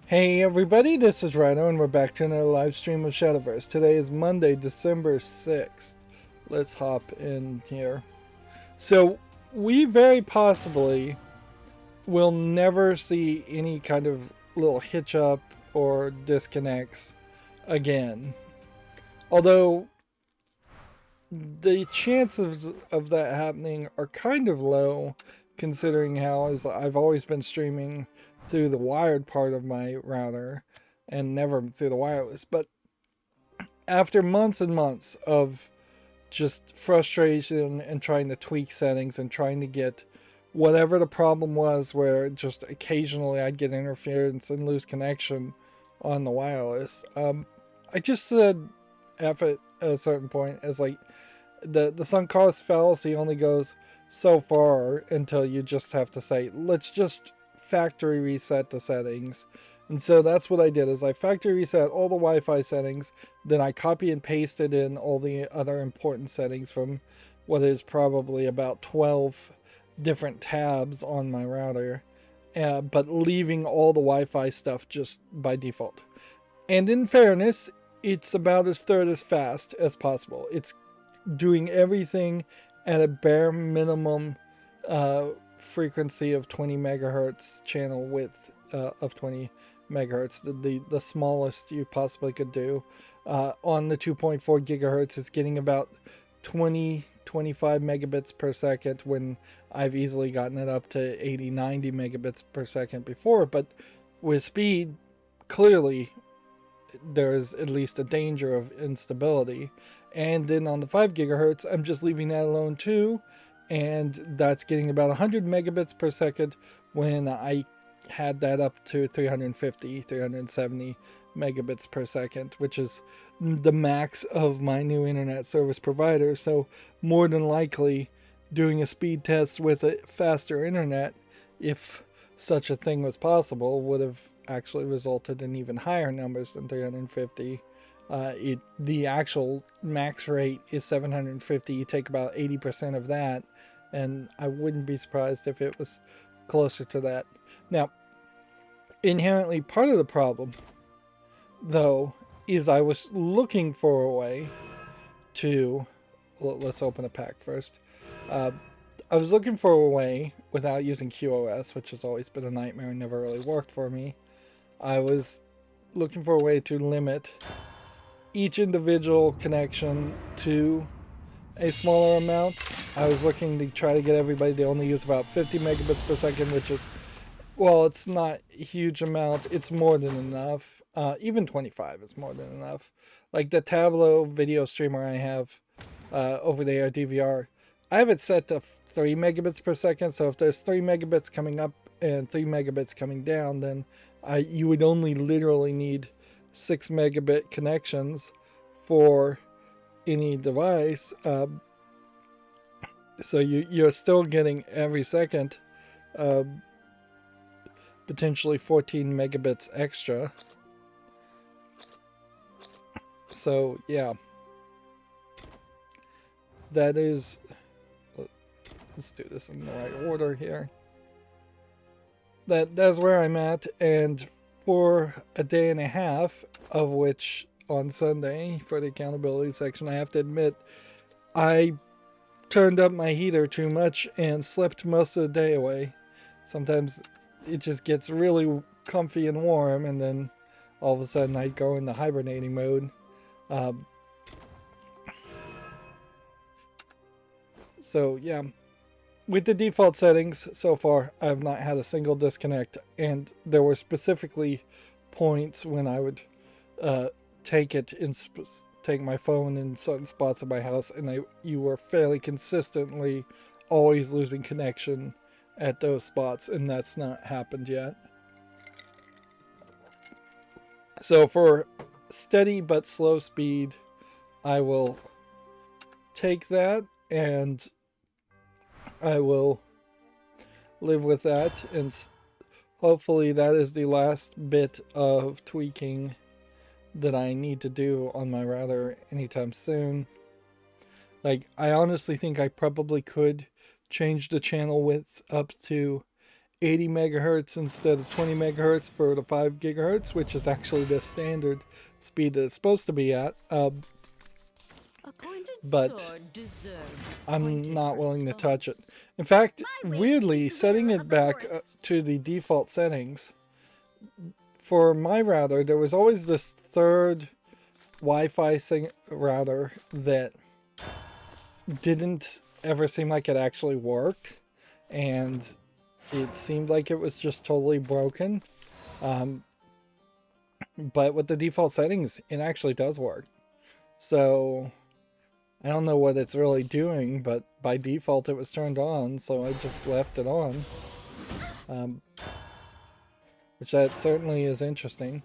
Hey everybody, this is Rydo and we're back to another live stream of Shadowverse. Today is Monday, December 6th. Let's hop in here. So, we very possibly will never see any kind of little hitch up or disconnects again. Although, the chances of that happening are kind of low, considering how I've always been streaming through the wired part of my router and never through the wireless. But after months and months of just frustration and trying to tweak settings and trying to get whatever the problem was, where just occasionally I'd get interference and lose connection on the wireless, I just said F it at a certain point. As like, the sunk cost fallacy only goes so far until you just have to say, let's just factory reset the settings. And so that's what I did, is I factory reset all the Wi-Fi settings, then I copy and pasted in all the other important settings from what is probably about 12 different tabs on my router, but leaving all the Wi-Fi stuff just by default. And in fairness, it's about as third as fast as possible. It's doing everything at a bare minimum frequency of 20 megahertz, channel width of 20 megahertz, the smallest you possibly could do. On the 2.4 gigahertz, it's getting about 25 megabits per second, when I've easily gotten it up to 80, 90 megabits per second before. But with speed, clearly there's at least a danger of instability. And then on the 5 gigahertz, I'm just leaving that alone too, and that's getting about 100 megabits per second, when I had that up to 350, 370 megabits per second, which is the max of my new internet service provider. So more than likely, doing a speed test with a faster internet, if such a thing was possible, would have actually resulted in even higher numbers than 350. The actual max rate is 750. You take about 80% of that, and I wouldn't be surprised if it was closer to that. Now, inherently part of the problem, though, is I was looking for a way to... let's open a pack first. I was looking for a way, without using QoS, which has always been a nightmare and never really worked for me. I was looking for a way to limit each individual connection to a smaller amount. I was looking to try to get everybody to only use about 50 megabits per second, which is, well, it's not a huge amount. It's more than enough. Even 25 is more than enough. Like the Tableau video streamer I have over there, DVR, I have it set to 3 megabits per second. So if there's 3 megabits coming up and 3 megabits coming down, then you would only literally need 6 megabit connections for any device. So you're still getting every second potentially 14 megabits extra. So yeah, that is, let's do this in the right order here. That's where I'm at, and for a day and a half, of which on Sunday, for the accountability section, I have to admit, I turned up my heater too much and slept most of the day away. Sometimes it just gets really comfy and warm, and then all of a sudden I go into hibernating mode. So yeah, with the default settings so far, I have not had a single disconnect, and there were specifically points when I would take my phone in certain spots of my house, and you were fairly consistently always losing connection at those spots, and that's not happened yet. So for steady but slow speed, I will take that, and I will live with that, and hopefully that is the last bit of tweaking that I need to do on my router anytime soon. Like, I honestly think I probably could change the channel width up to 80 megahertz instead of 20 megahertz for the 5 gigahertz, which is actually the standard speed that it's supposed to be at. But I'm not willing to touch it. In fact, weirdly, setting it back to the default settings, for my router, there was always this third Wi-Fi router that didn't ever seem like it actually worked, and it seemed like it was just totally broken. But with the default settings, it actually does work. So I don't know what it's really doing, but by default it was turned on, so I just left it on. Which that certainly is interesting.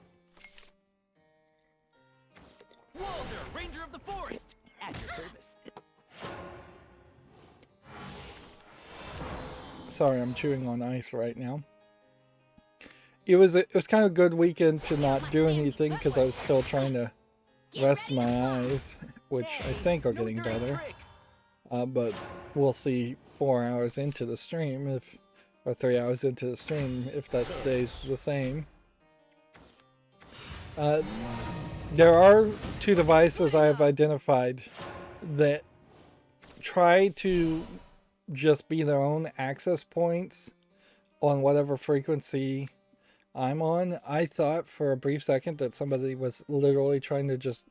Walter, Ranger of the Forest, at your service. Sorry, I'm chewing on ice right now. It was kind of a good weekend to not do anything because I was still trying to rest my eyes, which I think are getting better. But we'll see 4 hours into the stream or 3 hours into the stream if that stays the same. There are 2 devices I have identified that try to just be their own access points on whatever frequency I'm on. I thought for a brief second that somebody was literally trying to just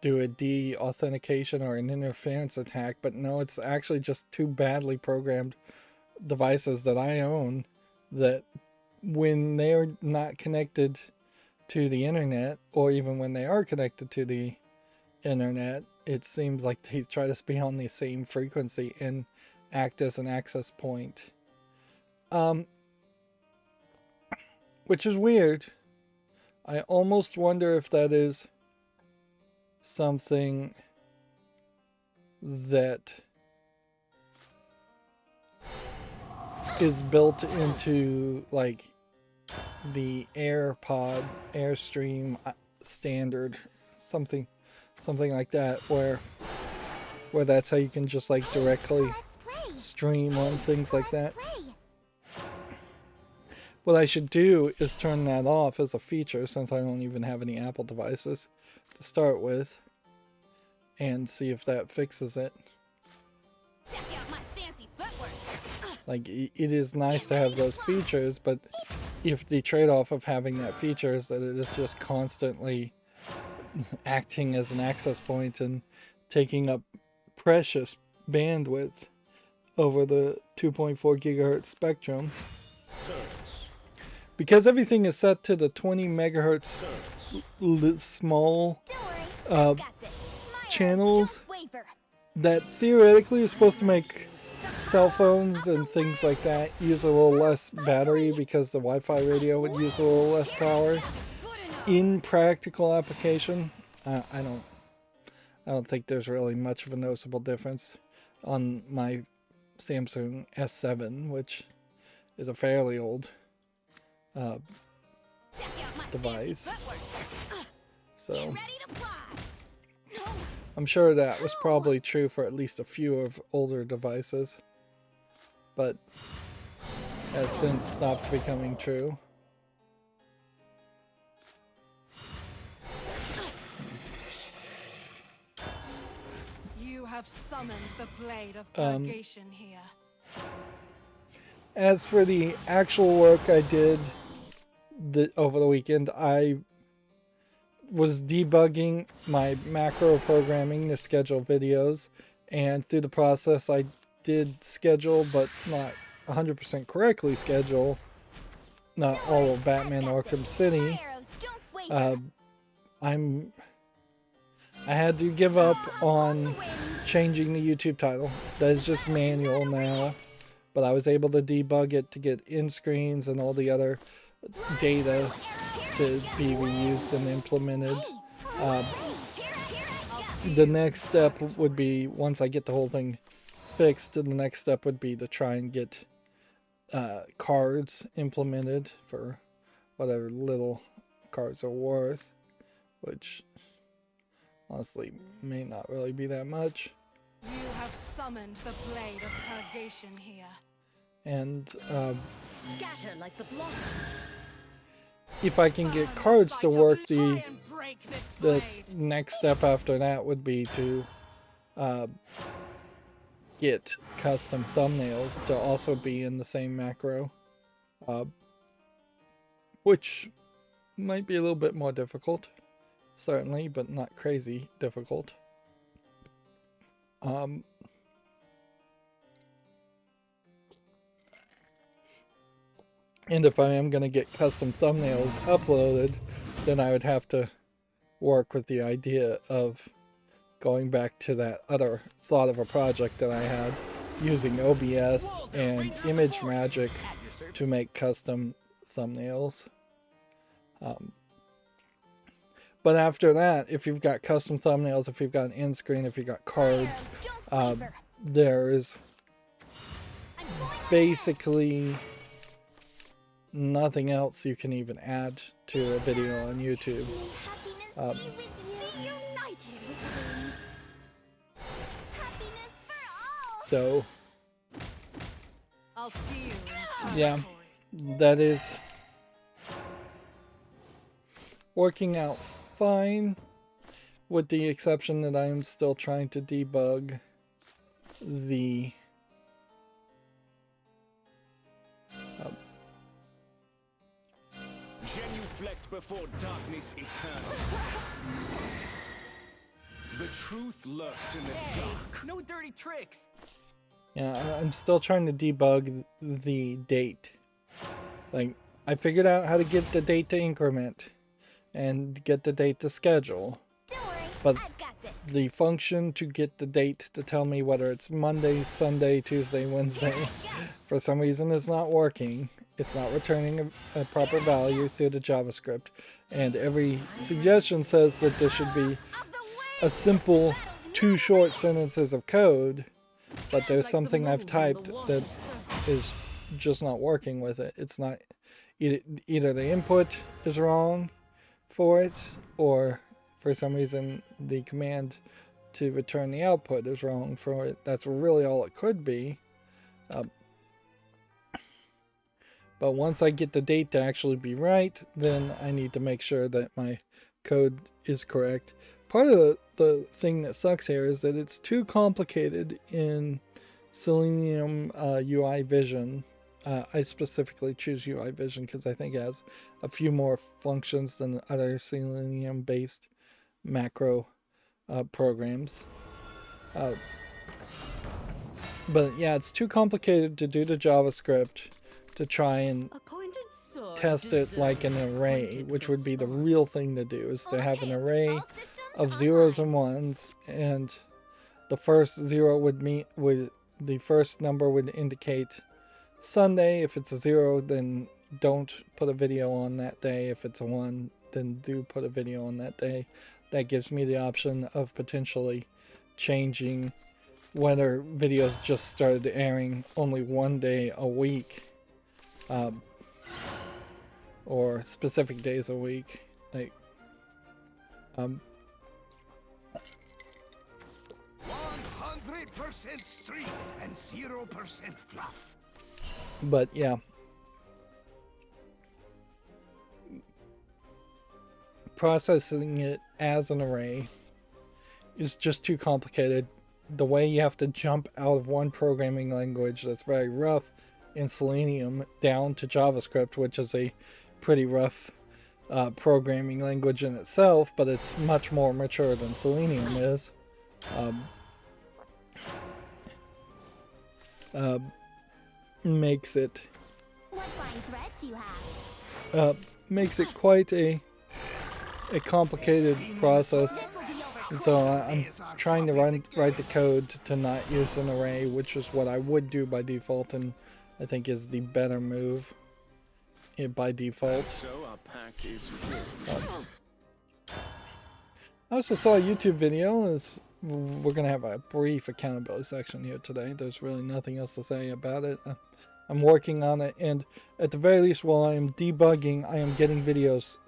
do a de-authentication or an interference attack, but no, it's actually just 2 badly programmed devices that I own that when they're not connected to the internet, or even when they are connected to the internet, it seems like they try to be on the same frequency and act as an access point. Which is weird. I almost wonder if that is something that is built into like the AirPod Airstream standard, something like that, where that's how you can just like directly stream on things like that. What I should do is turn that off as a feature, since I don't even have any Apple devices to start with, and see if that fixes it. Check out my fancy footwork. Like, it is nice to have those features, but if the trade-off of having that feature is that it is just constantly acting as an access point and taking up precious bandwidth over the 2.4 gigahertz spectrum, because everything is set to the 20 megahertz small channels that theoretically are supposed to make cell phones and things like that use a little less battery, because the Wi-Fi radio would use a little less power. In practical application, I don't think there's really much of a noticeable difference on my Samsung S7, which is a fairly old device. So I'm sure that was probably true for at least a few of older devices, but has since stopped becoming true. You have summoned the blade of purgation here. As for the actual work I did over the weekend, I was debugging my macro programming to schedule videos, and through the process I did schedule, but not 100% correctly schedule, not all of Batman Arkham City. I had to give up on changing the YouTube title. That is just manual now, but I was able to debug it to get in screens and all the other data to be reused and implemented. The next step would be, once I get the whole thing fixed, the next step would be to try and get cards implemented for whatever little cards are worth, which honestly may not really be that much. You have summoned the blade of purgation here. And Scatter like the blossom. if I can get cards to work, Try and break this blade. next step after that would be to get custom thumbnails to also be in the same macro, which might be a little bit more difficult, certainly, but not crazy difficult. And if I am going to get custom thumbnails uploaded, then I would have to work with the idea of going back to that other thought of a project that I had, using OBS and Image Magic to make custom thumbnails. But after that, if you've got custom thumbnails, if you've got an end screen, if you've got cards, there is basically nothing else you can even add to a video on YouTube. So, I'll see you in yeah, that is working out fine, with the exception that I am still trying to debug the genuflect before darkness eternal. The truth lurks in the dark. No dirty tricks. yeah, I'm still trying to debug the date. Like, I figured out how to get the date to increment and get the date to schedule. Don't worry, But I've got this. the function to get the date to tell me whether it's Monday, Sunday, Tuesday, Wednesday, for some reason is not working. It's not returning a proper value through the JavaScript. And every suggestion says that this should be a simple 2 short sentences of code, but there's something I've typed that is just not working with it. It's not, either the input is wrong for it, or for some reason the command to return the output is wrong for it. That's really all it could be. But once I get the date to actually be right, then I need to make sure that my code is correct. Part of the thing that sucks here is that it's too complicated in Selenium UI Vision. I specifically choose UI Vision because I think it has a few more functions than other Selenium-based macro programs. But yeah, it's too complicated to do the JavaScript to try and test it like an array, which would be the real thing to do, is to have an array of zeros and ones, and the first zero would the first number would indicate Sunday. If it's a 0, then don't put a video on that day. If it's a 1, then do put a video on that day. That gives me the option of potentially changing whether videos just started airing only one day a week, or specific days a week. Like, 100% street and 0% fluff. but yeah. Processing it as an array is just too complicated. The way you have to jump out of one programming language that's very rough in Selenium down to JavaScript, which is a pretty rough programming language in itself, but it's much more mature than Selenium is. Makes it What fine threads you have. makes it quite a complicated process. This'll be over So I'm trying to write the code to not use an array, which is what I would do by default, and I think is the better move by default. So our pact is full. I also saw a YouTube video. We're going to have a brief accountability section here today. There's really nothing else to say about it. I'm working on it, and at the very least, while I am debugging, I am getting videos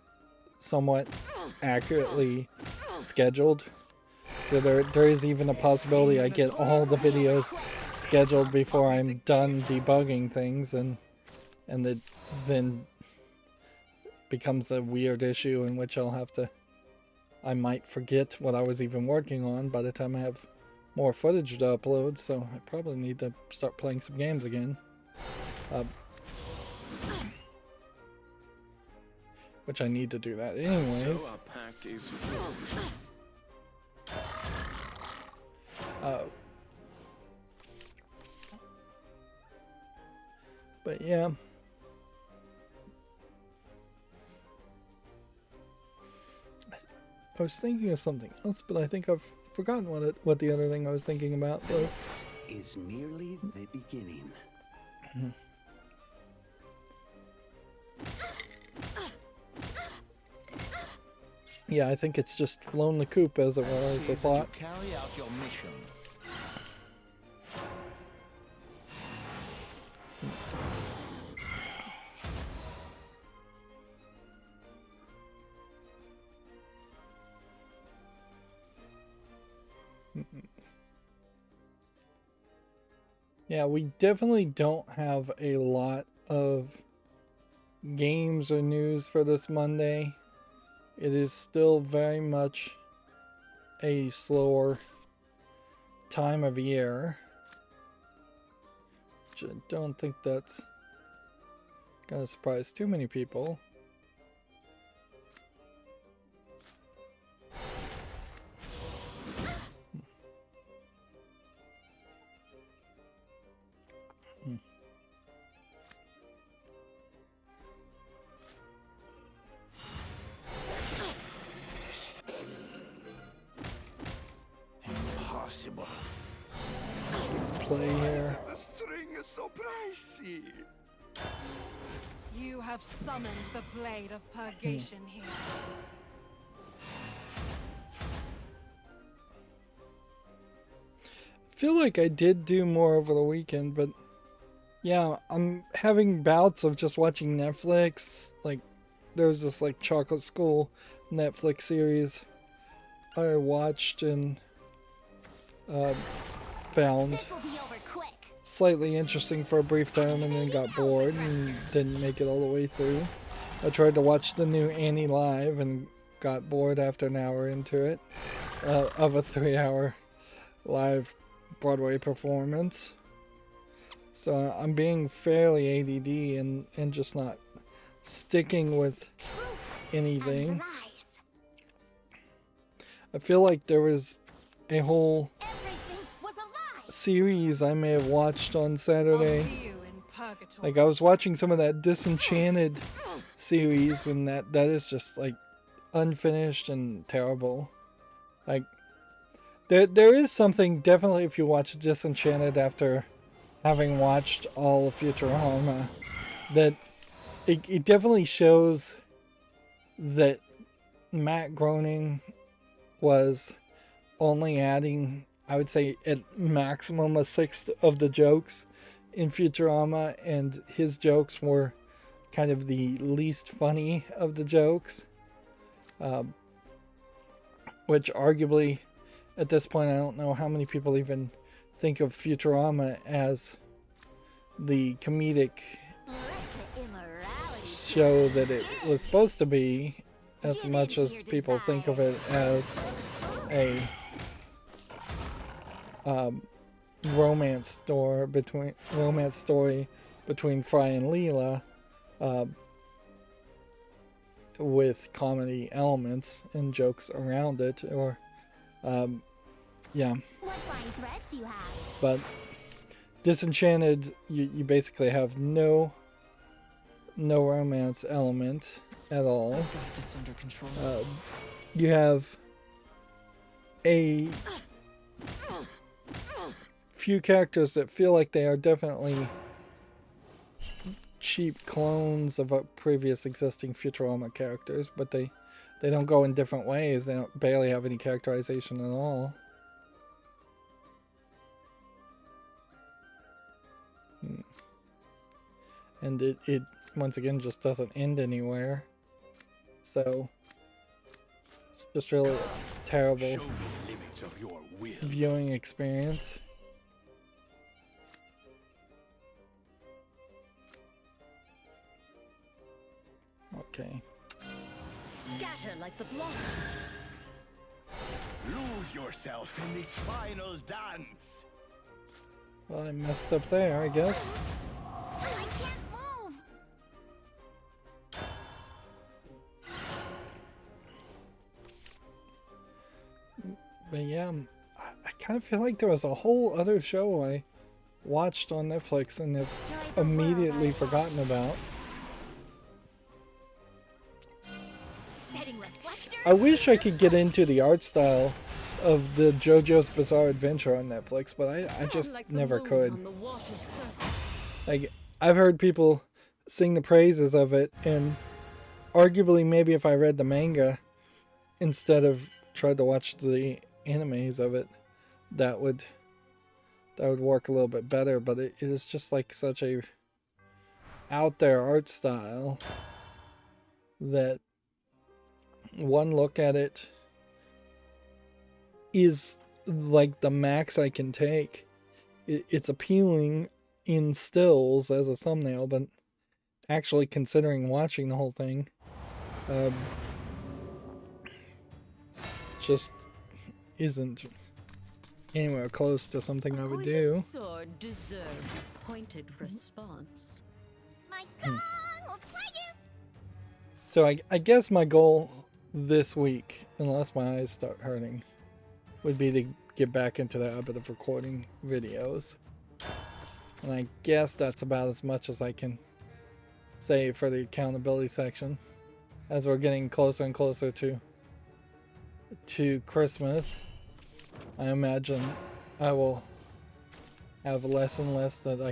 somewhat accurately scheduled. So there is even a possibility I get all the videos scheduled before I'm done debugging things, and it then becomes a weird issue in which I might forget what I was even working on by the time I have more footage to upload, so I probably need to start playing some games again. Which I need to do that anyways. So our pact is But yeah. I was thinking of something else, but I think I've forgotten what the other thing I was thinking about was. Is merely the beginning. Yeah, I think it's just flown the coop, as it were, as a thought. Carry out your mission. Yeah, we definitely don't have a lot of games or news for this Monday. It is still very much a slower time of year. Which I don't think that's gonna surprise too many people. Impossible. Let's play here. The string is so pricey. You have summoned the blade of purgation here. I feel like I did do more over the weekend, but yeah, I'm having bouts of just watching Netflix. Like, there's this like Chocolate School Netflix series I watched and found This will be over quick. slightly interesting for a brief time, and then got bored and didn't make it all the way through. I tried to watch the new Annie live and got bored after an hour into it, of a 3-hour live Broadway performance. So I'm being fairly ADD and just not sticking with anything. And rise. I feel like there was a whole Everything was a lie. series I may have watched on I'll Saturday. see you in purgatory. Like, I was watching some of that Disenchanted series, and that is just like unfinished and terrible. Like, there is something definitely, if you watch Disenchanted after having watched all of Futurama, that it definitely shows that Matt Groening was only adding, I would say, at maximum a sixth of the jokes in Futurama, and his jokes were kind of the least funny of the jokes. Which arguably, at this point, I don't know how many people even think of Futurama as the comedic Let the immorality show that it was supposed to be, as much as people think of it as a romance story between Fry and Leela, with comedy elements and jokes around it, or yeah. What fine threads you have. But Disenchanted, you basically have no romance element at all. Got this under control. You have a few characters that feel like they are definitely cheap clones of previous existing Futurama characters, but they don't go in different ways. They don't barely have any characterization at all. And it once again just doesn't end anywhere. So it's just really a terrible Show me the limits of your will. viewing experience. Okay. Scatter like the blossom. Lose yourself in this final dance. Well, I messed up there, I guess. I can't move. But yeah, I kind of feel like there was a whole other show I watched on Netflix and have immediately forgotten about. Setting reflectors. I wish I could get into the art style of the JoJo's Bizarre Adventure on Netflix, but I just Like the never moon could. on the water's surface. Like, I've heard people sing the praises of it, and arguably maybe if I read the manga instead of tried to watch the animes of it, that would work a little bit better. But it is just like such a out there art style that one look at it is like the max I can take. It's appealing in stills as a thumbnail, but actually considering watching the whole thing, just isn't anywhere close to something I would do. Sword deserves a pointed response. My song will slay you. So I guess my goal this week, unless my eyes start hurting, would be to get back into the habit of recording videos. And I guess that's about as much as I can say for the accountability section, as we're getting closer and closer to Christmas. I imagine I will have less and less that I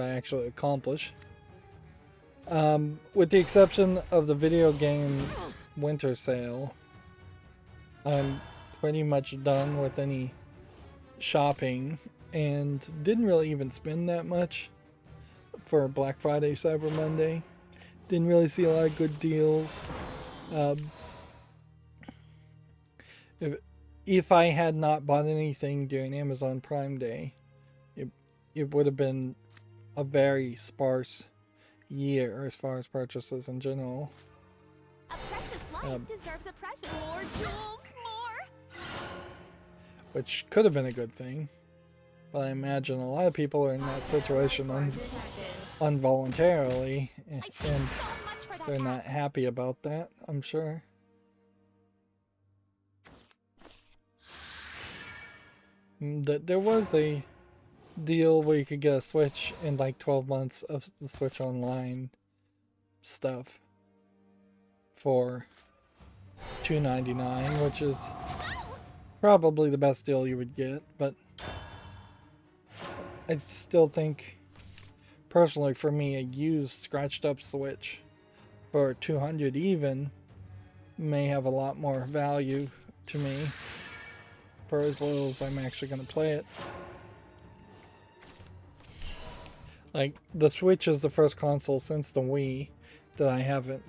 actually accomplish. With the exception of the video game winter sale, I'm pretty much done with any shopping and didn't really even spend that much for Black Friday, Cyber Monday. Didn't really see a lot of good deals. If I had not bought anything during Amazon Prime Day, it would have been a very sparse year as far as purchases in general. A precious life deserves a precious. More jewels, more. Which could have been a good thing. But I imagine a lot of people are in that situation involuntarily, and So much for that they're not axe. happy about that, I'm sure. There was a deal where you could get a Switch in like 12 months of the Switch Online stuff for $2.99, which is probably the best deal you would get, but I still think, personally for me, a used scratched up Switch for $200 even may have a lot more value to me for as little as I'm actually going to play it. Like, the Switch is the first console since the Wii that I haven't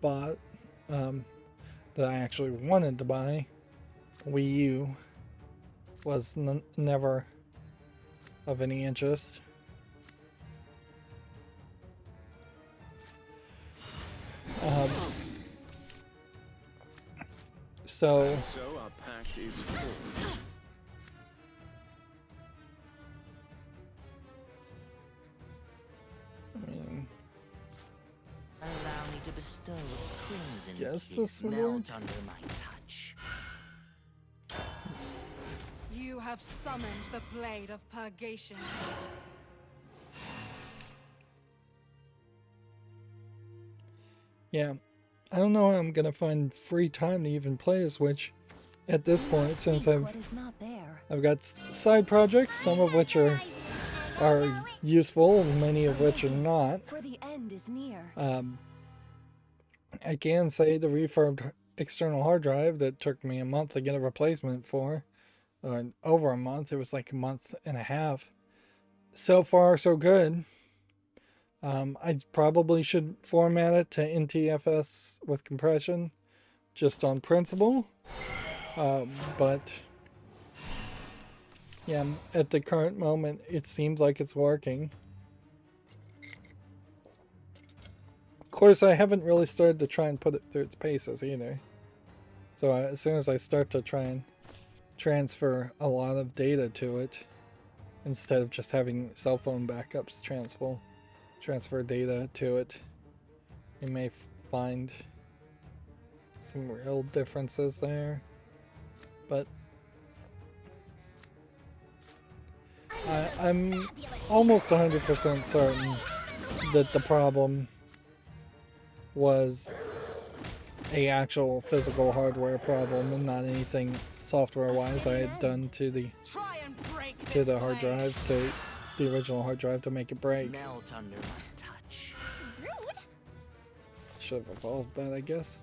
bought, that I actually wanted to buy. Wii U was never of any interest. So our pact is forged. I mean, Allow me to bestow a crimson guess kiss this would melt work. under my touch. You have summoned the blade of purgation. yeah, I don't know how I'm gonna find free time to even play a Switch at this point, since What is not there? I've got side projects, some of which are useful, many of which are not. For the end is near. I can say the refurbed external hard drive that took me a month to get a replacement for, or over a month, it was like a month and a half. So far, so good. I probably should format it to NTFS with compression, just on principle. But yeah, at the current moment, it seems like it's working. course, I haven't really started to try and put it through its paces either. So as soon as I start to try and transfer a lot of data to it, instead of just having cell phone backups transfer data to it, you may find some real differences there. But I'm almost 100% certain that the problem was a actual physical hardware problem and not anything software-wise I had done to the hard drive, to the original hard drive, to make it break. Melt under my touch. Rude. Should have evolved that, I guess.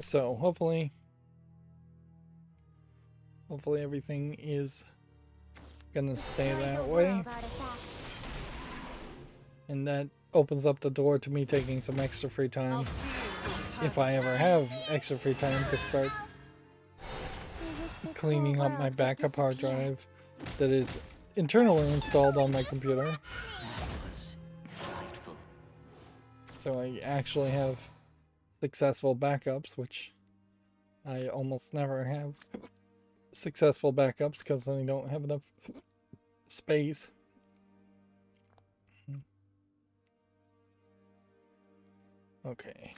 So hopefully everything is gonna stay that way, and that opens up the door to me taking some extra free time, if I ever have extra free time, to start cleaning up my backup hard drive that is internally installed on my computer, so I actually have successful backups, which I almost never have successful backups because I don't have enough space. Okay.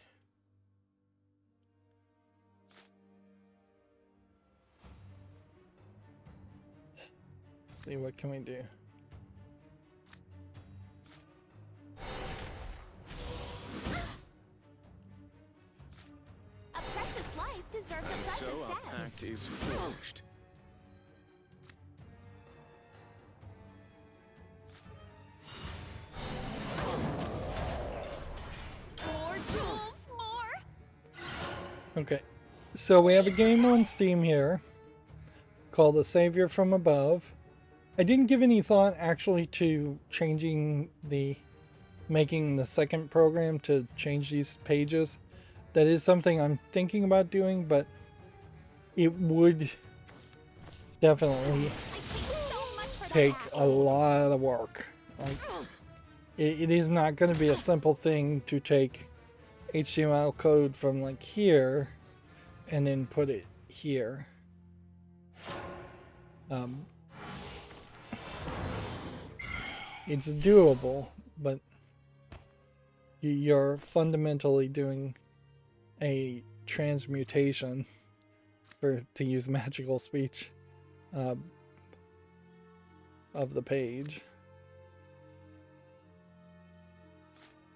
Let's see, what can we do? A precious life deserves a And precious so our death. pact is forged. More jewels, more. Okay, so we have a game on Steam here called The Savior from Above. I didn't give any thought actually to making the second program to change these pages. That is something I'm thinking about doing, but it would definitely take a lot of work. Like, it is not going to be a simple thing to take HTML code from like here and then put it here. It's doable, but you're fundamentally doing a transmutation, to use magical speech, of the page.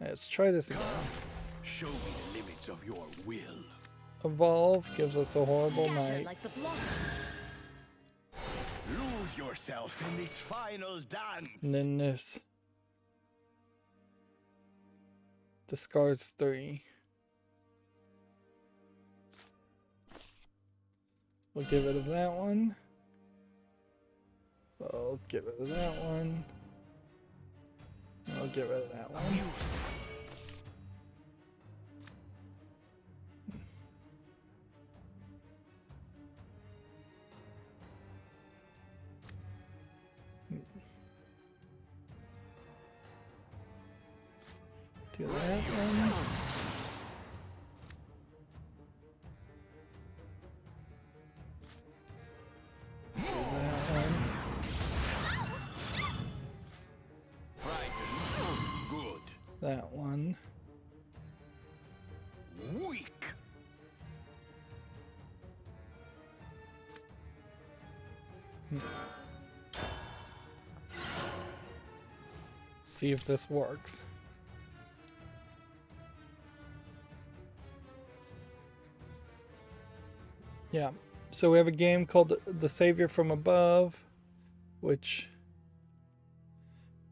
Let's try this again. Show me the limits of your will. Evolve gives us a horrible night. Like the blossom. Lose yourself in this final dance. And then this discards 3. We'll get rid of that one. We'll get rid of that one. I'll get rid of that one. Do that one. Do that one. Frightened. Good. That one. Weak. See if this works. Yeah, so we have a game called The Savior from Above, which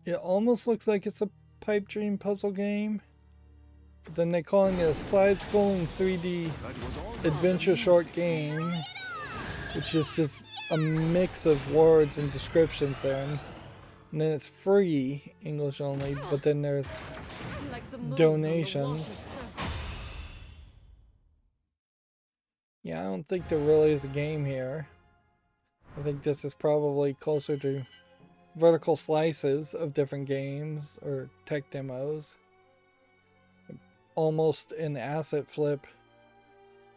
it almost looks like it's a pipe dream puzzle game, but then they're calling it a side-scrolling 3D adventure short game, which is just a mix of words and descriptions there. And then it's free, English only, but then there's Like the moon on the donations. water's surface. Yeah, I don't think there really is a game here. I think this is probably closer to vertical slices of different games or tech demos. Almost an asset flip,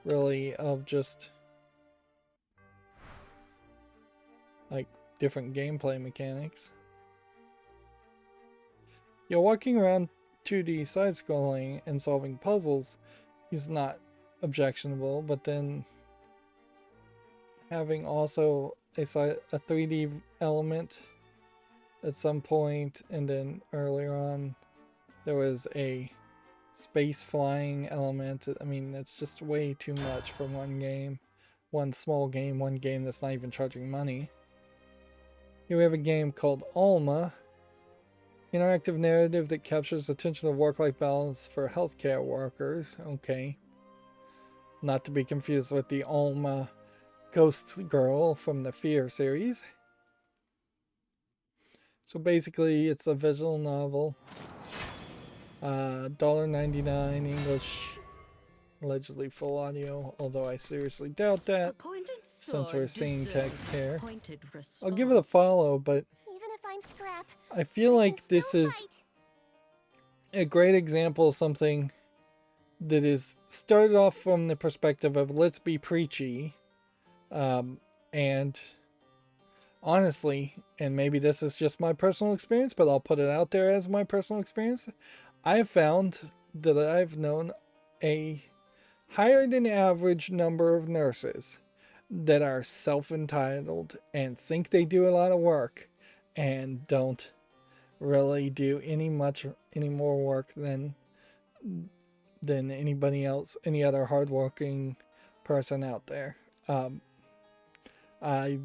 really, of just like different gameplay mechanics. Yeah, walking around 2D side-scrolling and solving puzzles is not objectionable, but then having also a 3D element at some point, and then earlier on there was a space flying element. I mean, it's just way too much for one game, one small game, one game that's not even charging money. Here we have a game called Alma, interactive narrative that captures attention to work-life balance for healthcare workers. Okay. Not to be confused with the Alma Ghost Girl from the Fear series. So basically, it's a visual novel. $1.99 English, allegedly full audio, although I seriously doubt that since we're seeing text here. I'll give it a follow, but Even if I'm scrap, I feel like this is a great example of something that is started off from the perspective of let's be preachy, and honestly, and maybe this is just my personal experience, but I'll put it out there as my personal experience. I've found that I've known a higher than average number of nurses that are self-entitled and think they do a lot of work and don't really do any more work than anybody else, any other hardworking person out there. I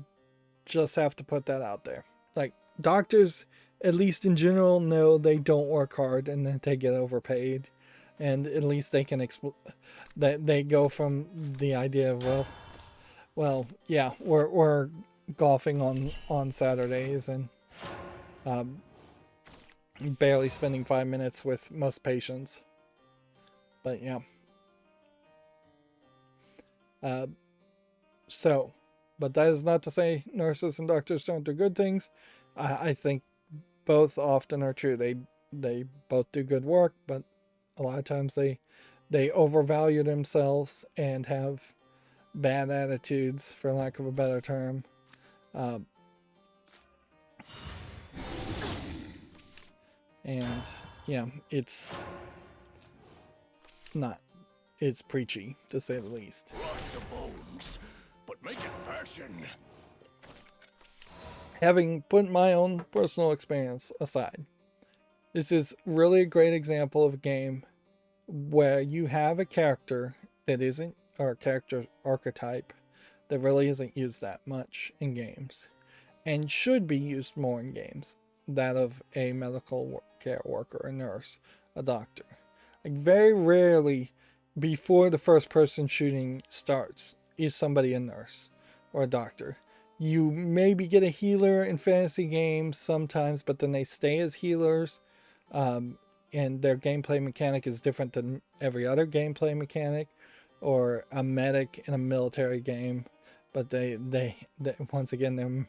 just have to put that out there. Like, doctors, at least in general, know they don't work hard and that they get overpaid, and at least they can that they go from the idea of well, yeah, we're golfing on Saturdays and barely spending 5 minutes with most patients. But yeah. But that is not to say nurses and doctors don't do good things. I think both often are true. They both do good work, but a lot of times they overvalue themselves and have bad attitudes, for lack of a better term. And yeah, it's preachy, to say the least. Lots of bones, but make it fashion. Having put my own personal experience aside, this is really a great example of a game where you have a character that isn't, or a character archetype that really isn't used that much in games and should be used more in games. That of a medical care worker, a nurse, a doctor. Like, very rarely before the first person shooting starts is somebody a nurse or a doctor. You maybe get a healer in fantasy games sometimes, but then they stay as healers, and their gameplay mechanic is different than every other gameplay mechanic, or a medic in a military game. But they once again,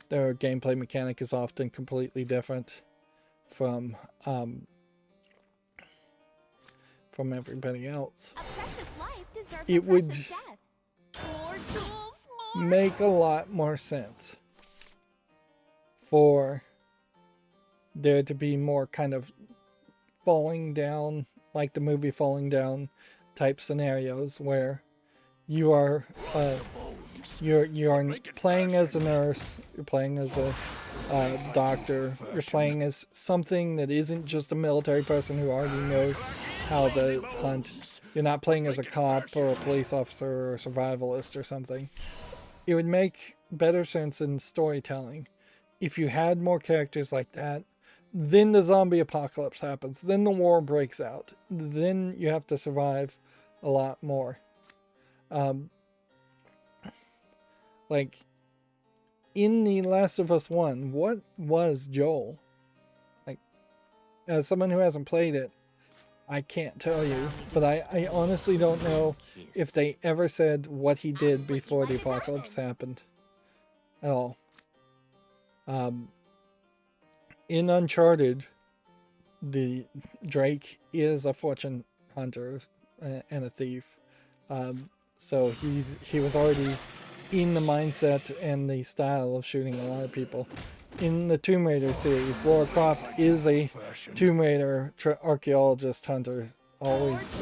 their gameplay mechanic is often completely different from everybody else. a precious life deserves It a would precious death. More jewels, more. make a lot more sense for there to be more kind of falling down, like the movie Falling Down type scenarios, where you are you're playing as a nurse, you're playing as a doctor, you're playing as something that isn't just a military person who already knows how to hunt. You're not playing as a cop or a police officer or a survivalist or something. It would make better sense in storytelling if you had more characters like that. Then the zombie apocalypse happens. Then the war breaks out. Then you have to survive a lot more. Like, in The Last of Us 1, what was Joel? Like, as someone who hasn't played it, I can't tell you, but I honestly don't know if they ever said what he did before the apocalypse happened at all. in Uncharted, the Drake is a fortune hunter and a thief. So he was already in the mindset and the style of shooting a lot of people. In the Tomb Raider series, Lara Croft is a Tomb Raider archaeologist hunter, always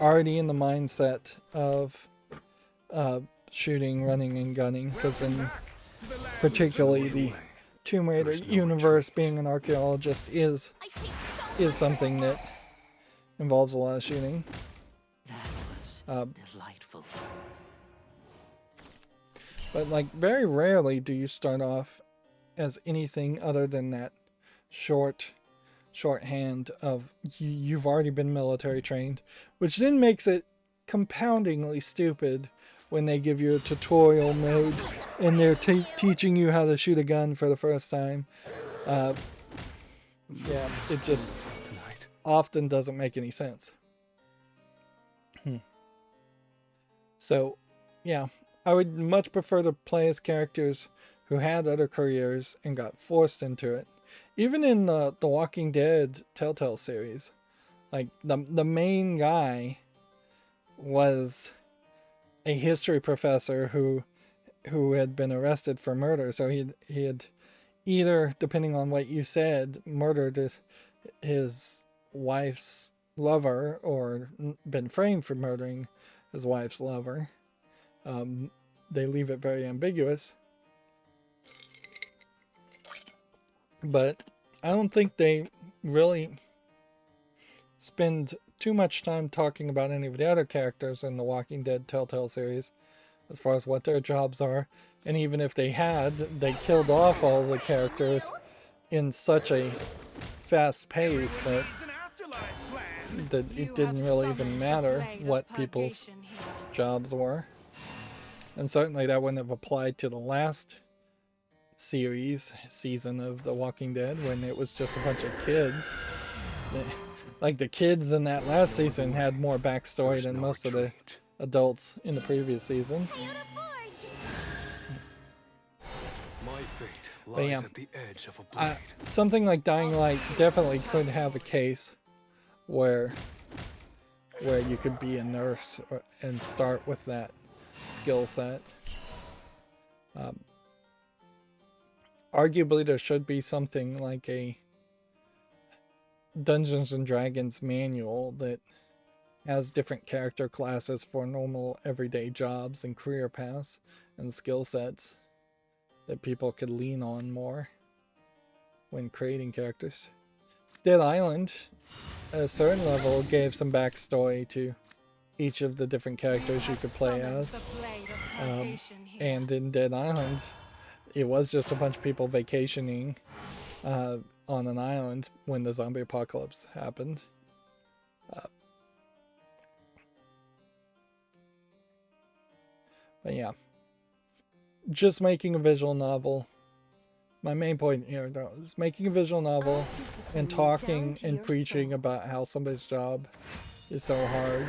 already in the mindset of shooting, running, and gunning, because in particularly the Tomb Raider universe, being an archaeologist is something that involves a lot of shooting. That was delightful. But like very rarely do you start off as anything other than that shorthand of you've already been military trained, which then makes it compoundingly stupid when they give you a tutorial mode and they're teaching you how to shoot a gun for the first time. Yeah, it just often doesn't make any sense. So, yeah, I would much prefer to play as characters who had other careers and got forced into it. Even in the Walking Dead Telltale series, like the main guy was a history professor who had been arrested for murder. So he had either, depending on what you said, murdered his wife's lover or been framed for murdering his wife's lover. They leave it very ambiguous. But I don't think they really spend too much time talking about any of the other characters in the Walking Dead Telltale series as far as what their jobs are. And even if they had, they killed off all the characters in such a fast pace that it didn't really even matter what people's jobs were. And certainly that wouldn't have applied to the last season of The Walking Dead, when it was just a bunch of kids. Like the kids in that last season had more backstory than most of the adults in the previous seasons. My fate lies at the edge of a blade. Something like Dying Light definitely could have a case where you could be a nurse and start with that skill set. Arguably there should be something like a Dungeons and Dragons manual that has different character classes for normal everyday jobs and career paths and skill sets that people could lean on more when creating characters. Dead Island, at a certain level, gave some backstory to each of the different characters you could play as. And in Dead Island, it was just a bunch of people vacationing on an island when the zombie apocalypse happened. But yeah, just making a visual novel. My main point here though is making a visual novel and talking and preaching about how somebody's job is so hard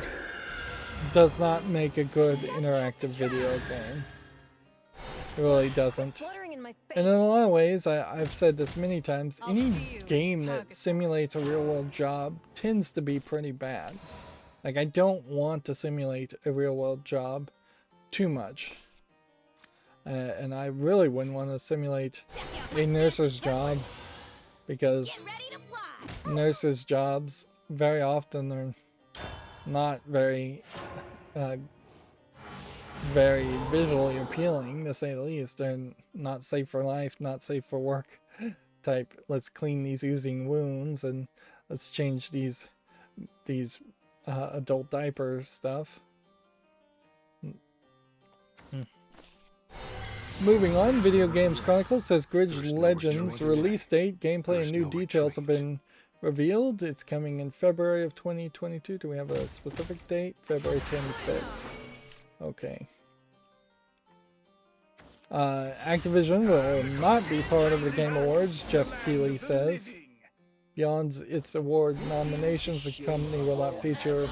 does not make a good interactive video game. It really doesn't. And in a lot of ways, I've said this many times, any game that simulates a real-world job tends to be pretty bad. Like, I don't want to simulate a real-world job too much. And I really wouldn't want to simulate a nurse's job, because nurses' jobs very often are not very visually appealing, to say the least. They're not safe for life, not safe for work type. Let's clean these oozing wounds and let's change these adult diaper stuff. Moving on, Video Games Chronicles says Grid Legends release date, gameplay, and new details have been revealed. It's coming in February of 2022. Do we have a specific date? February 25th. Okay. Activision will not be part of the Game Awards, Jeff Keighley says. Beyond its award nominations, the company will not feature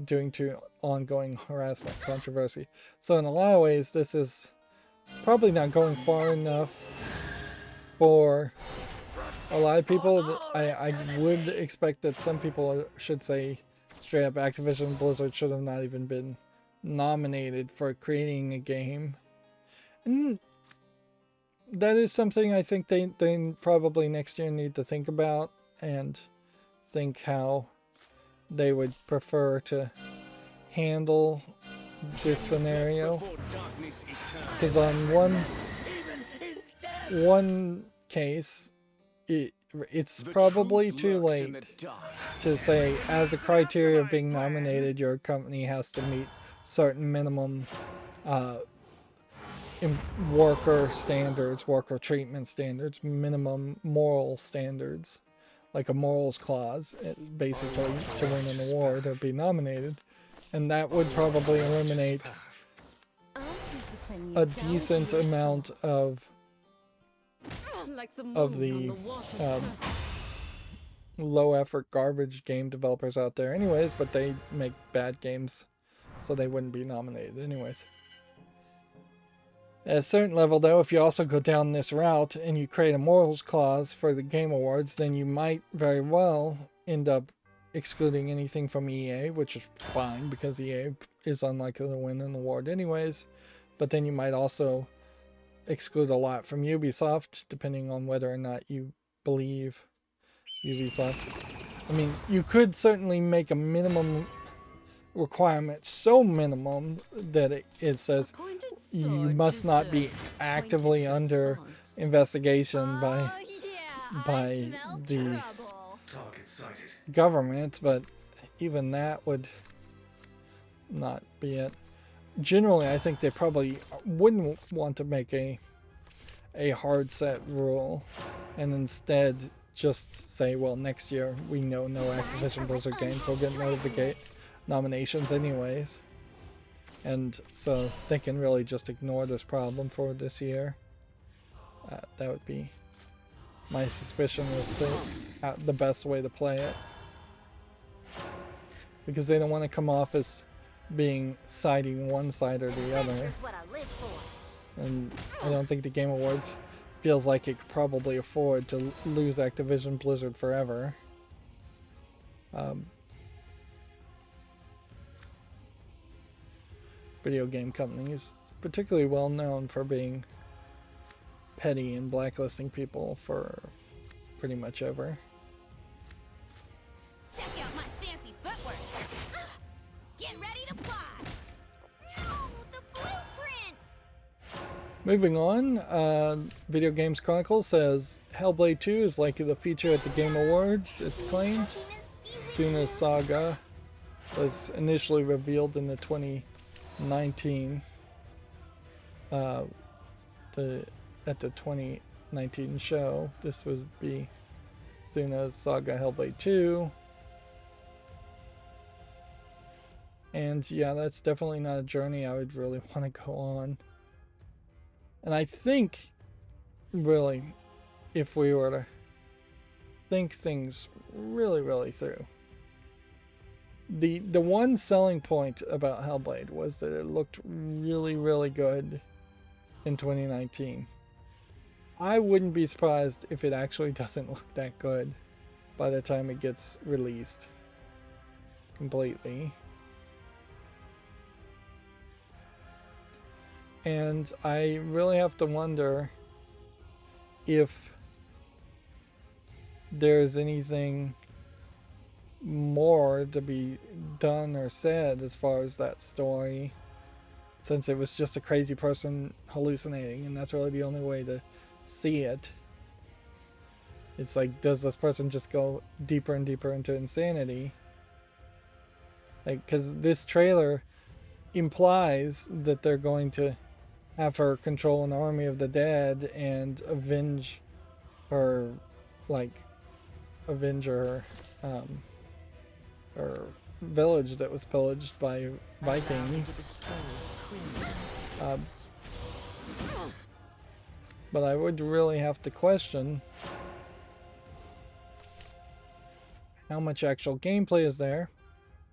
due to ongoing harassment controversy. So in a lot of ways, this is probably not going far enough for a lot of people, I would expect that some people should say straight up Activision Blizzard should have not even been nominated for creating a game. And that is something I think they probably next year need to think about and think how they would prefer to handle this scenario. Because on one case, it's probably too late to say, as a criteria of being nominated, your company has to meet certain minimum worker standards, worker treatment standards, minimum moral standards, like a morals clause, basically, to win an award or be nominated. And that would probably eliminate a decent amount of the low effort garbage game developers out there anyways, but they make bad games, so they wouldn't be nominated anyways. At a certain level though, if you also go down this route and you create a morals clause for the Game Awards, then you might very well end up excluding anything from EA, which is fine because EA is unlikely to win an award anyways, but then you might also exclude a lot from Ubisoft, depending on whether or not you believe Ubisoft. I mean, you could certainly make a minimum requirement so minimum that it says you must not be actively under investigation by the government, but even that would not be it. Generally, I think they probably wouldn't want to make a hard set rule and instead just say, well, next year we know no Activision Blizzard games will get nominations anyways. And so they can really just ignore this problem for this year. That would be my suspicion, is the best way to play it. Because they don't want to come off as being siding one side or the other. And I don't think the Game Awards feels like it could probably afford to lose Activision Blizzard forever. Video game companies, particularly well known for being petty and blacklisting people for pretty much ever. Check out my fancy footwork. Get ready to fly. No, the blueprints. Moving on, Video Games Chronicle says Hellblade 2 is likely to feature at the Game Awards, it's claimed. Suna's Saga was initially revealed in the 2019 at the 2019 show. This would be Suna's Saga Hellblade 2. And yeah, that's definitely not a journey I would really want to go on. And I think, really, if we were to think things really through, the one selling point about Hellblade was that it looked really good in 2019. I wouldn't be surprised if it actually doesn't look that good by the time it gets released completely. And I really have to wonder if there's anything more to be done or said as far as that story, since it was just a crazy person hallucinating, and that's really the only way to see it. It's like, does this person just go deeper and deeper into insanity? Like, because this trailer implies that they're going to have her control an army of the dead and avenge her, her village that was pillaged by Vikings. But I would really have to question how much actual gameplay is there.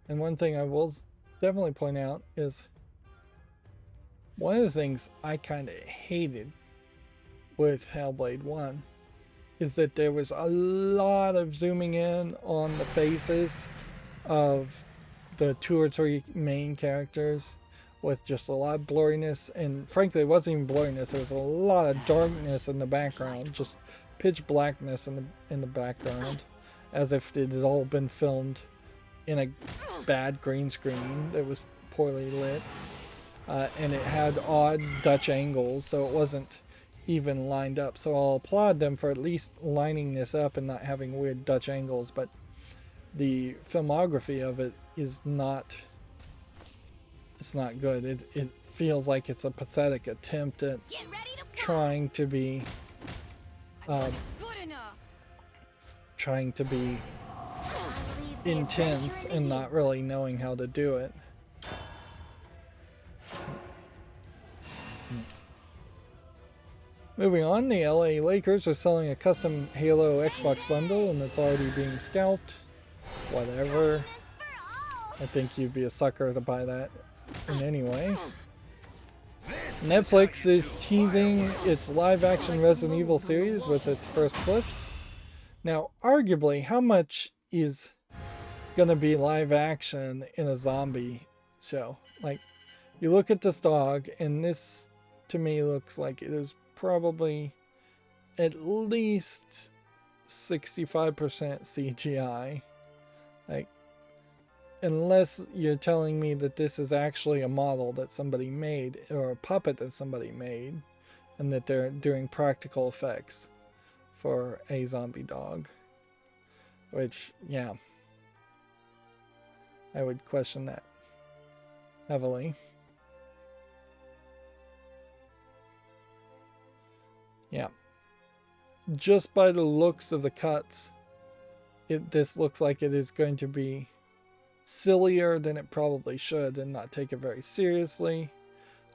And one thing I will definitely point out is one of the things I kind of hated with Hellblade 1 is that there was a lot of zooming in on the faces of the 2 or 3 main characters, with just a lot of blurriness, and frankly it wasn't even blurriness, there was a lot of darkness in the background, just pitch blackness in the background, as if it had all been filmed in a bad green screen that was poorly lit, and it had odd Dutch angles, so it wasn't even lined up. So I'll applaud them for at least lining this up and not having weird Dutch angles, but the filmography of it is not, it's not good. It feels like it's a pathetic attempt at trying to be Good enough. trying to be intense and not really knowing how to do it. Moving on, the LA Lakers are selling a custom Halo Xbox bundle and it's already being scalped. Whatever. I think you'd be a sucker to buy that in any way. Netflix is teasing its live-action Resident Evil series with its first clips. Now, arguably, how much is gonna be live action in a zombie show? Like, you look at this dog, and this, to me, looks like it is probably at least 65% CGI. Like, unless you're telling me that this is actually a model that somebody made, or a puppet that somebody made, and that they're doing practical effects for a zombie dog. Which, yeah, I would question that heavily. Yeah. Just by the looks of the cuts, this looks like it is going to be sillier than it probably should and not take it very seriously.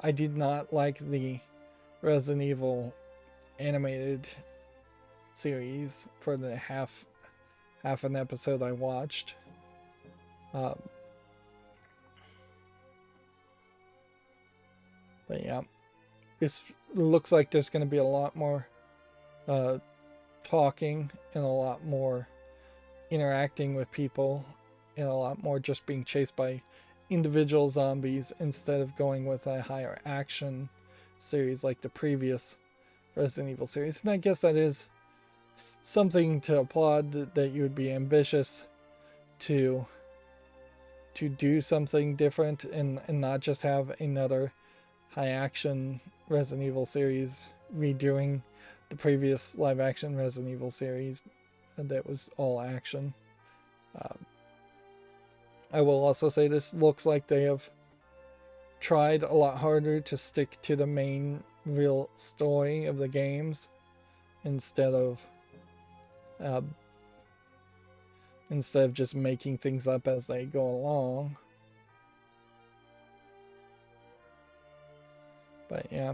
I did not like the Resident Evil animated series for the half an episode I watched. But yeah, this looks like there's going to be a lot more talking and a lot more interacting with people and a lot more just being chased by individual zombies instead of going with a higher action series like the previous Resident Evil series. And I guess that is something to applaud, that you would be ambitious to do something different and not just have another high action Resident Evil series redoing the previous live action Resident Evil series that was all action. I will also say this looks like they have tried a lot harder to stick to the main real story of the games instead of just making things up as they go along. But yeah,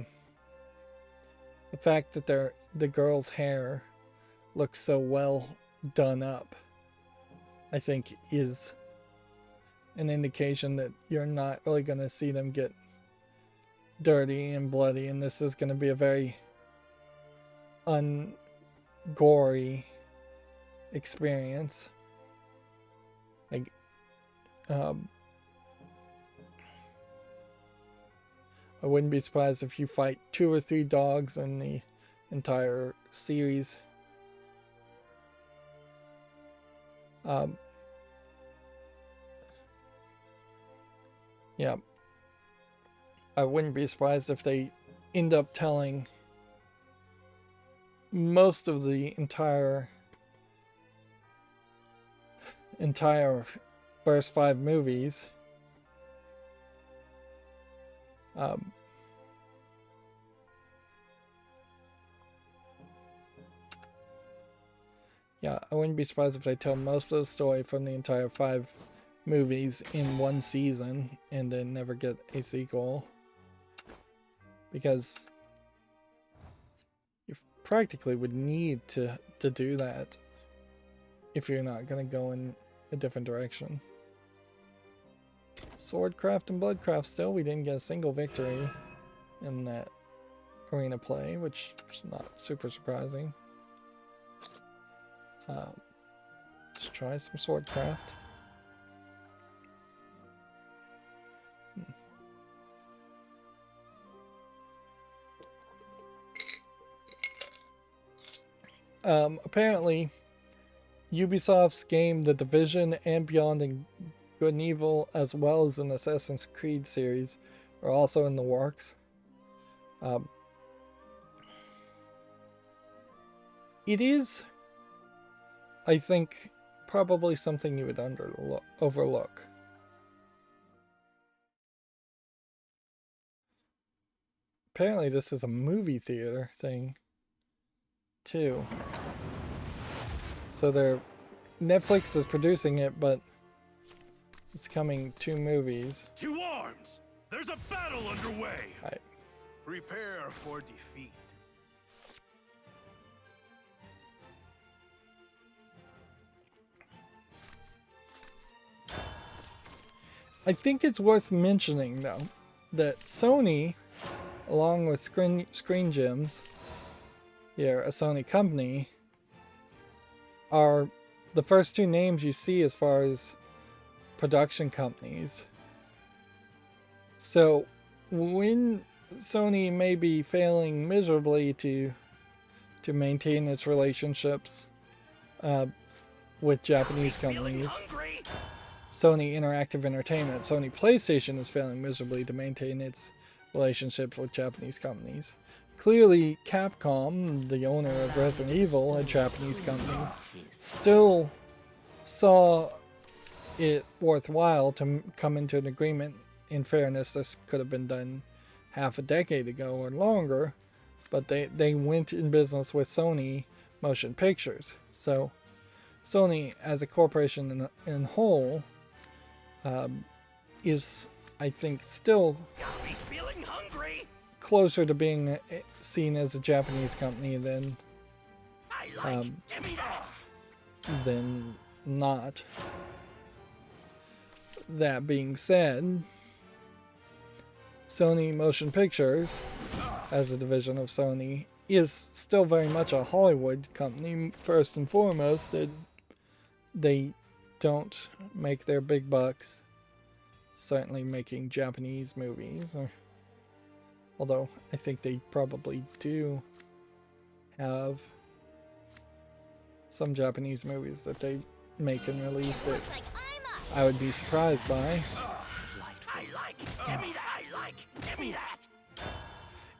the fact that the girl's hair looks so well done up, I think, is an indication that you're not really going to see them get dirty and bloody, and this is going to be a very ungory experience. Like, I wouldn't be surprised if you fight 2 or 3 dogs in the entire series. Yeah, I wouldn't be surprised if they end up telling most of the entire first 5 movies. Yeah, I wouldn't be surprised if they tell most of the story from the entire 5 movies in one season and then never get a sequel, because you practically would need to do that if you're not going to go in a different direction. Swordcraft and Bloodcraft still, we didn't get a single victory in that arena play, which is not super surprising. Let's try some swordcraft. Apparently, Ubisoft's game The Division and Beyond and Good and Evil, as well as an Assassin's Creed series, are also in the works. It is, I think, probably something you would overlook. Apparently this is a movie theater thing, too. So Netflix is producing it, but it's coming to movies. To arms! There's a battle underway! Right. Prepare for defeat. I think it's worth mentioning, though, that Sony, along with Screen Gems, a Sony company, are the first two names you see as far as production companies. So when Sony may be failing miserably to maintain its relationships with Japanese companies, Sony Interactive Entertainment, Sony PlayStation is failing miserably to maintain its relationships with Japanese companies. Clearly, Capcom, the owner of Resident Evil, a Japanese company, still saw it worthwhile to come into an agreement. In fairness, this could have been done half a decade ago or longer, but they went in business with Sony Motion Pictures. So Sony, as a corporation in whole, is, I think, still closer to being seen as a Japanese company than not. That being said, Sony Motion Pictures, as a division of Sony, is still very much a Hollywood company, first and foremost. That they don't make their big bucks certainly making Japanese movies, although I think they probably do have some Japanese movies that they make and release that I would be surprised by. Give me that!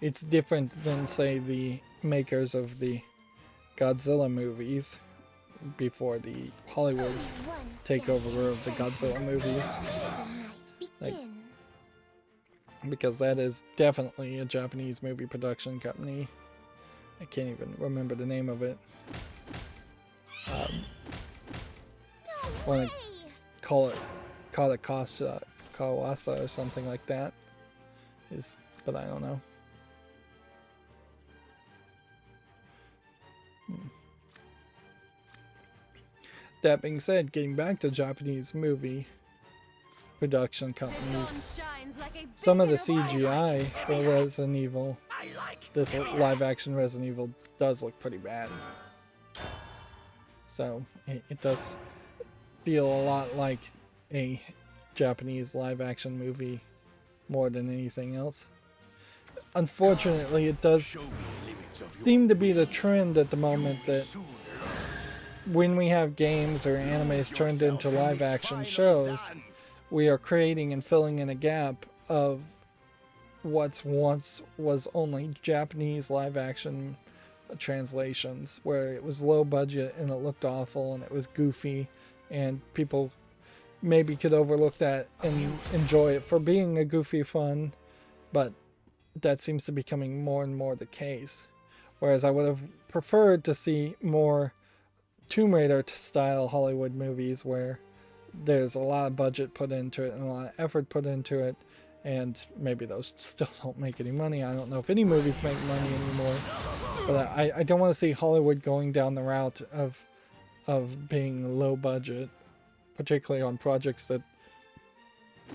It's different than, say, the makers of the Godzilla movies before the Hollywood takeover of the Godzilla movies. Because that is definitely a Japanese movie production company. I can't even remember the name of it. Want to call it Kawasa or something like that. But I don't know. That being said, getting back to Japanese movie production companies, some of the CGI for Resident Evil, this live action Resident Evil, does look pretty bad. So it does feel a lot like a Japanese live action movie more than anything else. Unfortunately, it does seem to be the trend at the moment that when we have games or animes turned into live action shows, we are creating and filling in a gap of what once was only Japanese live action translations, where it was low budget and it looked awful and it was goofy, and people maybe could overlook that and enjoy it for being a goofy fun, but that seems to be becoming more and more the case. Whereas I would have preferred to see more Tomb Raider style Hollywood movies where there's a lot of budget put into it and a lot of effort put into it, and maybe those still don't make any money. I don't know if any movies make money anymore, but I don't want to see Hollywood going down the route of being low budget, particularly on projects that,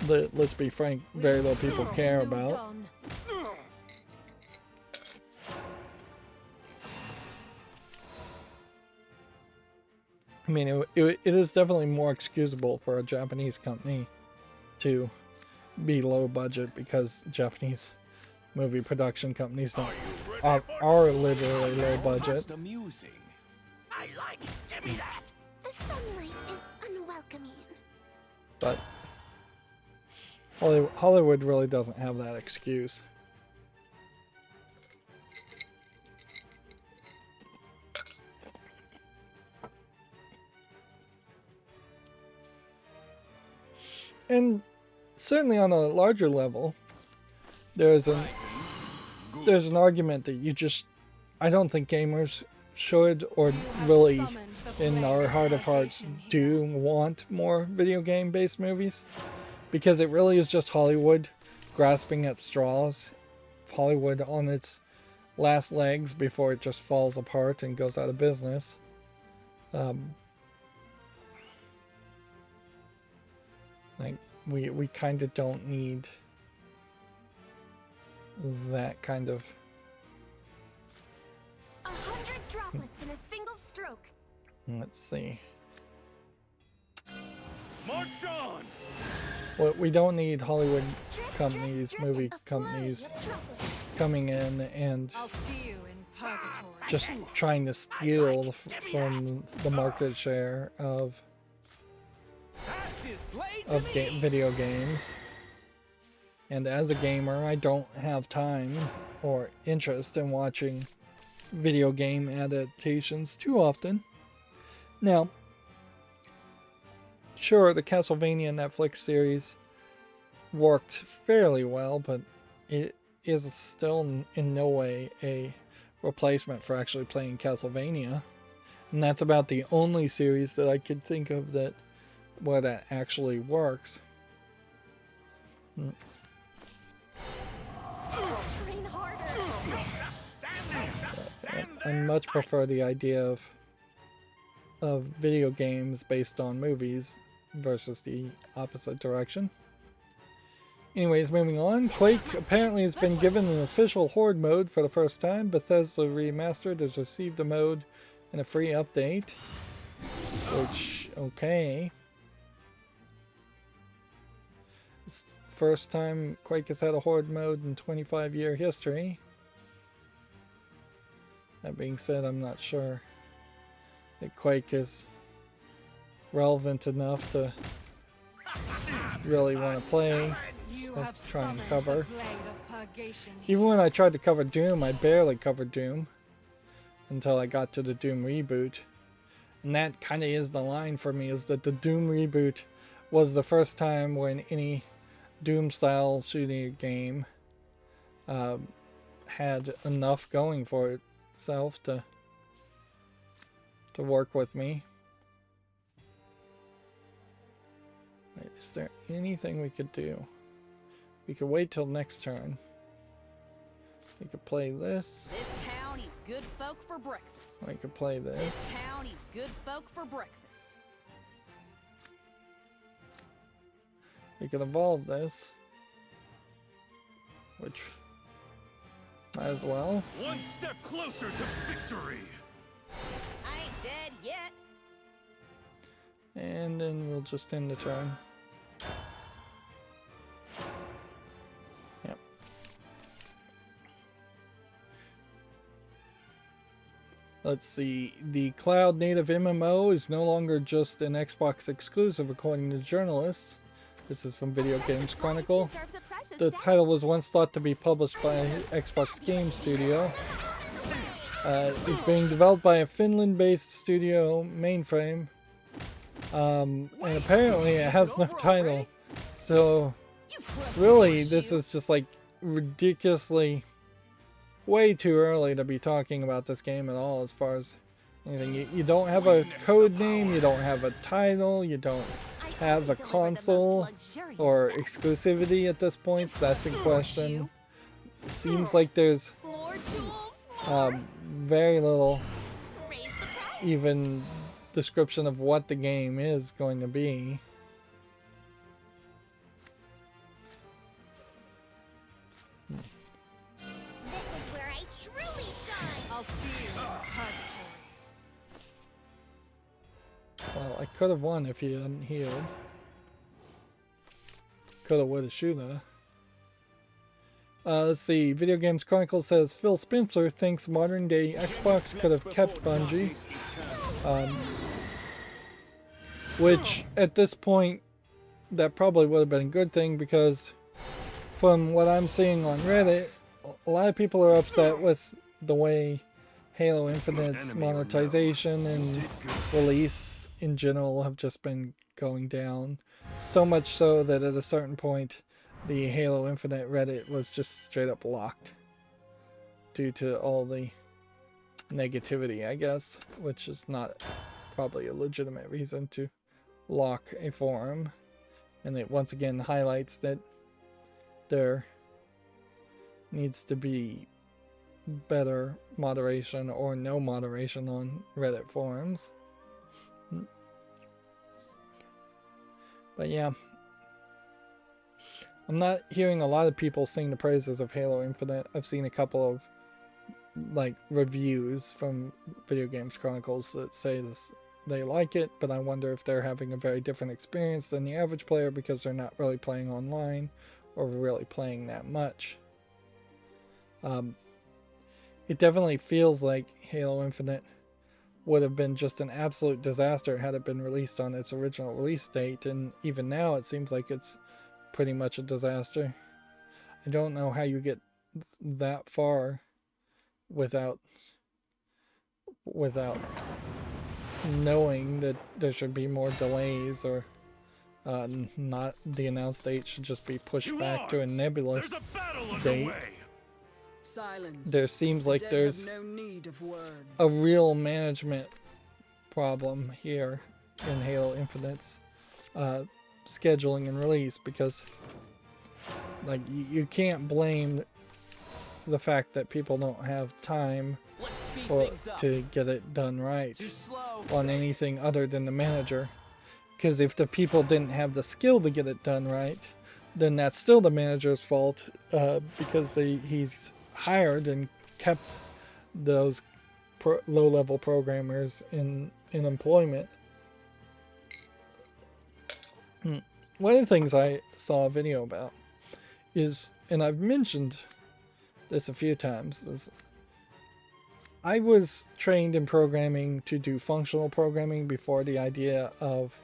let's be frank, very little people care about. I mean, it is definitely more excusable for a Japanese company to be low budget because Japanese movie production companies are literally low budget. Most amusing. I like it. Give me that. The sunlight is unwelcoming. But Hollywood really doesn't have that excuse. And certainly on a larger level, there's an argument that I don't think gamers should or really in our heart of hearts do want more video game based movies, because it really is just Hollywood grasping at straws, Hollywood on its last legs before it just falls apart and goes out of business. Like we kind of don't need that kind of 100 droplets in a single stroke. Let's see. March on. Well, we don't need Hollywood companies, movie companies coming in and I'll see you in purgatory. just trying to steal from the market share of video games. And as a gamer, I don't have time or interest in watching video game adaptations too often. Now, sure, the Castlevania Netflix series worked fairly well, but it is still in no way a replacement for actually playing Castlevania. And that's about the only series that I could think of where that actually works. Train harder. I much prefer the idea of video games based on movies versus the opposite direction. Anyways, moving on. Quake apparently has been given an official Horde mode for the first time. Bethesda Remastered has received a mode and a free update. Which, okay. It's the first time Quake has had a Horde mode in 25-year history. That being said, I'm not sure that Quake is relevant enough to really want to play or try and cover. Even when I tried to cover Doom, I barely covered Doom until I got to the Doom reboot. And that kind of is the line for me, is that the Doom reboot was the first time when any Doom-style shooting game had enough going for itself to work with me. Wait, is there anything we could do? We could wait till next turn. We could play this. This town eats good folk for breakfast. We could play This this. town eats good folk for breakfast. We could evolve this. Which, might as well. One step closer to victory. I ain't dead yet. And then we'll just end the turn. Yep. Let's see. The cloud native MMO is no longer just an Xbox exclusive, according to journalists. This is from Video Games Chronicle. The title was once thought to be published by Xbox Game Studio. It's being developed by a Finland-based studio, Mainframe. And apparently it has no title. So really this is just like ridiculously way too early to be talking about this game at all as far as anything. You don't have a code name, you don't have a title, you don't have a console or exclusivity at this point. That's in question. It seems like there's very little even description of what the game is going to be. This is where I truly shine. I'll see you in purgatory. Well, I could have won if he hadn't healed. Coulda, woulda, shoulda. Let's see. Video Games Chronicle says Phil Spencer thinks modern day Xbox could have kept Bungie. Which, at this point, that probably would have been a good thing, because from what I'm seeing on Reddit, a lot of people are upset with the way Halo Infinite's monetization and release in general have just been going down. So much so that at a certain point, the Halo Infinite Reddit was just straight up locked due to all the negativity, I guess, which is not probably a legitimate reason to lock a forum. And it once again highlights that there needs to be better moderation or no moderation on Reddit forums. But yeah, I'm not hearing a lot of people sing the praises of Halo Infinite. I've seen a couple of like reviews from Video Games Chronicles that say this, they like it, but I wonder if they're having a very different experience than the average player because they're not really playing online or really playing that much. It definitely feels like Halo Infinite would have been just an absolute disaster had it been released on its original release date, and even now it seems like it's pretty much a disaster. I don't know how you get that far without knowing that there should be more delays, or not the announced date should just be pushed back to a nebulous date. Silence. There seems like Dead there's have no need of words. a real management problem here in Halo Infinite's scheduling and release, because like you can't blame the fact that people don't have time to get it done right on anything other than the manager. Because if the people didn't have the skill to get it done right, then that's still the manager's fault, because he's hired and kept those low-level programmers in employment. One of the things I saw a video about is, and I've mentioned this a few times, is I was trained in programming to do functional programming before the idea of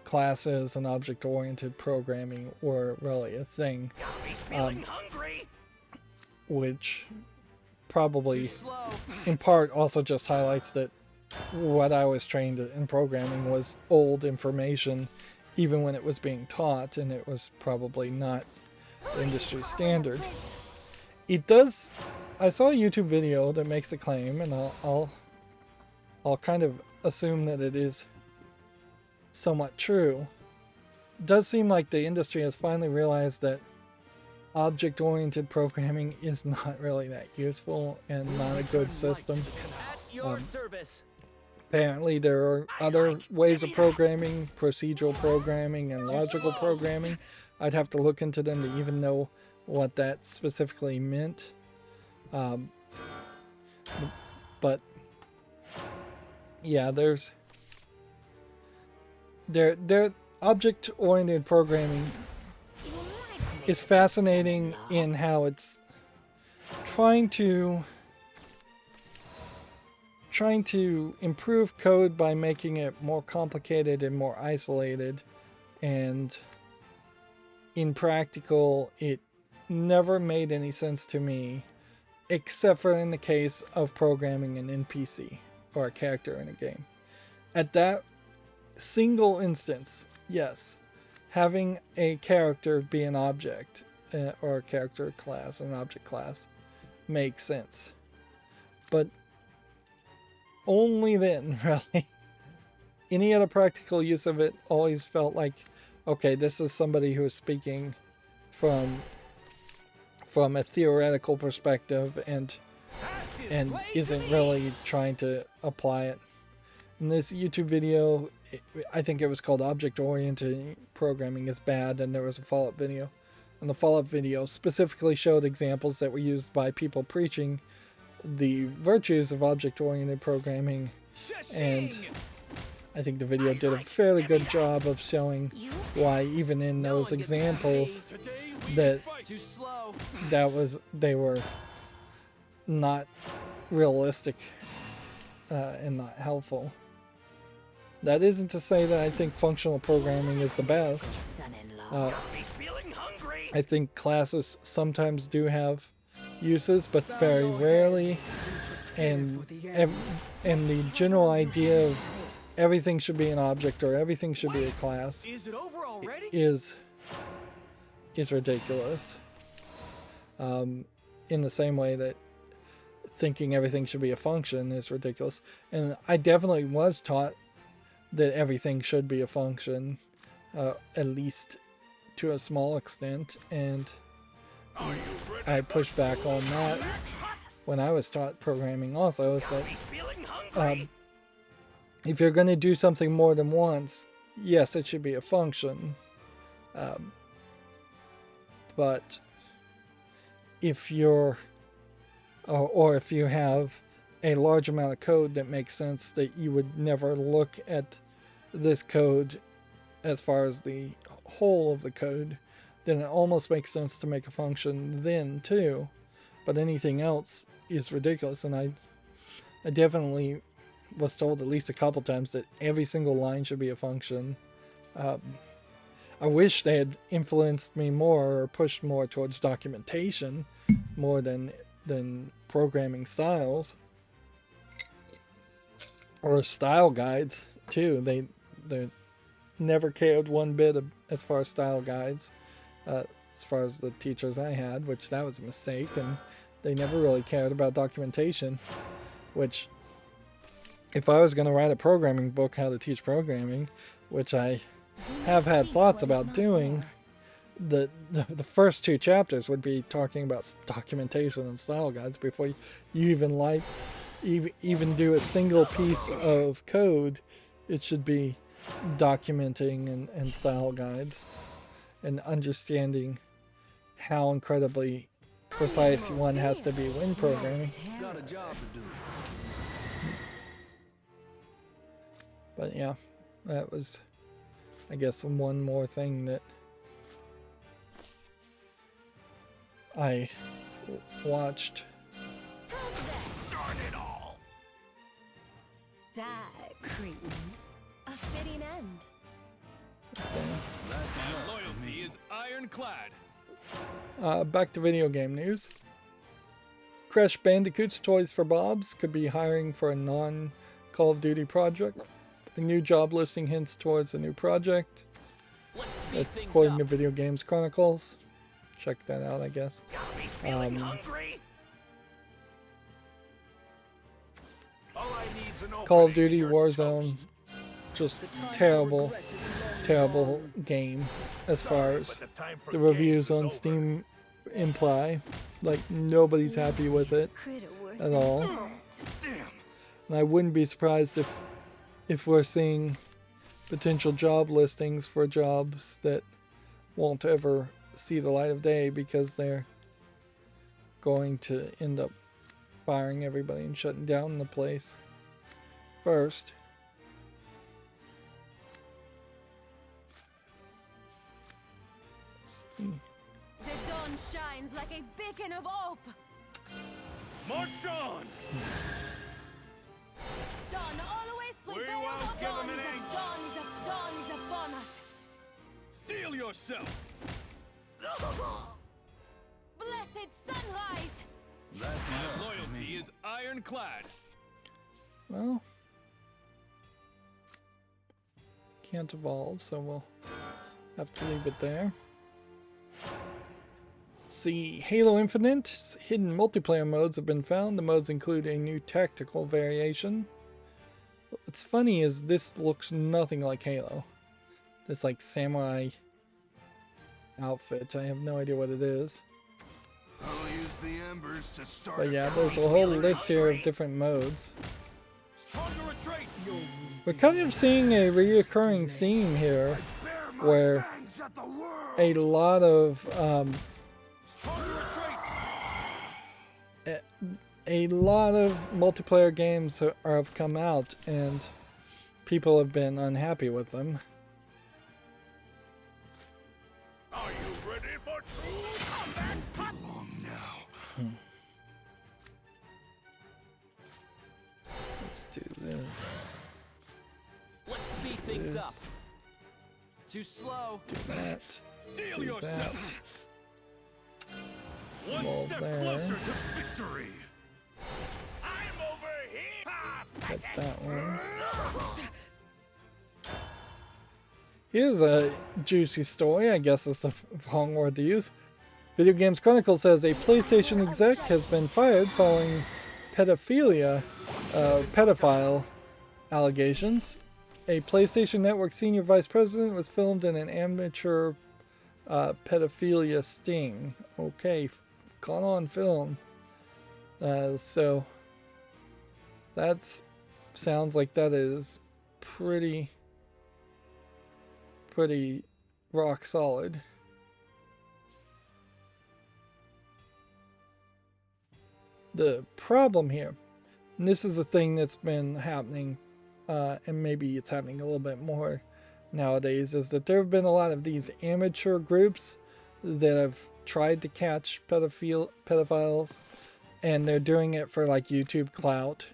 classes and object-oriented programming were really a thing. Which probably in part also just highlights that what I was trained in programming was old information, even when it was being taught, and it was probably not the industry standard. It does. I saw a YouTube video that makes a claim, and I'll kind of assume that it is somewhat true. It does seem like the industry has finally realized that object-oriented programming is not really that useful and not a good system. Apparently there are other ways of programming, procedural programming and logical programming. I'd have to look into them to even know what that specifically meant. But yeah, there's object-oriented programming is fascinating in how it's trying to improve code by making it more complicated and more isolated, and in practical it never made any sense to me, except for in the case of programming an NPC or a character in a game. At that single instance, yes, having a character be an object, or a character class, an object class, makes sense. But only then, really. Any other practical use of it always felt like, okay, this is somebody who is speaking from a theoretical perspective and isn't really trying to apply it. In this YouTube video, I think it was called Object-Oriented Programming is Bad, and there was a follow-up video. And the follow-up video specifically showed examples that were used by people preaching the virtues of object-oriented programming and I think the video did a fairly good job of showing why even in those examples that Too slow. they were not realistic and not helpful. That isn't to say that I think functional programming is the best. I think classes sometimes do have uses, but very rarely. And the general idea of everything should be an object or everything should be a class Is it over already? is ridiculous. In the same way that thinking everything should be a function is ridiculous. And I definitely was taught that everything should be a function, at least to a small extent, and I pushed back on that when I was taught programming also. Is that if you're going to do something more than once, yes, it should be a function, but if you're or if you have a large amount of code that makes sense, that you would never look at this code as far as the whole of the code, then it almost makes sense to make a function then too. But anything else is ridiculous, and I definitely was told at least a couple times that every single line should be a function. I wish they had influenced me more or pushed more towards documentation more than programming styles or style guides too. They never cared one bit as far as style guides, as far as the teachers I had, which that was a mistake, and they never really cared about documentation, which if I was going to write a programming book, how to teach programming, which I have had thoughts about doing, the first 2 chapters would be talking about documentation and style guides before you even do a single piece of code. It should be documenting and style guides and understanding how incredibly precise one has to be when programming. Got a job to do. But yeah, that was, I guess, one more thing that I watched. Darn it all. Die, cretin. A fitting end. My loyalty is ironclad. Back to video game news. Crash Bandicoot's Toys for Bobs could be hiring for a non-Call of Duty project. The new job listing hints towards a new project, Let's speed things according to up. Video Games Chronicles. Check that out, I guess. Gotta be feeling hungry. All I need's an Call of opening Duty in your Warzone, toast. just terrible game as far as But the time for the reviews games on is over. Steam imply. Like, nobody's happy with it Critter worth at all. Damn. And I wouldn't be surprised if we're seeing potential job listings for jobs that won't ever see the light of day because they're going to end up firing everybody and shutting down the place first. Let's see. The dawn shines like a beacon of hope. March on. Dawn always We prevails. won't give Dawn them is an inch. dawn is upon us. Steel yourself. Blessed sunrise. My loyalty is ironclad. Well, can't evolve, so we'll have to leave it there. See, Halo Infinite's hidden multiplayer modes have been found. The modes include a new tactical variation. What's funny is this looks nothing like Halo. This like samurai outfit. I have no idea what it is. I'll use the embers to start. But yeah, there's a whole list here of different modes. Stronger retreat. We're kind of seeing a reoccurring theme here where a lot of Stronger retreat. a lot of multiplayer games have come out, and people have been unhappy with them. Are you ready for true combat? Belong now. Let's do this. Let's speed things up. This. Too slow. Do that. Steel Do yourself. One Roll step there. closer to victory. I'm over here. Hit that one. Here's a juicy story, I guess is the wrong word to use. Video Games Chronicle says a PlayStation exec has been fired following pedophile allegations. A PlayStation Network senior vice president was filmed in an amateur pedophilia sting. Okay, caught on film. So that sounds like that is pretty rock solid. The problem here, and this is a thing that's been happening, and maybe it's happening a little bit more nowadays, is that there have been a lot of these amateur groups that have tried to catch pedophiles, and they're doing it for like YouTube clout,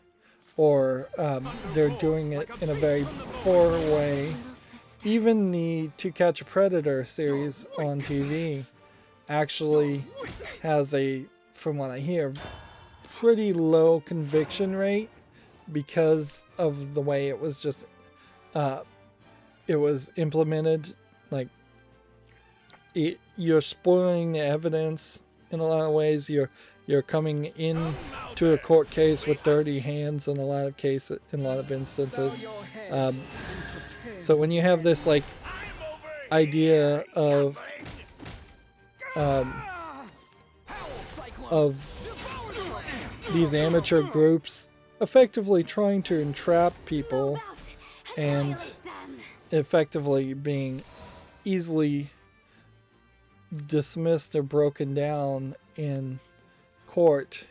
or they're doing it in a very poor way. Even the To Catch a Predator series on TV actually has a, from what I hear, pretty low conviction rate because of the way it was just it was implemented. Like, you're spoiling the evidence in a lot of ways. You're coming in to a court case with dirty hands in a lot of cases, in a lot of instances. So when you have this like idea of these amateur groups effectively trying to entrap people and effectively being easily dismissed or broken down in court,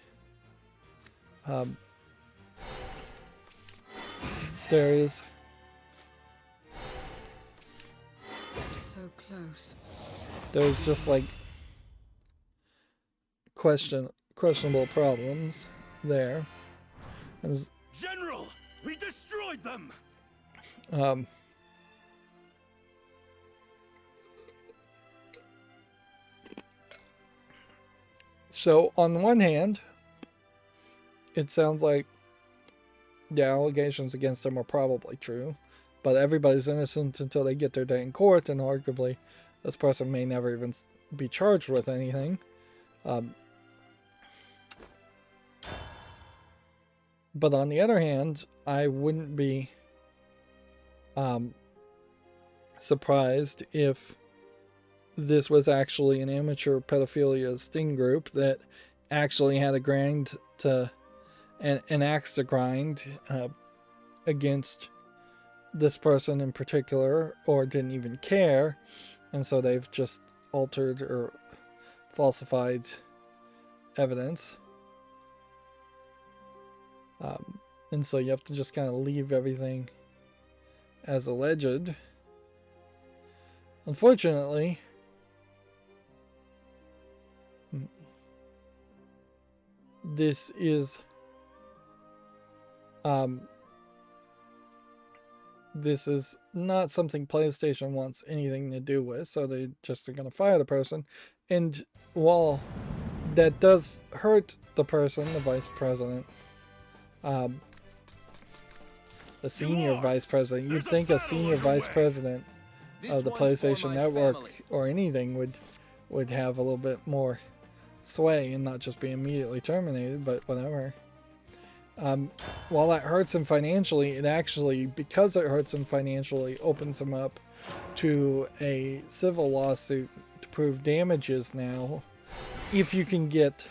there is So close. there's just like questionable problems there. And General, we destroyed them. So on the one hand, it sounds like the allegations against them are probably true, but everybody's innocent until they get their day in court, and arguably this person may never even be charged with anything. But on the other hand, I wouldn't be surprised if this was actually an amateur pedophilia sting group that actually had a grind to an axe to grind against this person in particular, or didn't even care, and so they've just altered or falsified evidence. And so you have to just kind of leave everything as alleged. Unfortunately, this is not something PlayStation wants anything to do with, so they just are going to fire the person. And while that does hurt the person, the vice president, the senior vice president, you'd think a senior vice president of the PlayStation Network or anything would have a little bit more sway and not just be immediately terminated, but whatever. While that hurts him financially, it actually, because it hurts him financially, opens him up to a civil lawsuit to prove damages now, if you can get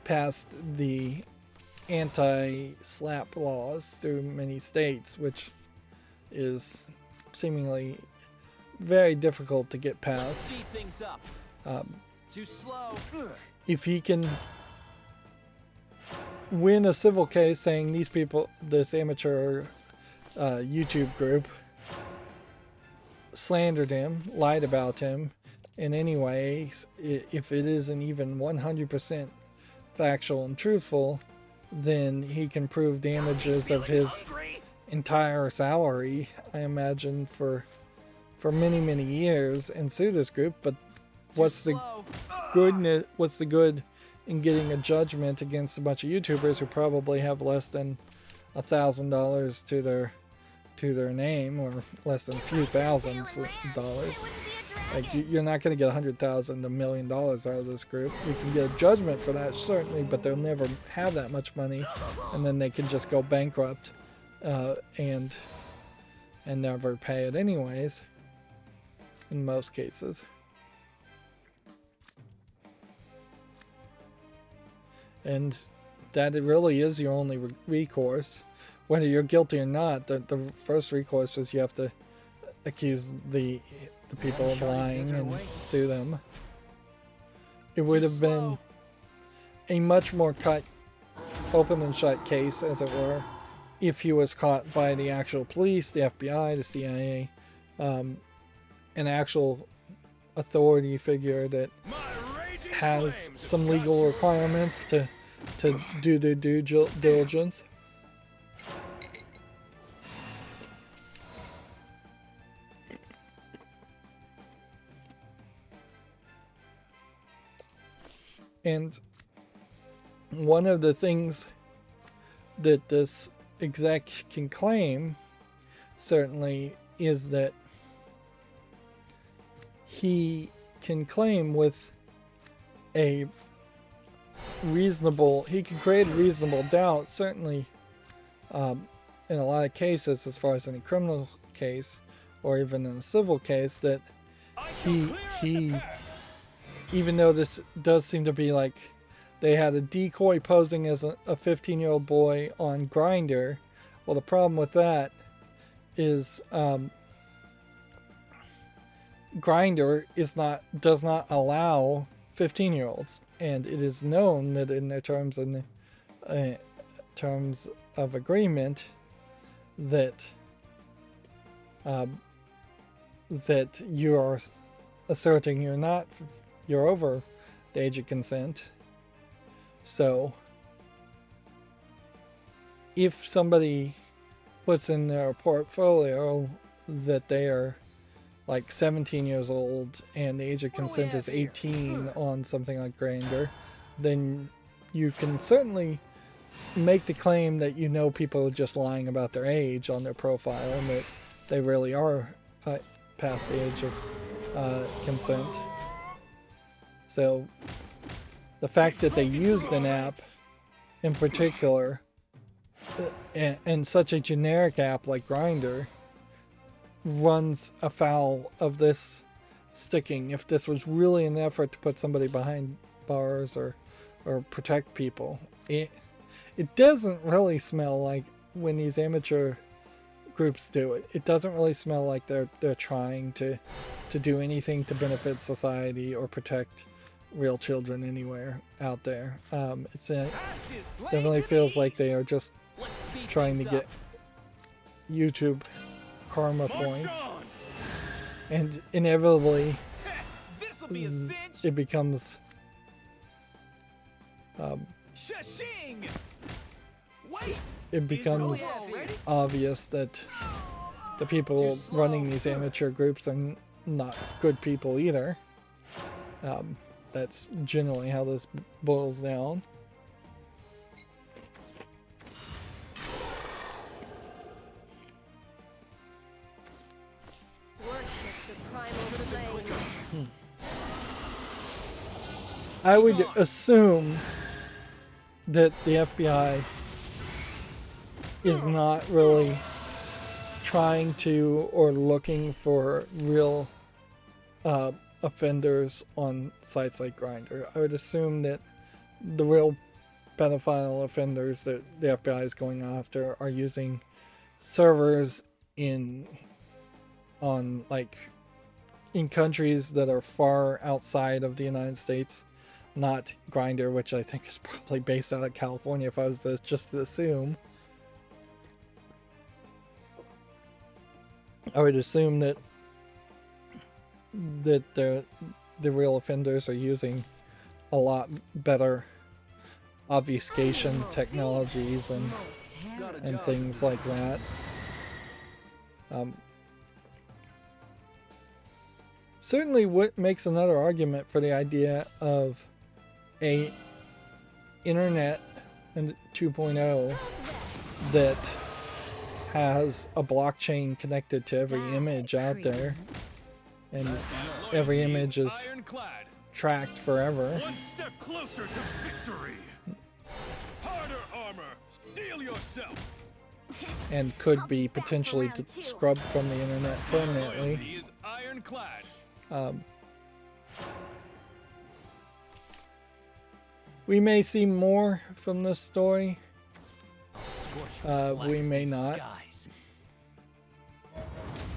past the anti-slap laws through many states, which is seemingly very difficult to get past. Speed things up. Too slow. If he can win a civil case saying these people, this amateur YouTube group slandered him, lied about him in any way, if it isn't even 100% factual and truthful, then he can prove damages of his entire salary, I imagine, for many years and sue this group. But what's the good in getting a judgment against a bunch of YouTubers who probably have less than $1,000 to their name, or less than a few thousands of dollars? Like, you're not going to get $100,000 to $1 million out of this group. You can get a judgment for that, certainly, but they'll never have that much money, and then they can just go bankrupt and never pay it anyways, in most cases. And that really is your only recourse. Whether you're guilty or not, the first recourse is you have to accuse the people of lying and sue them. It would have been a much more open and shut case, as it were, if he was caught by the actual police, the FBI, the CIA, an actual authority figure that has some legal requirements to do their due diligence. And one of the things that this exec can claim, certainly, is that he can claim with a reasonable, he can create a reasonable doubt, certainly in a lot of cases, as far as any criminal case or even in a civil case, that he even though this does seem to be like they had a decoy posing as a 15-year-old boy on Grindr. Well, the problem with that is Grindr does not allow 15-year-olds, and it is known that in their terms of agreement that that you are asserting you're over the age of consent. So if somebody puts in their portfolio that they are like 17 years old and the age of consent is 18 on something like Grindr, then you can certainly make the claim that people are just lying about their age on their profile and that they really are past the age of consent. So the fact that they used an app in particular, and such a generic app like Grindr, runs afoul of this sticking. If this was really an effort to put somebody behind bars or protect people, it doesn't really smell like, when these amateur groups do it, it doesn't really smell like they're trying to do anything to benefit society or protect real children anywhere out there. It definitely feels like they are just trying to get YouTube karma points, and inevitably it becomes obvious that the people running these amateur groups are not good people either. That's generally how this boils down. I would assume that the FBI is not really trying to or looking for real offenders on sites like Grindr. I would assume that the real pedophile offenders that the FBI is going after are using servers in countries that are far outside of the United States, not Grindr, which I think is probably based out of California if I was to just assume. I would assume that the real offenders are using a lot better obfuscation technologies and things like that. Certainly what makes another argument for the idea of a internet 2.0 that has a blockchain connected to every image out there, and every image is Ironclad. tracked forever. One step closer to victory. Harder armor. Steel yourself. And could be potentially scrubbed from the internet permanently. Loyalty is ironclad. We may see more from this story. We may not.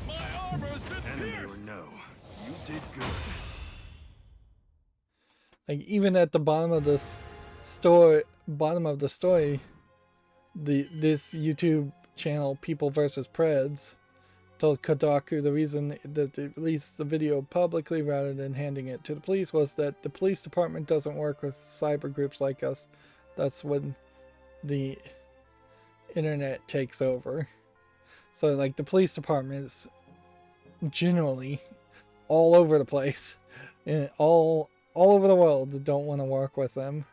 My armor's been Enemy or pierced. no, you did good. Like even at the bottom of this story, this YouTube channel, People vs. Preds, told Kodaku the reason that they released the video publicly rather than handing it to the police was that the police department doesn't work with cyber groups like us. That's when the internet takes over. So like the police department is generally all over the place and all over the world don't want to work with them,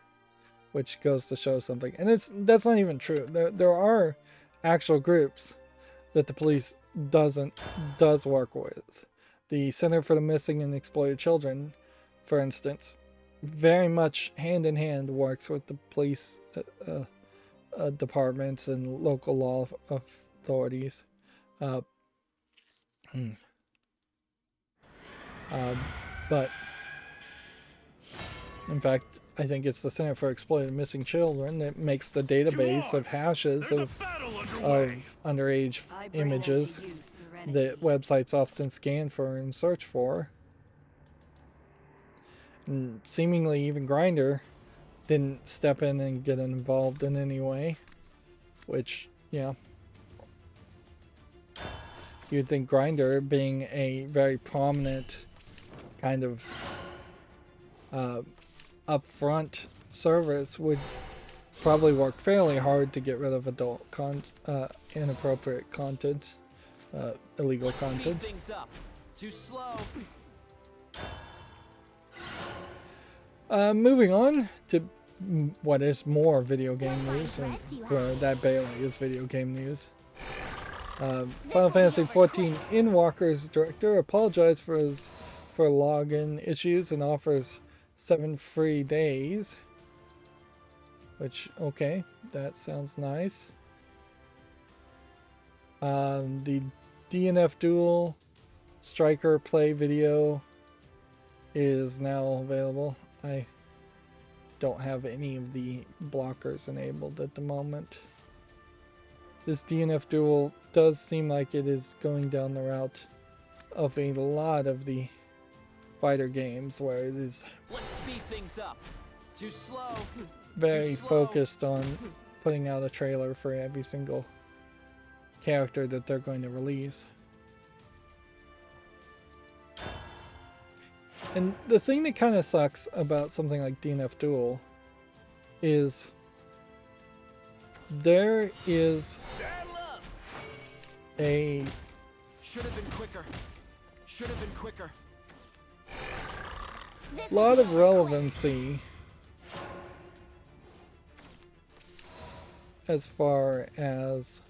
which goes to show something. And that's not even true. There are actual groups that the police does work with. The Center for the Missing and Exploited Children, for instance, very much hand in hand works with the police departments and local law authorities. But in fact, I think it's the Center for Exploited Missing Children that makes the database of hashes of underage images that websites often scan for and search for. And seemingly even Grindr didn't step in and get involved in any way, which, yeah. You'd think Grindr, being a very prominent kind of upfront service, would probably work fairly hard to get rid of adult inappropriate content, illegal content. Speed things up. Too slow. Moving on to what is more video game news, and that barely is video game news. Final Fantasy XIV Endwalker's director apologized for login issues and offers 7 free days. Which, okay, that sounds nice. The DNF Duel Striker play video is now available. I don't have any of the blockers enabled at the moment. This DNF Duel does seem like it is going down the route of a lot of the fighter games where it is Let's speed things up. Too slow. very focused on putting out a trailer for every single character that they're going to release. And the thing that kind of sucks about something like DNF Duel is there is a Should have been quicker. Should have been quicker. lot of relevancy as far as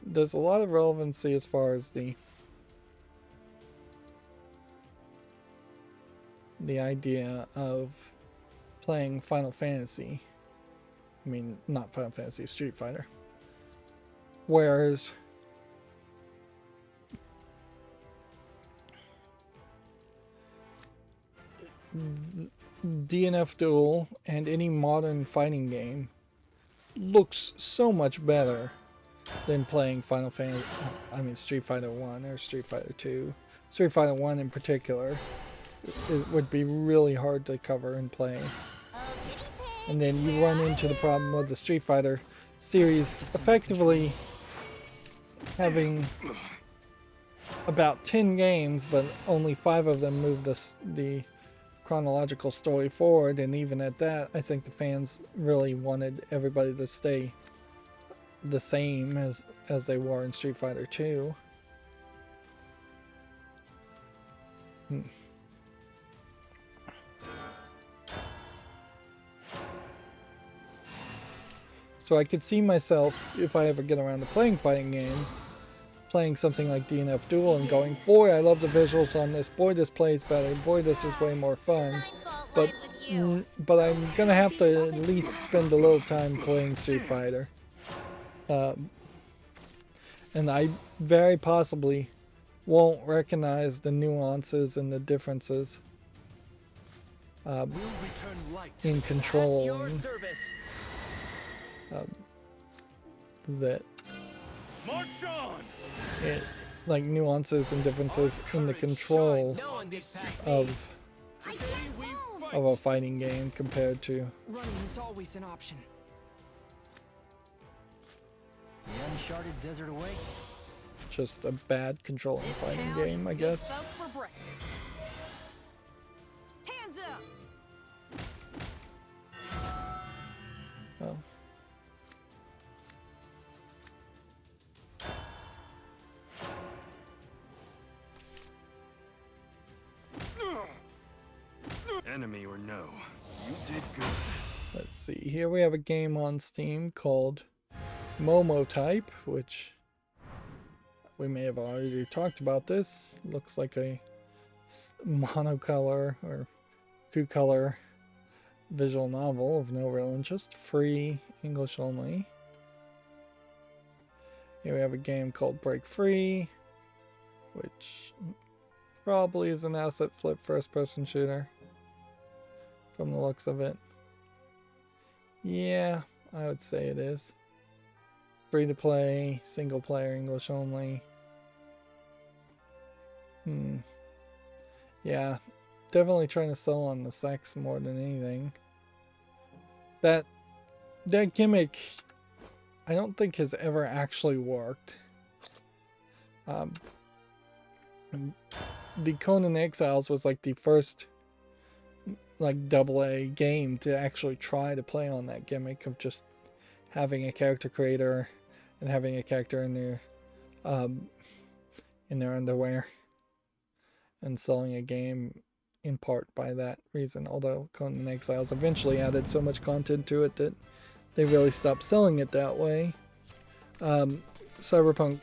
there's a lot of relevancy as far as the idea of playing Final Fantasy. I mean, not Final Fantasy, Street Fighter. Whereas DNF Duel and any modern fighting game looks so much better than playing Final Fantasy, I mean Street Fighter 1 or Street Fighter 2. Street Fighter 1 in particular, it would be really hard to cover and play. And then you run into the problem of the Street Fighter series effectively having about 10 games, but only 5 of them move the chronological story forward, and even at that, I think the fans really wanted everybody to stay the same as they were in Street Fighter 2. So I could see myself, if I ever get around to playing fighting games, playing something like DNF Duel and going, boy, I love the visuals on this, boy, this plays better, boy, this is way more fun. But I'm gonna have to at least spend a little time playing Street Fighter. And I very possibly won't recognize the nuances and the differences in controlling that like nuances and differences in the control of a fighting game compared to Running is always an option. The uncharted desert awaits. just a bad controlling fighting game, I guess. Hands up. Oh. Enemy or no, you did good. Let's see, here we have a game on Steam called Momo Type, which we may have already talked about this. Looks like a monocolor or two-color visual novel of no real interest. Free, English only. Here we have a game called Break Free, which probably is an asset flip first-person shooter from the looks of it. Yeah, I would say it is. Free to play, single player, English only. Yeah, definitely trying to sell on the sex more than anything. That gimmick, I don't think has ever actually worked. The Conan Exiles was like the first like AA game to actually try to play on that gimmick of just having a character creator and having a character in their underwear and selling a game in part by that reason. Although Conan Exiles eventually added so much content to it that they really stopped selling it that way. Cyberpunk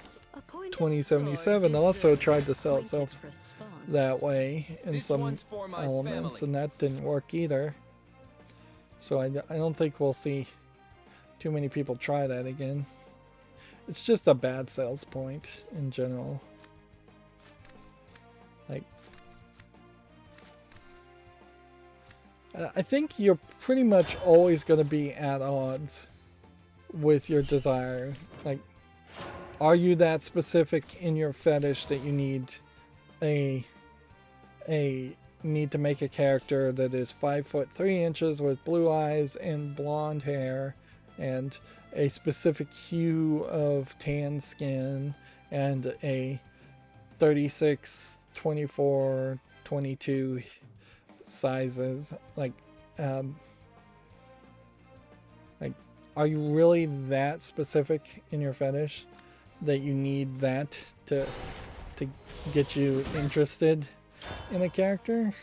2077 also tried to sell itself that way in some elements, and that didn't work either. So I don't think we'll see too many people try that again. It's just a bad sales point in general. Like, I think you're pretty much always going to be at odds with your desire. Like, are you that specific in your fetish that you need need to make a character that is 5'3" with blue eyes and blonde hair and a specific hue of tan skin and a 36, 24, 22 sizes? Like, are you really that specific in your fetish that you need that to get you interested in a character?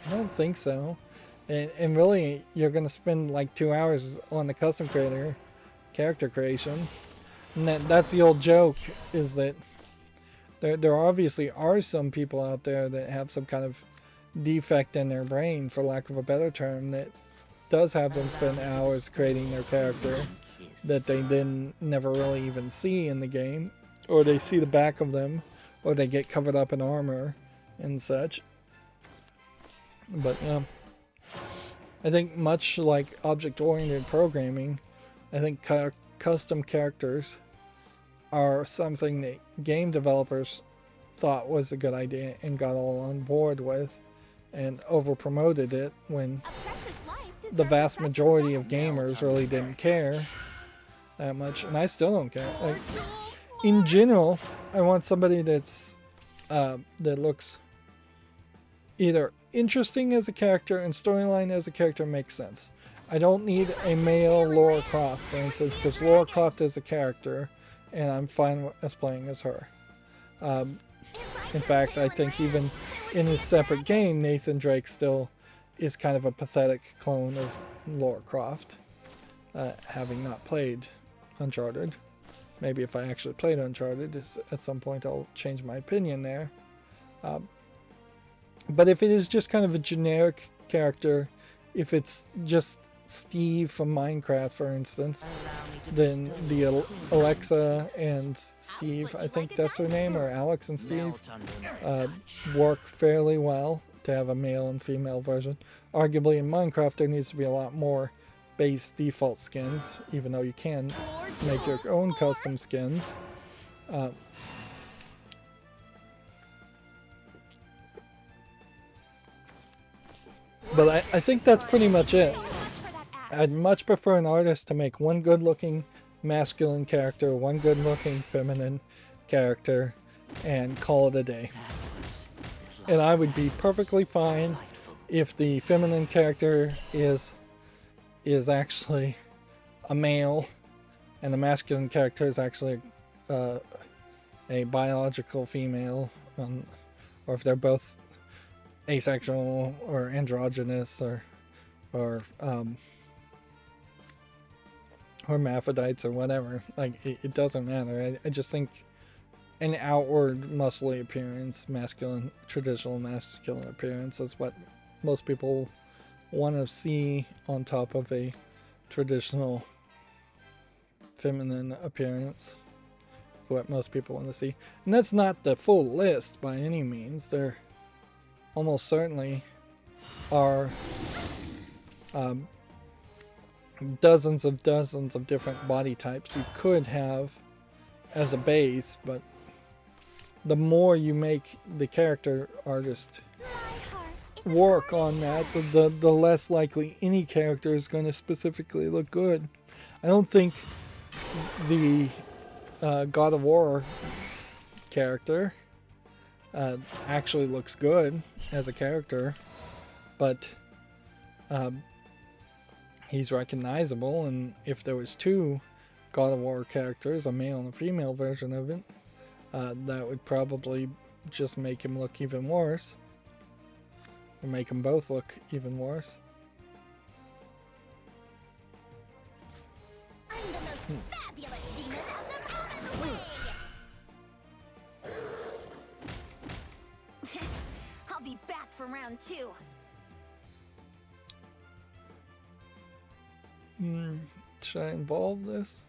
I don't think so. And really, you're going to spend like 2 hours on the custom creator character creation. And that's the old joke, is that there obviously are some people out there that have some kind of defect in their brain, for lack of a better term, that does have them spend hours creating their character that they then never really even see in the game, or they see the back of them, or they get covered up in armor and such. But I think much like object-oriented programming, I think custom characters are something that game developers thought was a good idea and got all on board with and over-promoted it when the vast majority of gamers really didn't care. that much, and I still don't care. Like, in general, I want somebody that's that looks either interesting as a character and storyline as a character makes sense. I don't need a male Lara Croft, for instance, because Lara Croft is a character, and I'm fine as playing as her. In fact, I think even in his separate game, Nathan Drake still is kind of a pathetic clone of Lara Croft, having not played Uncharted. Maybe if I actually played Uncharted, at some point I'll change my opinion there. But if it is just kind of a generic character, if it's just Steve from Minecraft, for instance, then the Alexa and Steve, I think that's her name, or Alex and Steve, work fairly well to have a male and female version. Arguably in Minecraft there needs to be a lot more base default skins, even though you can make your own custom skins. But I think that's pretty much it. I'd much prefer an artist to make one good-looking masculine character, one good-looking feminine character, and call it a day. And I would be perfectly fine if the feminine character is actually a male, and the masculine character is actually a biological female, or if they're both asexual or androgynous or hermaphrodites or whatever. Like, it doesn't matter. I just think an outward muscly appearance, traditional masculine appearance, is what most people want to see on top of a traditional feminine appearance. It's what most people want to see. And that's not the full list by any means. There almost certainly are dozens of different body types you could have as a base, but the more you make the character artist work on that, the less likely any character is going to specifically look good. I don't think the God of War character actually looks good as a character, but he's recognizable, and if there was two God of War characters, a male and a female version of it, that would probably just make him look even worse, or make them both look even worse. I'm the most fabulous demon of them out of the way! I'll be back for round 2. Should I involve this?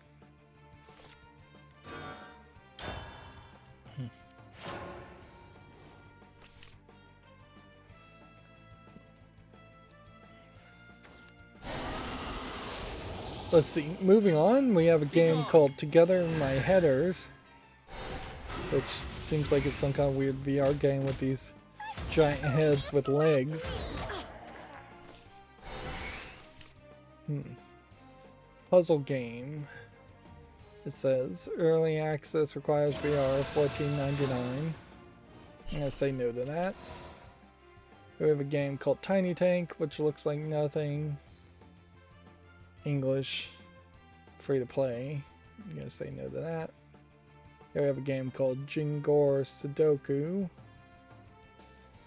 Let's see, moving on, we have a game called Together in My Headers, which seems like it's some kind of weird VR game with these giant heads with legs. Puzzle game. It says early access requires VR, $14.99. I'm gonna say no to that. We have a game called Tiny Tank, which looks like nothing. English, free to play. I'm gonna say no to that. Here we have a game called Jingor Sudoku,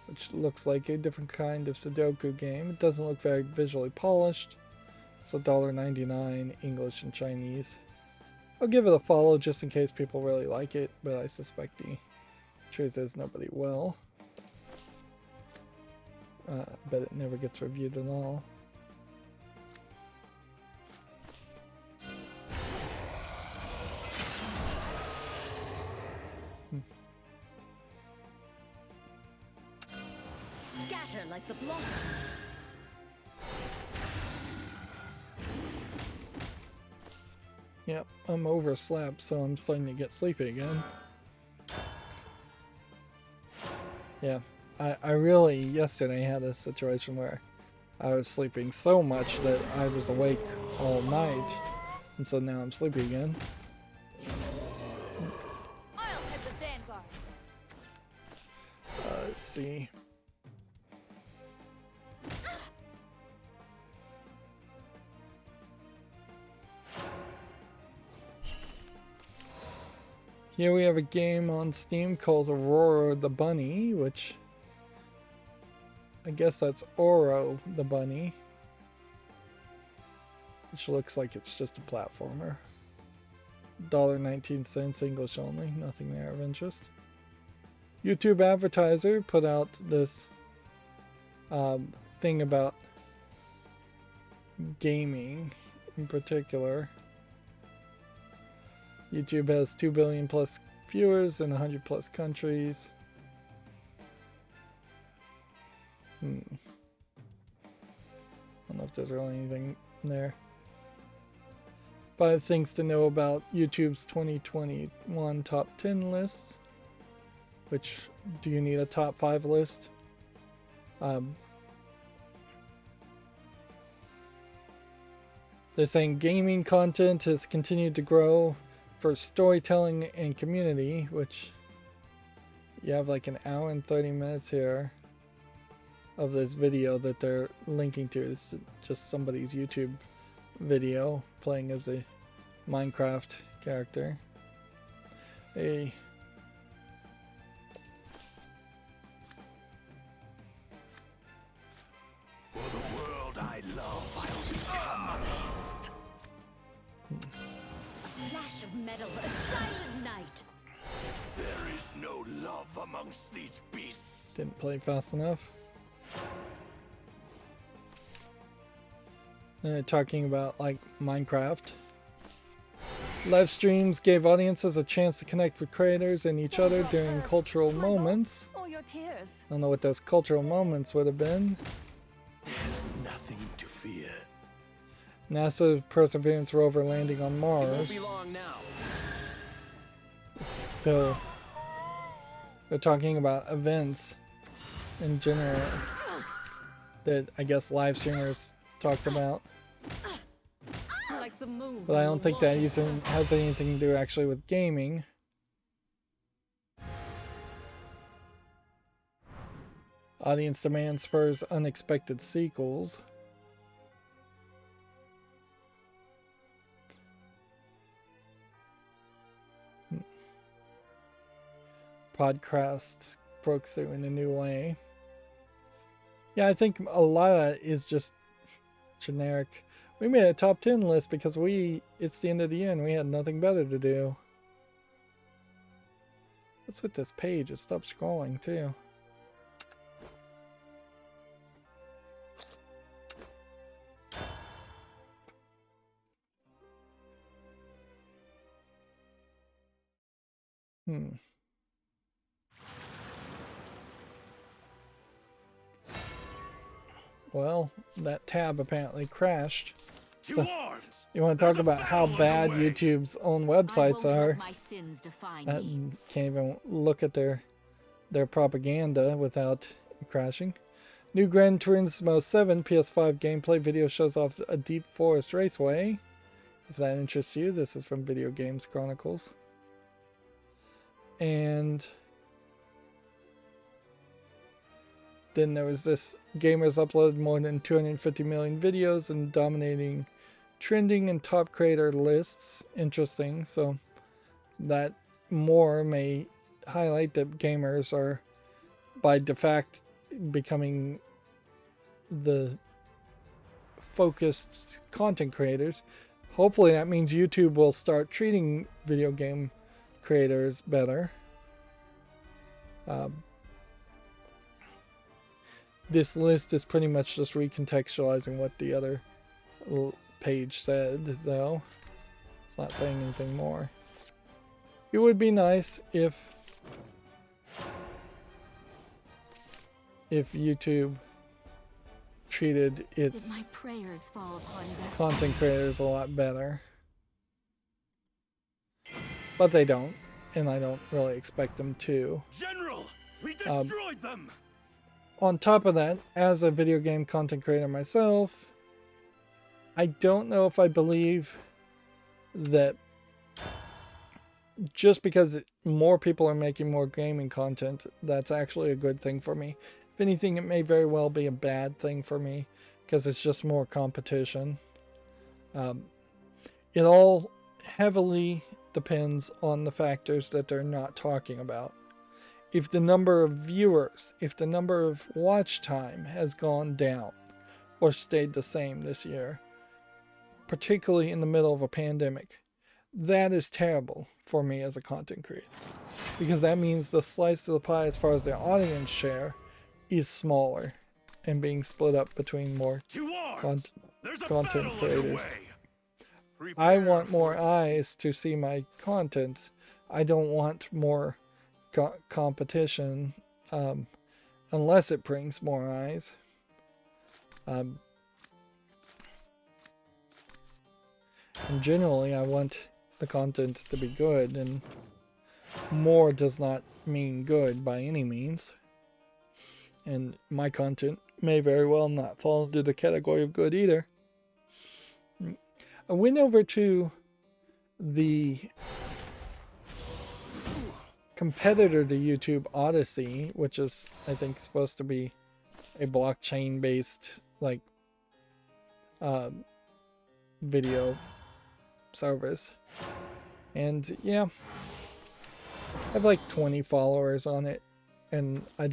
which looks like a different kind of Sudoku game. It doesn't look very visually polished. It's $1.99, English and Chinese. I'll give it a follow just in case people really like it, but I suspect the truth is nobody will. I bet it never gets reviewed at all. Scatter like the blossom. Yep, I'm overslept, so I'm starting to get sleepy again. Yeah, I really yesterday had a situation where I was sleeping so much that I was awake all night And so now I'm sleepy again. I'll head the vanguard. Let's see. Here we have a game on Steam called Aurora the Bunny, which I guess that's Oro the Bunny, which looks like it's just a platformer. $1.19 English only, nothing there of interest. YouTube advertiser put out this thing about gaming in particular. YouTube has 2 billion plus viewers in 100 plus countries. I don't know if there's really anything there. 5 things to know about YouTube's 2021 top 10 lists. Which, do you need a top 5 list? They're saying gaming content has continued to grow for storytelling and community, which you have like an hour and 30 minutes here of this video that they're linking to. It's just somebody's YouTube video playing as a Minecraft character. For the world I love, I'll become a beast. A flash of metal, a silent night. There is no love amongst these beasts. Didn't play fast enough. Talking about like Minecraft. Live streams gave audiences a chance to connect with creators and each other during cultural moments. Or your tears. I don't know what those cultural moments would have been. There's nothing to fear. NASA Perseverance rover landing on It won't Mars. be long now. So they're talking about events in general that I guess live streamers talked about. Like the moon. But I don't think that even has anything to do actually with gaming. Audience demand spurs unexpected sequels. Podcasts broke through in a new way. Yeah, I think a lot of that is just generic. We made a top 10 list because it's the end of the year and we had nothing better to do. What's with this page? It stopped scrolling too. Well, that tab apparently crashed. To So, arms! you want to talk about how bad YouTube's own websites are? My sins define Can't even look at their propaganda without crashing. New Gran Turismo 7 PS5 gameplay video shows off a deep forest raceway. If that interests you, this is from Video Games Chronicles. And then there was this: gamers uploaded more than 250 million videos and dominating trending and top creator lists. Interesting. So that more may highlight that gamers are by default becoming the focused content creators. Hopefully that means YouTube will start treating video game creators better. This list is pretty much just recontextualizing what the other page said, though. It's not saying anything more. It would be nice if YouTube treated its my prayers fall upon them. content creators a lot better. But they don't, and I don't really expect them to. General, we destroyed them! On top of that, as a video game content creator myself, I don't know if I believe that just because more people are making more gaming content, that's actually a good thing for me. If anything, it may very well be a bad thing for me because it's just more competition. It all heavily depends on the factors that they're not talking about. If the number of viewers, if the number of watch time has gone down or stayed the same this year, particularly in the middle of a pandemic, that is terrible for me as a content creator, because that means the slice of the pie as far as the audience share is smaller and being split up between more content creators. I want more eyes to see my content. I don't want more competition unless it brings more eyes. And generally I want the content to be good, and more does not mean good by any means. And my content may very well not fall into the category of good either. I went over to the competitor to YouTube, Odyssey, which is, I think, supposed to be a blockchain-based, like, video service. And yeah, I have like 20 followers on it, and I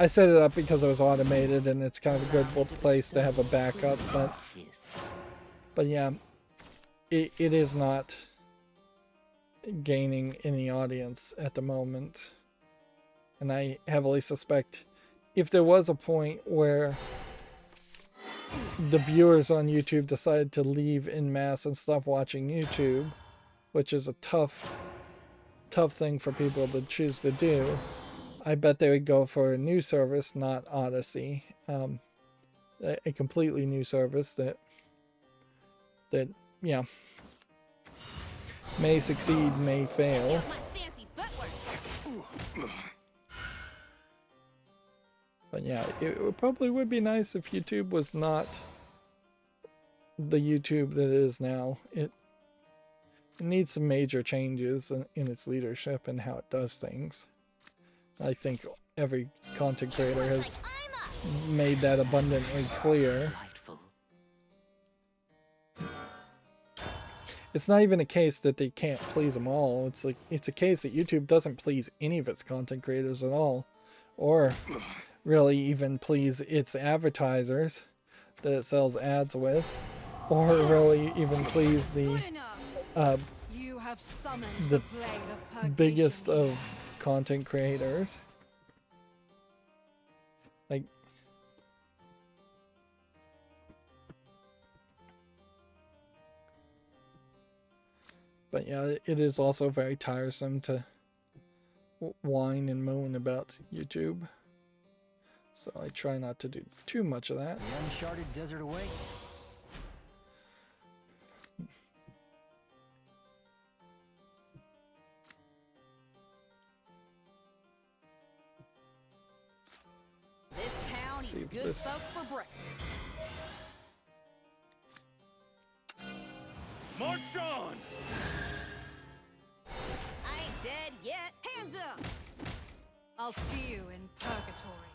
set it up because it was automated and it's kind of a good place to have a backup, but yeah, it is not gaining any audience at the moment. And I heavily suspect if there was a point where the viewers on YouTube decided to leave en masse and stop watching YouTube, which is a tough thing for people to choose to do, I bet they would go for a new service, not Odyssey. A completely new service that yeah, may succeed, may fail. But yeah, it probably would be nice if YouTube was not the YouTube that it is now. It needs some major changes in its leadership and how it does things. I think every content creator has made that abundantly clear. It's not even a case that they can't please them all. It's like, it's a case that YouTube doesn't please any of its content creators at all, or really even please its advertisers that it sells ads with, or really even please the biggest of content creators. Like, but yeah, it is also very tiresome to whine and moan about YouTube. So I try not to do too much of that. The uncharted desert awaits. This town is good folk for breakfast. March on! I ain't dead yet. Hands up! I'll see you in purgatory.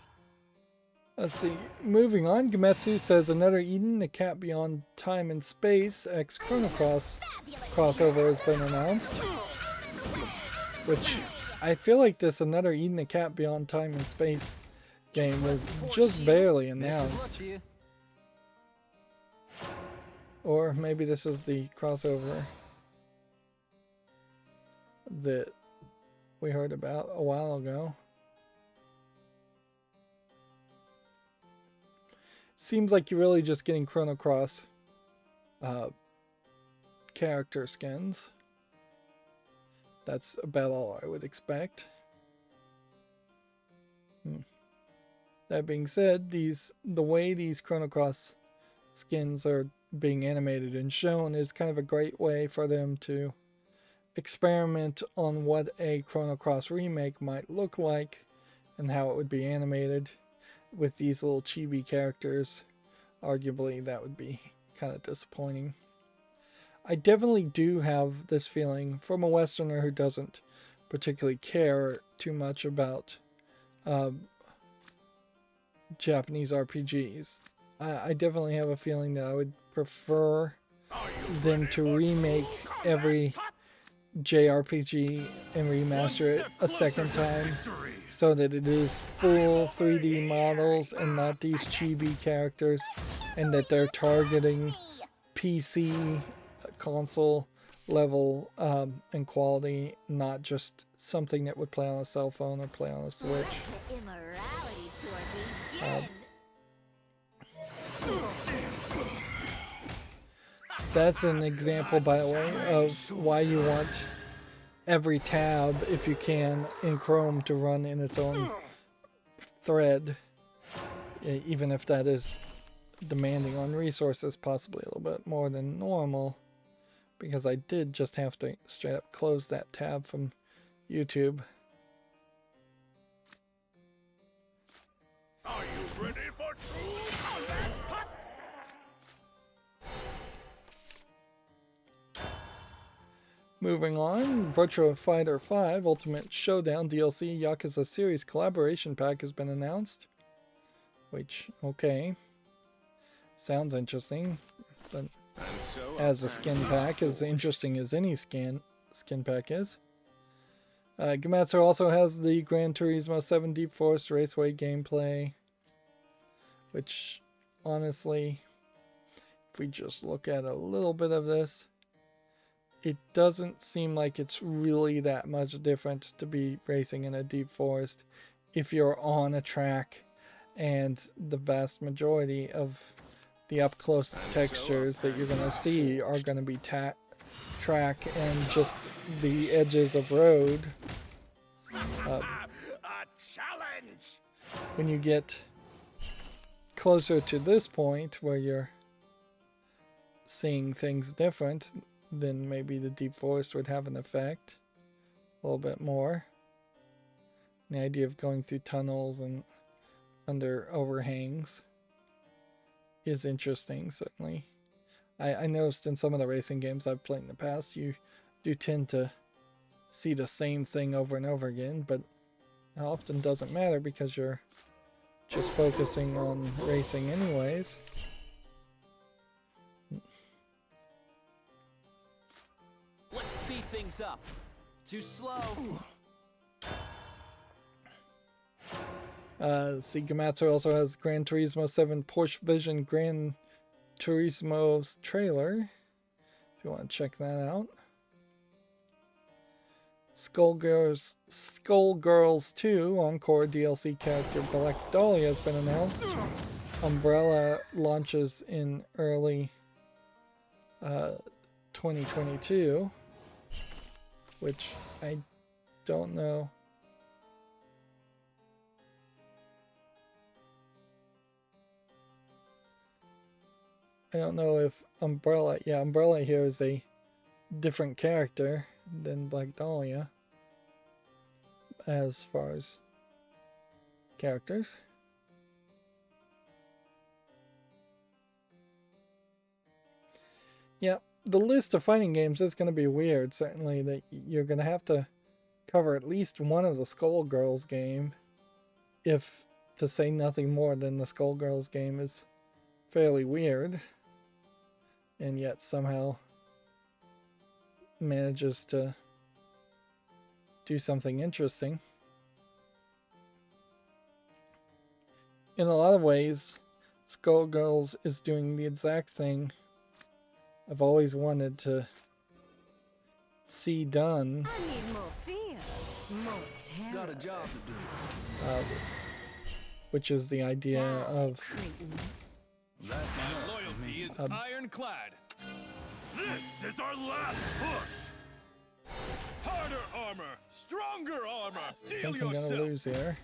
Let's see. Moving on, Gametsu says another Eden, the cat beyond time and space, X Chrono Cross crossover has been announced. Which, I feel like this Another Eden, the cat beyond time and space game was just barely announced. Or maybe this is the crossover that we heard about a while ago. Seems like you're really just getting Chrono Cross character skins. That's about all I would expect. That being said, the way these Chrono Cross skins are being animated and shown is kind of a great way for them to experiment on what a Chrono Cross remake might look like and how it would be animated. With these little chibi characters, arguably that would be kind of disappointing. I definitely do have this feeling from a Westerner who doesn't particularly care too much about Japanese RPGs. I definitely have a feeling that I would prefer them to remake every JRPG and remaster it a second time so that it is full 3D models and not these chibi characters, and that they're targeting PC console level and quality, not just something that would play on a cell phone or play on a Switch. That's an example, by the way, of why you want every tab, if you can, in Chrome to run in its own thread, even if that is demanding on resources, possibly a little bit more than normal, because I did just have to straight up close that tab from YouTube. Are you ready for true combat? Moving on, Virtua Fighter 5 Ultimate Showdown DLC Yakuza Series Collaboration Pack has been announced. Which, okay, sounds interesting, but as a skin pack, as interesting as any skin pack is. Gamatsu also has the Gran Turismo 7 Deep Forest Raceway gameplay, which, honestly, if we just look at a little bit of this, it doesn't seem like it's really that much different to be racing in a deep forest if you're on a track, and the vast majority of the up-close textures that you're going to see are going to be track and just the edges of road. A challenge! When you get closer to this point where you're seeing things different, then maybe the deep forest would have an effect a little bit more. The idea of going through tunnels and under overhangs is interesting, certainly. I noticed in some of the racing games I've played in the past, you do tend to see the same thing over and over again, but it often doesn't matter because you're just focusing on racing anyways. Let's speed things up. Too slow. See, Gamatsu also has Gran Turismo 7 Porsche Vision Gran Turismo's trailer, if you want to check that out. Skullgirls 2 Encore DLC character Black Dahlia has been announced. Umbrella launches in early 2022, which I don't know. I don't know if Umbrella, yeah, Umbrella here is a different character than Black Dahlia as far as characters. Yeah, the list of fighting games is going to be weird, certainly, that you're going to have to cover at least one of the Skullgirls game, if to say nothing more than the Skullgirls game is fairly weird, and yet somehow manages to do something interesting. In a lot of ways, Skullgirls is doing the exact thing I've always wanted to see done. I need more fear, more terror. Got a job to do. Which is the idea of My loyalty is ironclad. This is our last push. Harder armor, stronger armor. I Steel think I'm yourself. gonna lose here.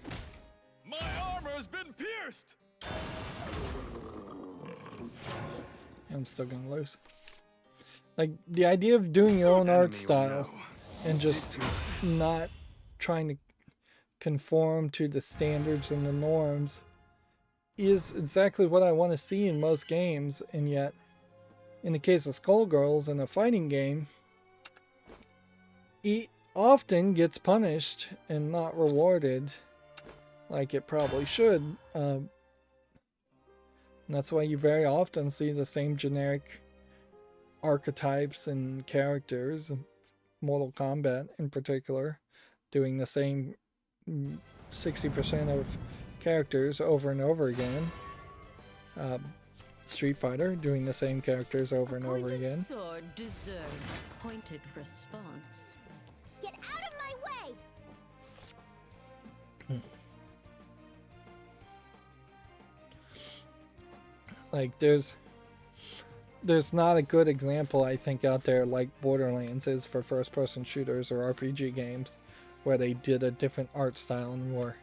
My armor's been pierced. I'm still gonna lose. Like, the idea of doing your own art style and just not trying to conform to the standards and the norms is exactly what I want to see in most games, and yet in the case of Skullgirls in a fighting game, it often gets punished and not rewarded like it probably should. And that's why you very often see the same generic archetypes and characters, Mortal Kombat in particular, doing the same 60% of characters over and over again. Street Fighter doing the same characters over and over again. Sword deserves a pointed response. Get out of my way! Like there's not a good example, I think, out there like Borderlands is for first-person shooters or RPG games, where they did a different art style and were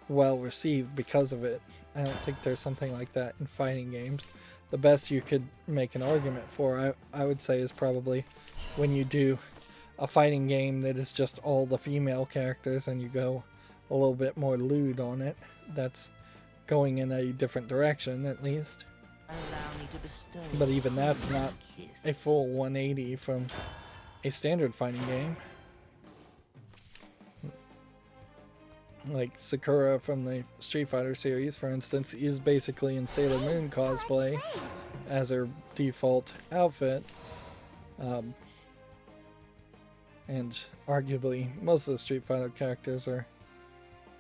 well received because of it. I don't think there's something like that in fighting games. The best you could make an argument for, I would say, is probably when you do a fighting game that is just all the female characters and you go a little bit more lewd on it. That's going in a different direction, at least. Allow me to bestow But even that's not kiss. a full 180 from a standard fighting game. Like Sakura from the Street Fighter series, for instance, is basically in Sailor Moon cosplay as her default outfit. And arguably most of the Street Fighter characters are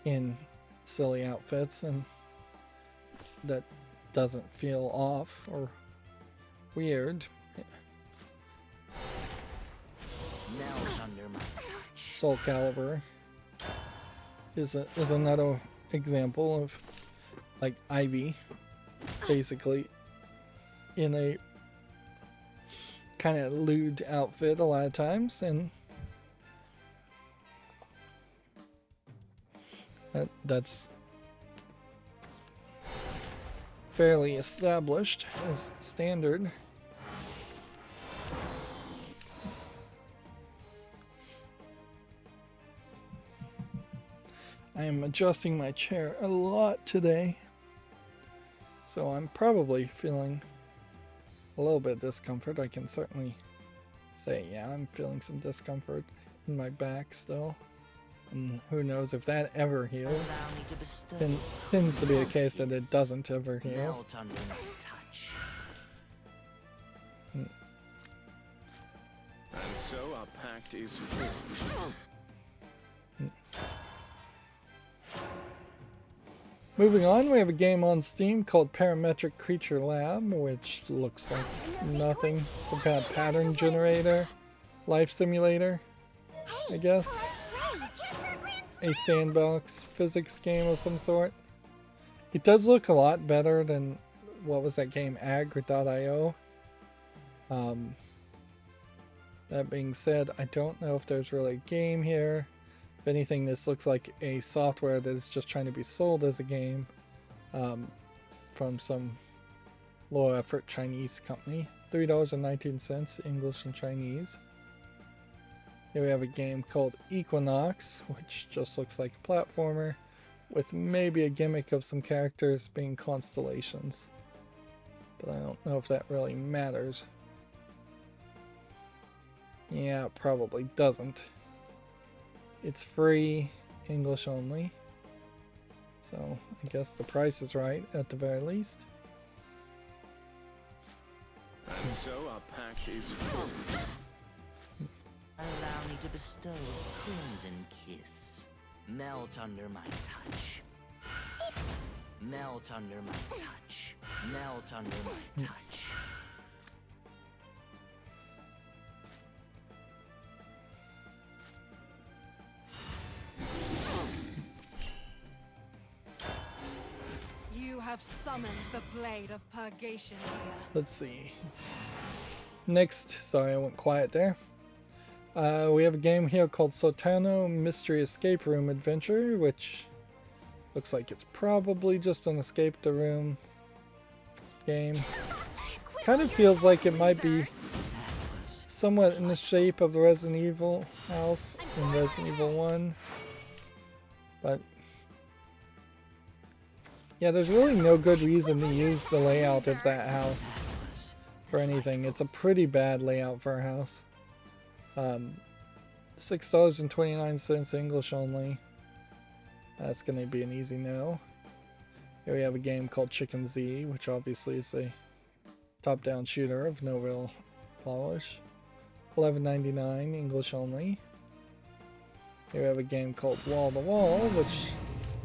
in silly outfits, and that doesn't feel off or weird. Melt under my touch. Soul Calibur is another example of like Ivy basically in a kind of lewd outfit a lot of times, and that's fairly established as standard. I am adjusting my chair a lot today, so I'm probably feeling a little bit of discomfort. I can certainly say, yeah, I'm feeling some discomfort in my back still. And who knows if that ever heals. Allow me to bestow Tends to be a case that it doesn't ever heal. melt under my touch. And so our pact is forged. Moving on, we have a game on Steam called Parametric Creature Lab, which looks like nothing. Some kind of pattern generator, life simulator, I guess. A sandbox physics game of some sort. It does look a lot better than, what was that game, Agri.io. That being said, I don't know if there's really a game here. If anything, this looks like a software that is just trying to be sold as a game from some low-effort Chinese company. $3.19, English and Chinese. Here we have a game called Equinox, which just looks like a platformer with maybe a gimmick of some characters being constellations. But I don't know if that really matters. Yeah, it probably doesn't. It's free, English only. So I guess the price is right at the very least. And so our pact is forged. Allow me to bestow a crimson kiss. Melt under my touch. Melt under my touch. Melt under my touch. You have summoned the blade of purgation here. Let's see. Next, sorry I went quiet there. We have a game here called Sotano Mystery Escape Room Adventure, which looks like it's probably just an escape the room game. Kind of feels like it might be somewhat in the shape of the Resident Evil house in Resident Evil 1. But yeah, there's really no good reason to use the layout of that house for anything. It's a pretty bad layout for a house. $6.29 English only. That's going to be an easy no. Here we have a game called Chicken Z, which obviously is a top-down shooter of no real polish. $11.99 English only. Here we have a game called Wall to Wall, which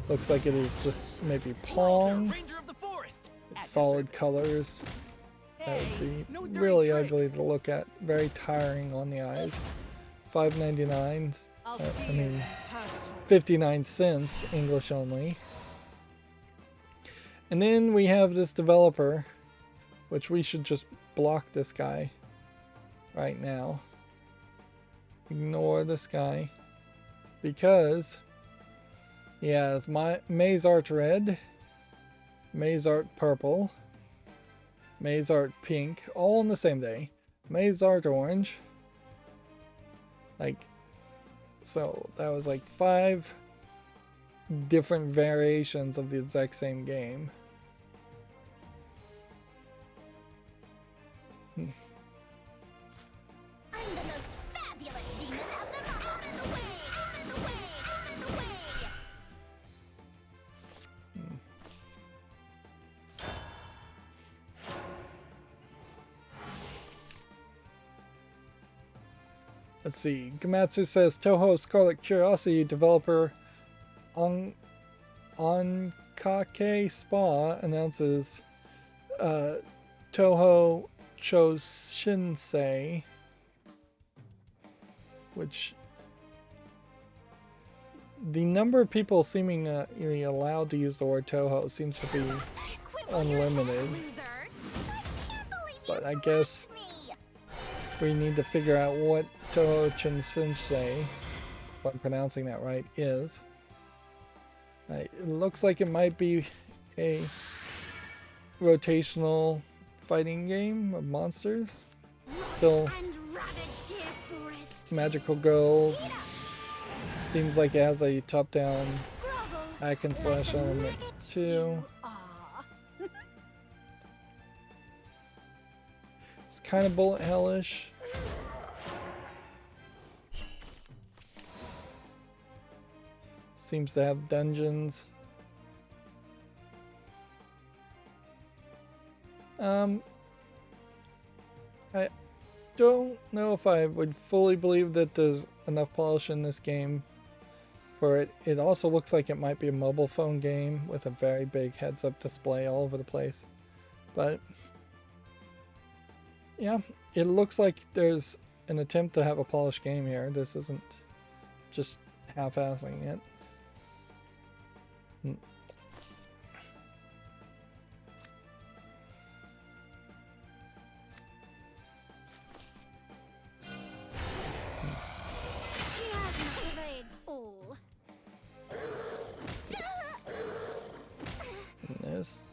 looks like it is just maybe Pong. Solid colors. That would be really ugly to look at. Very tiring on the eyes. $5.99. I mean, 59 cents English only. And then we have this developer, which we should just block this guy right now. Ignore this guy. Because he has Maze Art Red, Maze Art Purple, Maze Art Pink, all on the same day. Maze Art Orange. Like, so that was like 5 different variations of the exact same game. I'm the most fabulous demon of them all. Out of the way! Out of the way! Out of the way! Let's see. Gamatsu says Toho Scarlet Curiosity developer Onkake Spa announces Toho Choshinsei, which the number of people seemingly allowed to use the word Toho seems to be unlimited. But I guess we need to figure out what Toho Choshinsei, if I'm pronouncing that right, is. It looks like it might be a rotational fighting game of monsters. Still magical girls. Seems like it has a top-down hack and slash element too. It's kind of bullet hellish. Seems to have dungeons. I don't know if I would fully believe that there's enough polish in this game for it. It also looks like it might be a mobile phone game with a very big heads-up display all over the place. But yeah, it looks like there's an attempt to have a polished game here. This isn't just half-assing it. This.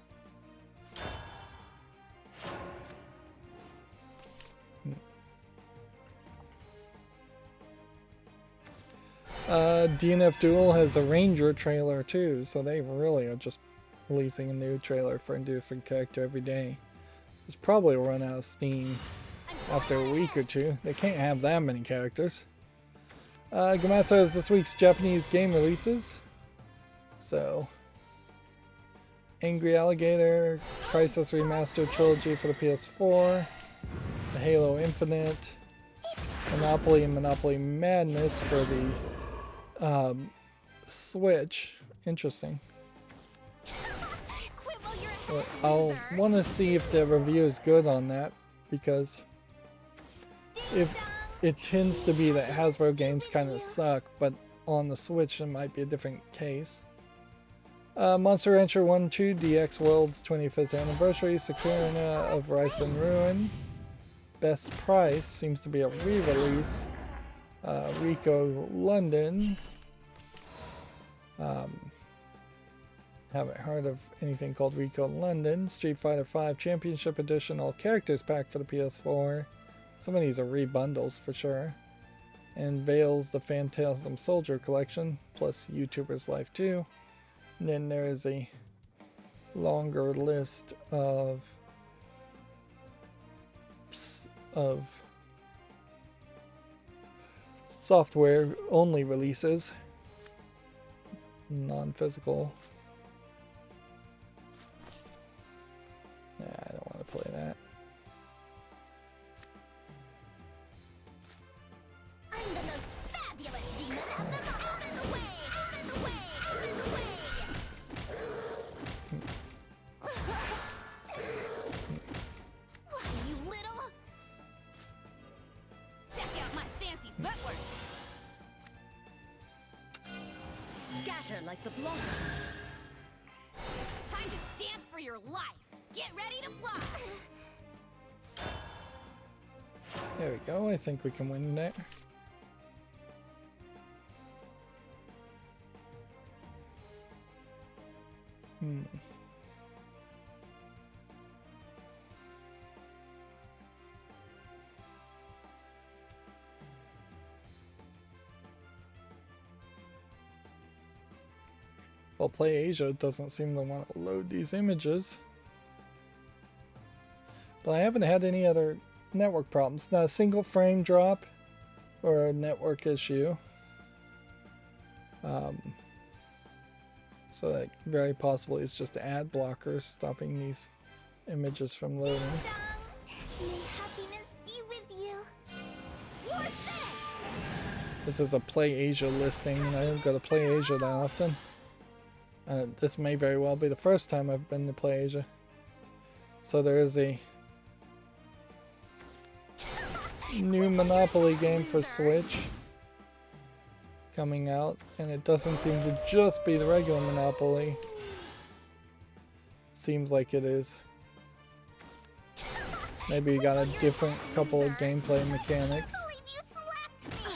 DNF Duel has a Ranger trailer too, so they really are just releasing a new trailer for a different character every day. It's probably run out of steam after a week or two. They can't have that many characters. Gamatsu has this week's Japanese game releases. So, Angry Alligator, Crisis Remastered Trilogy for the PS4, the Halo Infinite, Monopoly and Monopoly Madness for the Switch. Interesting. But I'll want to see if the review is good on that, because if it tends to be that Hasbro games kind of suck, but on the Switch it might be a different case. Monster Rancher 1-2 DX World's 25th anniversary, Sakuna of Rice and Ruin. Best Price seems to be a re-release. Rico London. Haven't heard of anything called Rico London. Street Fighter V Championship Edition All Characters Pack for the PS4. Some of these are re-bundles for sure. And Veils the Phantasm Soldier Collection, plus YouTuber's Life 2. And then there is a longer list of of software only releases, non-physical. Nah, I don't want to play that. I'm the most fabulous demon of them all. Out of the way! Out of the way! Out of the way! Why, you little... Check out my fancy footwork! Scatter like the blossoms. Time to dance for your life! Get ready to fly! There we go. I think we can win that. Well, Play Asia doesn't seem to want to load these images. But I haven't had any other network problems. Not a single frame drop or a network issue. So that very possibly is just ad blockers stopping these images from loading. May happiness be with you. You're finished! This is a Play Asia listing, and I don't go to Play Asia that often. This may very well be the first time I've been to Play Asia. So there is a new Monopoly game for Switch coming out, and it doesn't seem to just be the regular Monopoly. Seems like it is. Maybe you got a different couple of gameplay mechanics. I believe you slapped me!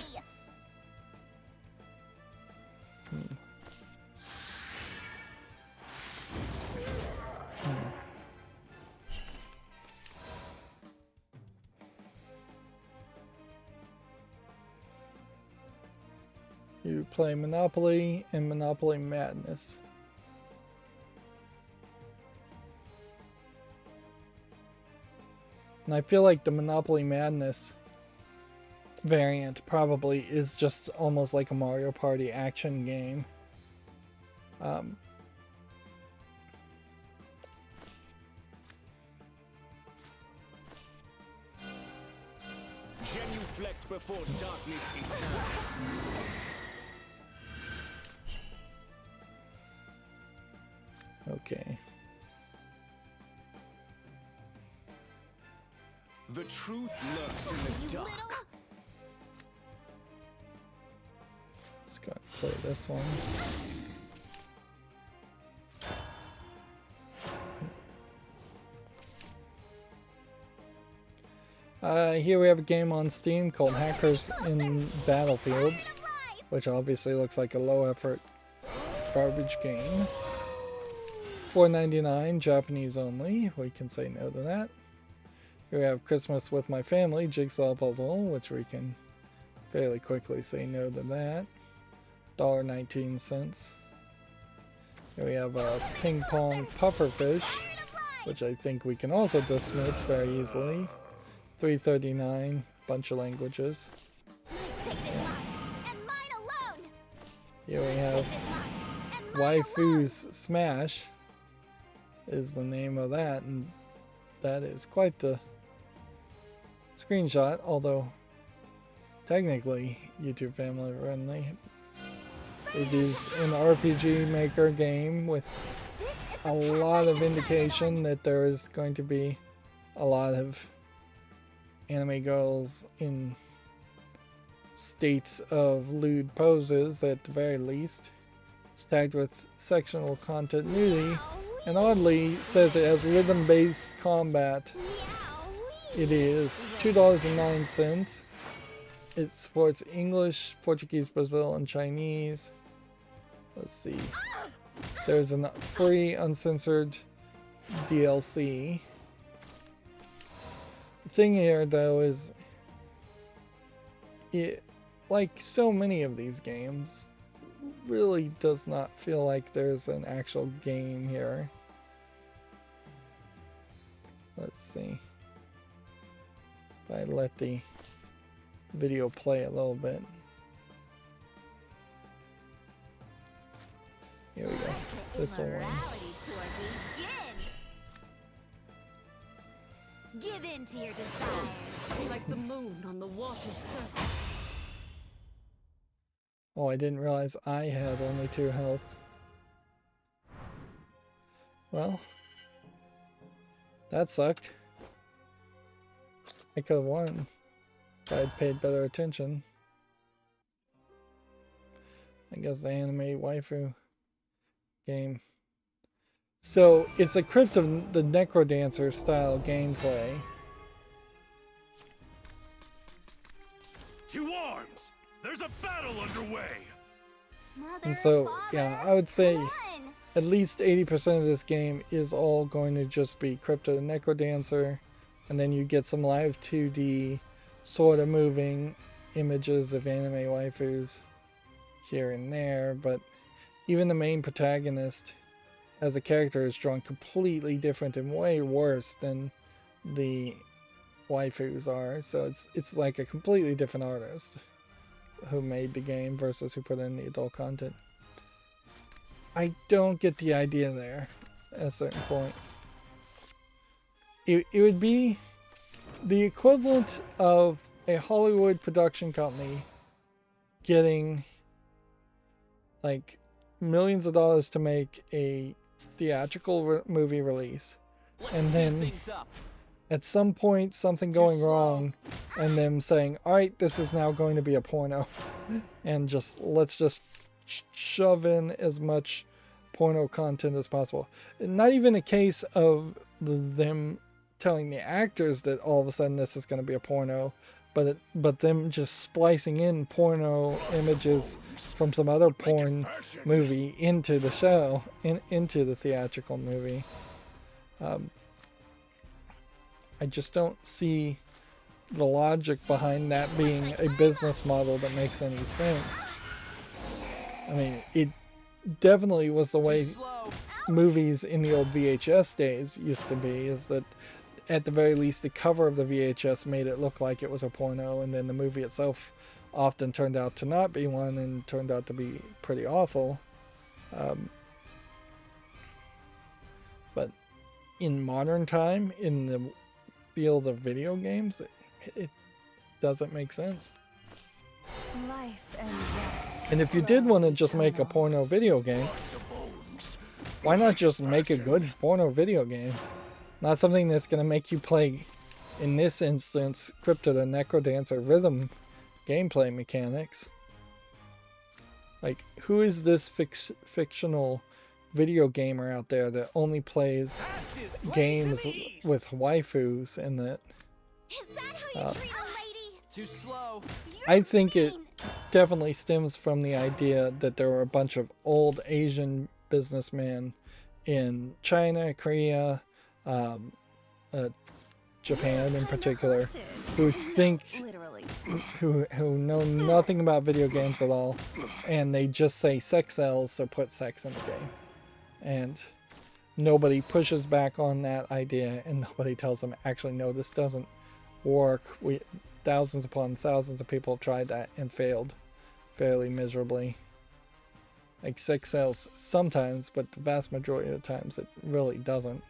You play Monopoly and Monopoly Madness. And I feel like the Monopoly Madness variant probably is just almost like a Mario Party action game. Genuflect before darkness eternal. Okay. The truth lurks in the dark. Let's go and play this one. Here we have a game on Steam called Hackers in Battlefield, which obviously looks like a low effort garbage game. $4.99, Japanese only. We can say no to that. Here we have Christmas with My Family, Jigsaw Puzzle, which we can fairly quickly say no to that. $1.19. Here we have Ping Pong Pufferfish, which I think we can also dismiss very easily. $3.39, bunch of languages. Here we have Waifu's Smash is the name of that, and that is quite the screenshot, although technically YouTube family friendly. It is an RPG Maker game with a lot of indication that there is going to be a lot of anime girls in states of lewd poses at the very least. It's tagged with sexual content nudity, and oddly says it has rhythm-based combat. It is $2.09. It supports English, Portuguese, Brazil, and Chinese. Let's see. There's a free uncensored DLC. The thing here, though, is it, like so many of these games, really does not feel like there's an actual game here. Let's see. If I let the video play a little bit. Here we go. This will win. Give in to your desires. Like the moon on the water's surface. Oh, I didn't realize I had only 2 health. Well, that sucked. I could have won if I'd paid better attention. I guess the anime waifu game. So it's a Crypt of the Necrodancer style gameplay. To arms! There's a battle underway! Mother, And so, father, yeah, I would say come on. at least 80% of this game is all going to just be Crypt of the Necrodancer, and then you get some live 2D sort of moving images of anime waifus here and there, but even the main protagonist as a character is drawn completely different and way worse than the waifus are. So it's like a completely different artist who made the game versus who put in the adult content. I don't get the idea there at a certain point. It would be the equivalent of a Hollywood production company getting like millions of dollars to make a theatrical movie release, and then at some point something going wrong and them saying, all right, this is now going to be a porno, and let's just shove in as much porno content as possible. Not even a case of them telling the actors that all of a sudden this is going to be a porno, but them just splicing in porno images from some other porn movie into the show, into the theatrical movie. I just don't see the logic behind that being a business model that makes any sense. I mean, it definitely was the way movies in the old VHS days used to be, is that at the very least the cover of the VHS made it look like it was a porno, and then the movie itself often turned out to not be one and turned out to be pretty awful. But in modern time, in the field of video games, it doesn't make sense. Life and death. And if you did want to just make a porno video game, why not just make a good porno video game? Not something that's going to make you play, in this instance, Crypt of the Necrodancer rhythm gameplay mechanics. Like, who is this fictional video gamer out there that only plays games with waifus and that? Is that how you treat a lady? Too slow. I think it definitely stems from the idea that there were a bunch of old Asian businessmen in China, Korea, Japan in particular, who think, who know nothing about video games at all, and they just say sex sells, so put sex in the game. And nobody pushes back on that idea, and nobody tells them, actually, no, this doesn't work. Thousands upon thousands of people have tried that and failed fairly miserably. Like, sex sells sometimes, but the vast majority of the times it really doesn't.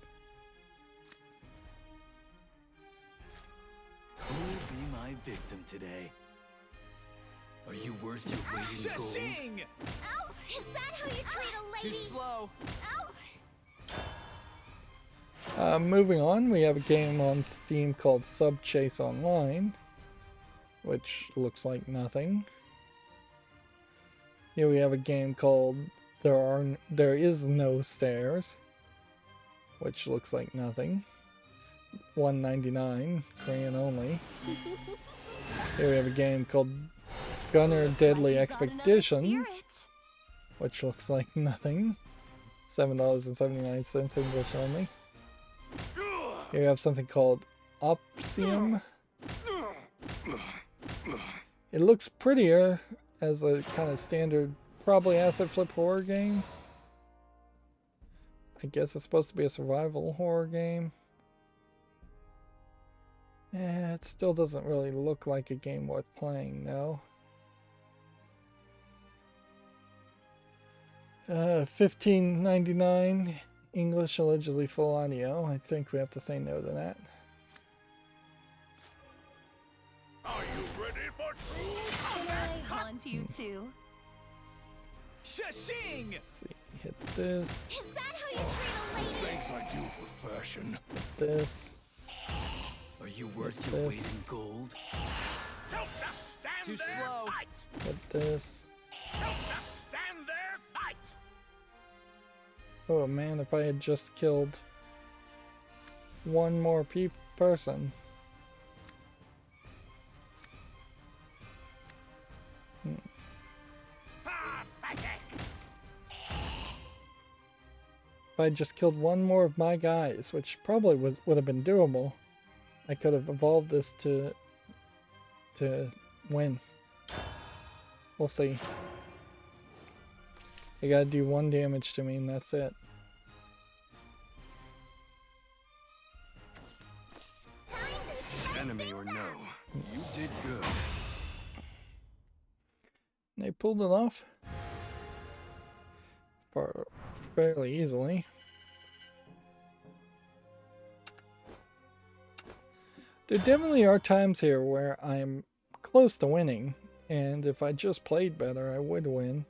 Who will be my victim today? Are you worth your weight in gold? Ow! Is that how you treat a lady? Too slow. Ow! Moving on, we have a game on Steam called Sub Chase Online, which looks like nothing. Here we have a game called There Is No Stairs, which looks like nothing. $1.99, Korean only. Here we have a game called Gunner Deadly Expedition, which looks like nothing. $7.79 English only. Here we have something called Opsium. It looks prettier as a kind of standard, probably asset flip horror game. I guess it's supposed to be a survival horror game. It still doesn't really look like a game worth playing, no. $15.99 English, allegedly full audio. I think we have to say no to that. Are you ready for true Can I haunt you too? Shashing! Let's see, hit this, Is that how you treat a lady? things I do for fashion? this, Are you worth your weight this. in gold? Don't just stand Too there, slow. fight! hit this. Don't just stand there, fight! Oh man, if I had just killed one more person. Pathetic! If I had just killed one more of my guys, which probably would have been doable, I could have evolved this to win. We'll see. You gotta do 1 damage to me and that's it. Enemy or no, you did good. They pulled it off fairly easily. There definitely are times here where I'm close to winning, and if I just played better, I would win.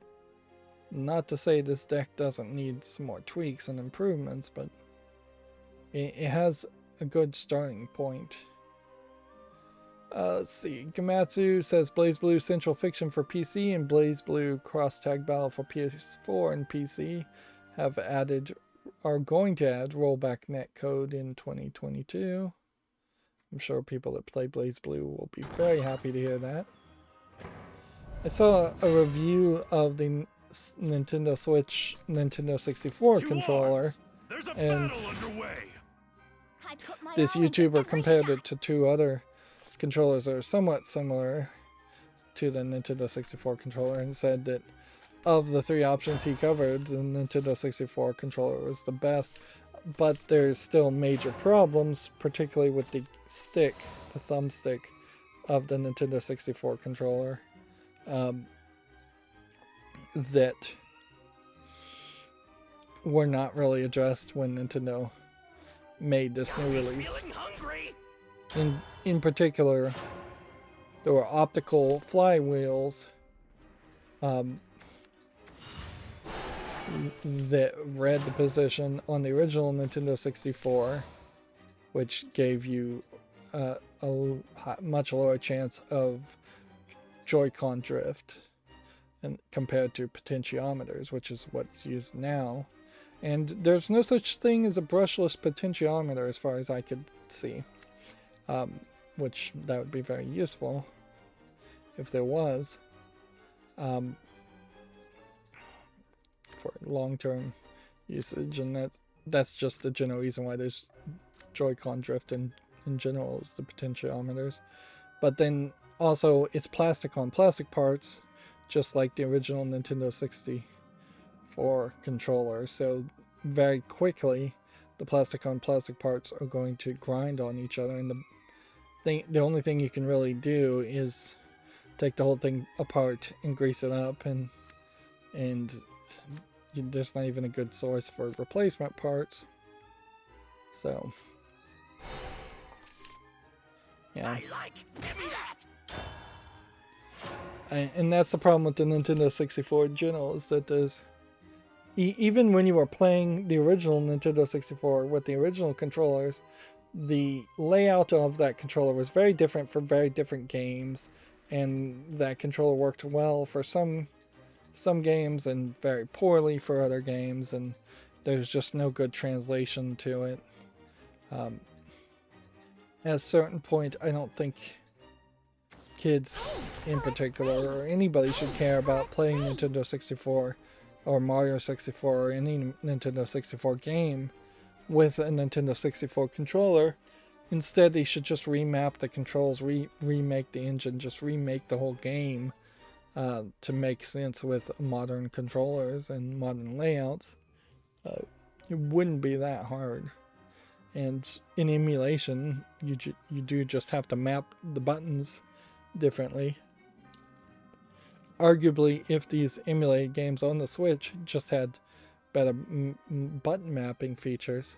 Not to say this deck doesn't need some more tweaks and improvements, but it has a good starting point. Let's see. Gamatsu says BlazBlue Central Fiction for PC and BlazBlue Cross Tag Battle for PS4 and PC are going to add rollback netcode in 2022. I'm sure people that play BlazBlue will be very happy to hear that. I saw a review of the Nintendo Switch Nintendo 64 controller, There's a and battle underway! I put my this all into YouTuber every compared shot. it to 2 other controllers that are somewhat similar to the Nintendo 64 controller and said that of the 3 options he covered, the Nintendo 64 controller was the best, but there's still major problems, particularly with the stick, the thumbstick of the Nintendo 64 controller, that were not really addressed when Nintendo made this new release. Feeling hungry? In particular, there were optical flywheels that read the position on the original Nintendo 64, which gave you a much lower chance of Joy-Con drift and compared to potentiometers, which is what's used now. And there's no such thing as a brushless potentiometer as far as I could see. Which that would be very useful if there was, for long-term usage, and that's just the general reason why there's Joy-Con drift in general, is the potentiometers. But then also it's plastic on plastic parts, just like the original Nintendo 64 controller, so very quickly the plastic on plastic parts are going to grind on each other, and the only thing you can really do is take the whole thing apart and grease it up, and there's not even a good source for replacement parts. So yeah, Give me that! and that's the problem with the Nintendo 64 in general, is that there's even when you were playing the original Nintendo 64 with the original controllers, the layout of that controller was very different for very different games, and that controller worked well for some games and very poorly for other games, and there's just no good translation to it. At a certain point, I don't think kids in particular, or anybody, should care about playing Nintendo 64 or Mario 64 or any Nintendo 64 game with a Nintendo 64 controller. Instead, they should just remap the controls, remake the engine, just remake the whole game to make sense with modern controllers and modern layouts. It wouldn't be that hard. And in emulation, you do just have to map the buttons differently. Arguably, if these emulated games on the Switch just had better button mapping features,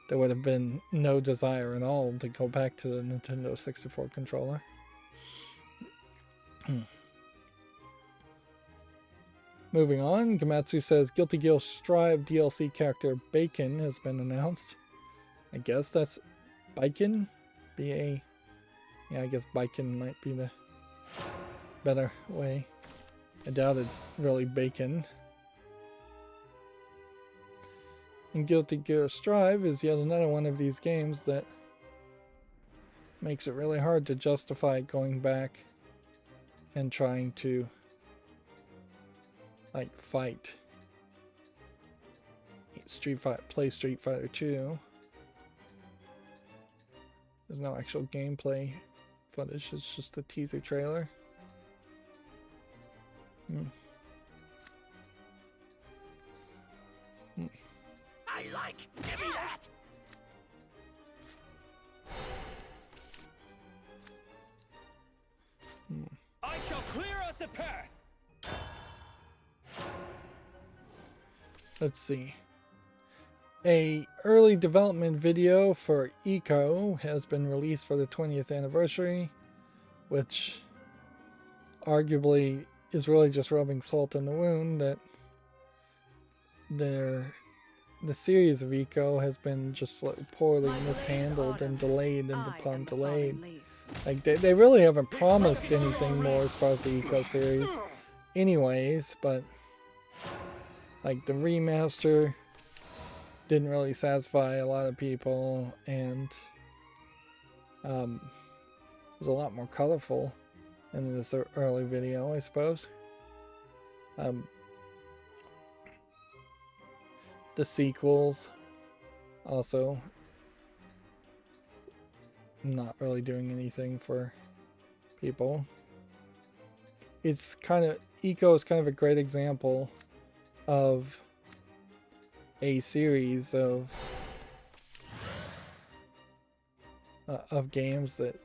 there would have been no desire at all to go back to the Nintendo 64 controller. Moving on, Gamatsu says Guilty Gear Strive DLC character Bacon has been announced. I guess that's Bacon? B-A... Yeah, I guess Bacon might be the better way. I doubt it's really Bacon. And Guilty Gear Strive is yet another one of these games that makes it really hard to justify going back and trying to like fight. Play Street Fighter 2. There's no actual gameplay footage, it's just a teaser trailer. I like. Give me that. I shall clear us a path. Let's see. A early development video for Eco has been released for the 20th anniversary, which arguably is really just rubbing salt in the wound that the series of Eco has been just like poorly mishandled and delayed and upon delayed. Like they really haven't promised anything more as far as the Eco series anyways, but like the remaster didn't really satisfy a lot of people, and it was a lot more colorful in this early video, I suppose. The sequels also not really doing anything for people. It's kind of, Eco is kind of a great example of a series of games that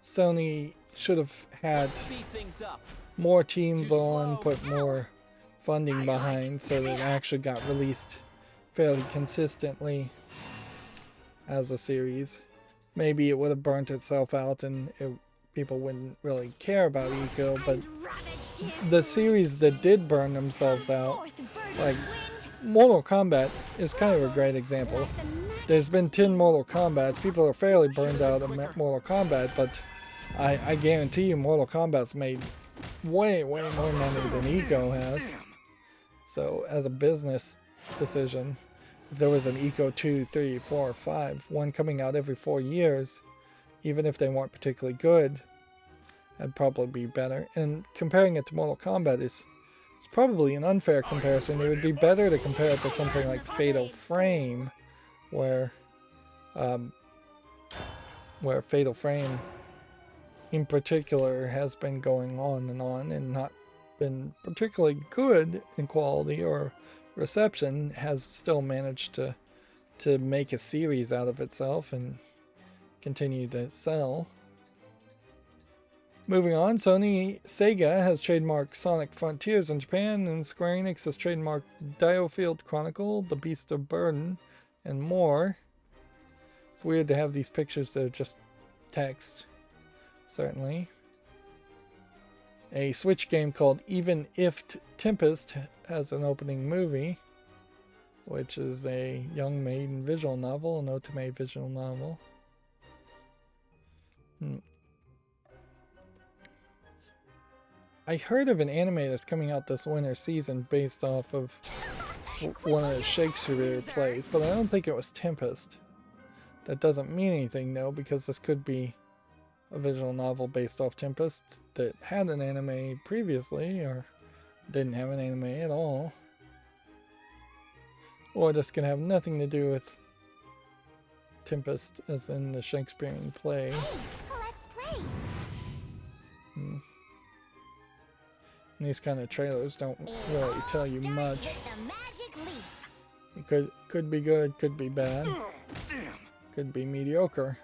Sony should have had more teams on, put more funding behind, so that it actually got released fairly consistently as a series. Maybe it would have burnt itself out and people wouldn't really care about Eco, but the series that did burn themselves out, like Mortal Kombat, is kind of a great example. There's been 10 Mortal Kombats. People are fairly burned out of Mortal Kombat, but I guarantee you Mortal Kombat's made way more money than Eco has. So as a business decision, if there was an Eco 2, 3, 4, 5, one coming out every 4 years, even if they weren't particularly good, that'd probably be better. And comparing it to Mortal Kombat is probably an unfair comparison. It would be better to compare it to something like Fatal Frame, where Fatal Frame in particular has been going on and not been particularly good in quality or reception, has still managed to make a series out of itself and continue to sell. Moving on, Sega has trademarked Sonic Frontiers in Japan, and Square Enix has trademarked Diofield Chronicle, The Beast of Burden, and more. It's weird to have these pictures that are just text, certainly. A Switch game called Even If Tempest has an opening movie, which is a young maiden visual novel, an otome visual novel. I heard of an anime that's coming out this winter season based off of one of the Shakespeare plays, but I don't think it was Tempest. That doesn't mean anything though, because this could be a visual novel based off Tempest that had an anime previously, or didn't have an anime at all. Or just gonna have nothing to do with Tempest as in the Shakespearean play. Let's play. And these kind of trailers don't really tell you much. It could be good, could be bad. Could be mediocre.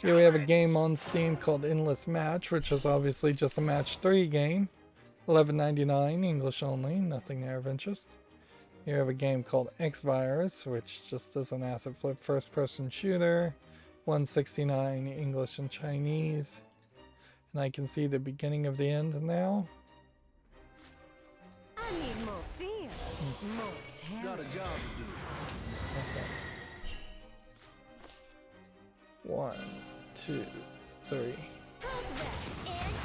Here we have a game on Steam called Endless Match, which is obviously just a match 3 game. $11.99, English only, nothing there of interest. Here we have a game called X-Virus, which just is an asset flip first person shooter. $1.69, English and Chinese. And I can see the beginning of the end now. I need more fear, more terror. Got a job to do. Okay. 1, 2, 3. How's that?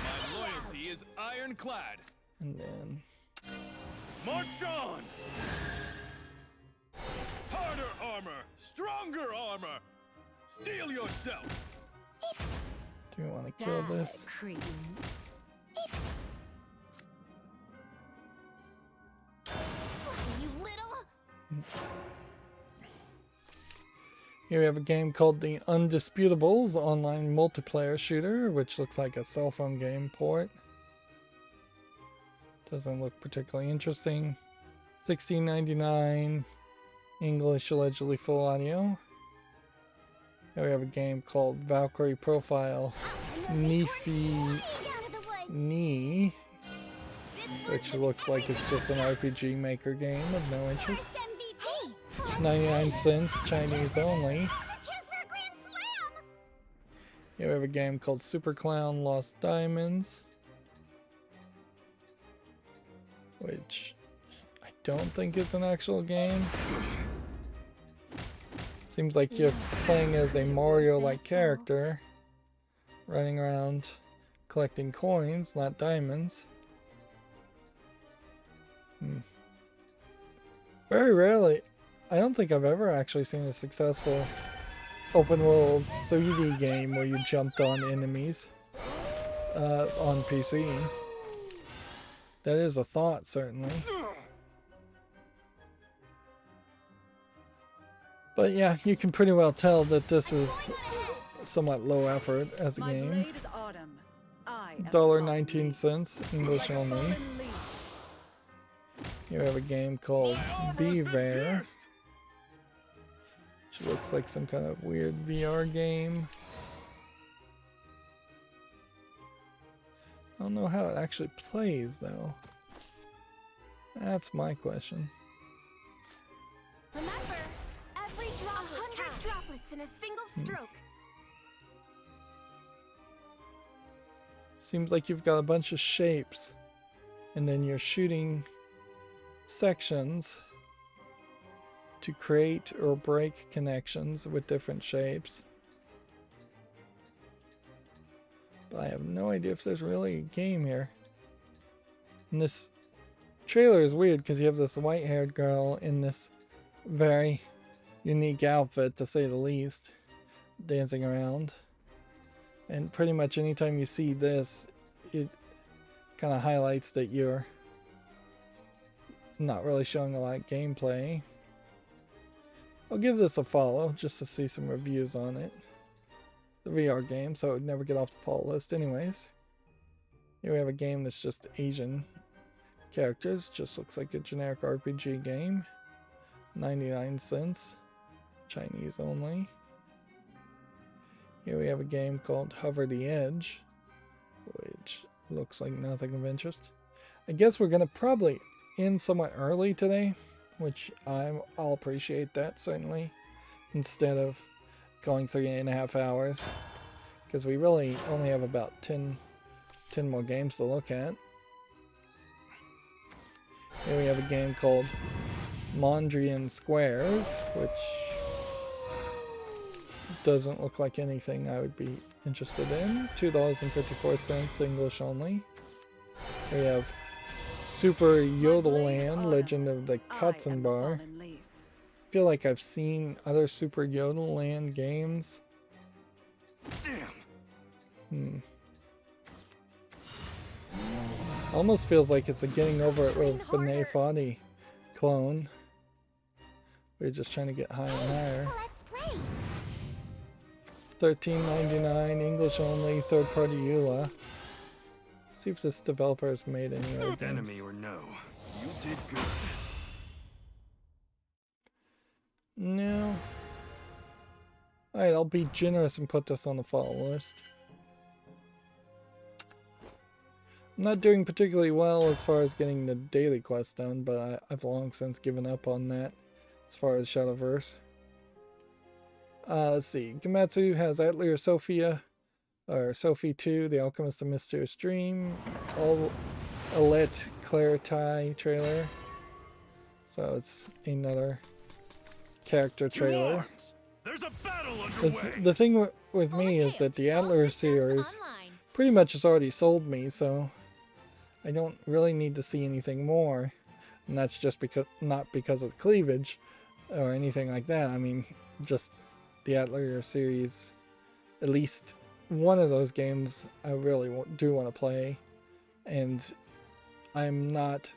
My loyalty is ironclad. And then March on! Harder armor, stronger armor. Steel yourself. do we want to kill this? Cretin. You little. Here we have a game called The Undisputables online multiplayer shooter, which looks like a cell phone game port. Doesn't look particularly interesting. $16.99, English, allegedly full audio. Here we have a game called Valkyrie Profile Nifi Ni, which looks like it's just an RPG maker game of no interest. 99 cents, Chinese only. Here we have a game called Super Clown Lost Diamonds, which I don't think is an actual game. Seems like you're playing as a Mario-like character, running around collecting coins, not diamonds. Very rarely, I don't think I've ever actually seen a successful open-world 3D game where you jumped on enemies on PC. That is a thought, certainly. But yeah, you can pretty well tell that this is somewhat low effort as a game. $1.19, English only. You have a game called Beaver, which looks like some kind of weird VR game. I don't know how it actually plays though. That's my question. Remember, every drop 100 droplets in a single stroke. Seems like you've got a bunch of shapes, and then you're shooting sections to create or break connections with different shapes. But I have no idea if there's really a game here. And this trailer is weird because you have this white-haired girl in this very unique outfit, to say the least, dancing around. And pretty much anytime you see this, it kind of highlights that you're not really showing a lot of gameplay. I'll give this a follow just to see some reviews on it. It's a VR game, so it would never get off the follow list anyways. Here we have a game that's just Asian characters, just looks like a generic RPG game. 99 cents, Chinese only. Here we have a game called Hover the Edge, which looks like nothing of interest. I guess we're going to probably end somewhat early today, which I'll appreciate that, certainly, instead of going 3.5 hours, because we really only have about 10 more games to look at. Here we have a game called Mondrian Squares, which doesn't look like anything I would be interested in. $2.54, English only. We have Super Yodel Land, Legend of the Katzen Bar. I feel like I've seen other Super Yodel Land games. Damn. Almost feels like it's a Getting Over It with Benet Foddy clone. We're just trying to get higher and higher. $13.99, English only, third-party EULA. See if this developer has made any other games. Enemy or no, you did good. No. Alright, I'll be generous and put this on the follow list. I'm not doing particularly well as far as getting the daily quest done, but I've long since given up on that as far as Shadowverse. Let's see. Gamatsu has Atelier Sophia, or Sophie 2, The Alchemist of Mysterious Dream, Alette Clarity trailer. So it's another character trailer. There's a battle underway. The thing with me is that the Atelier series pretty much has already sold me, so I don't really need to see anything more. And that's just because, not because of cleavage or anything like that. I mean, just the Atelier series, at least one of those games I really do want to play, and I'm not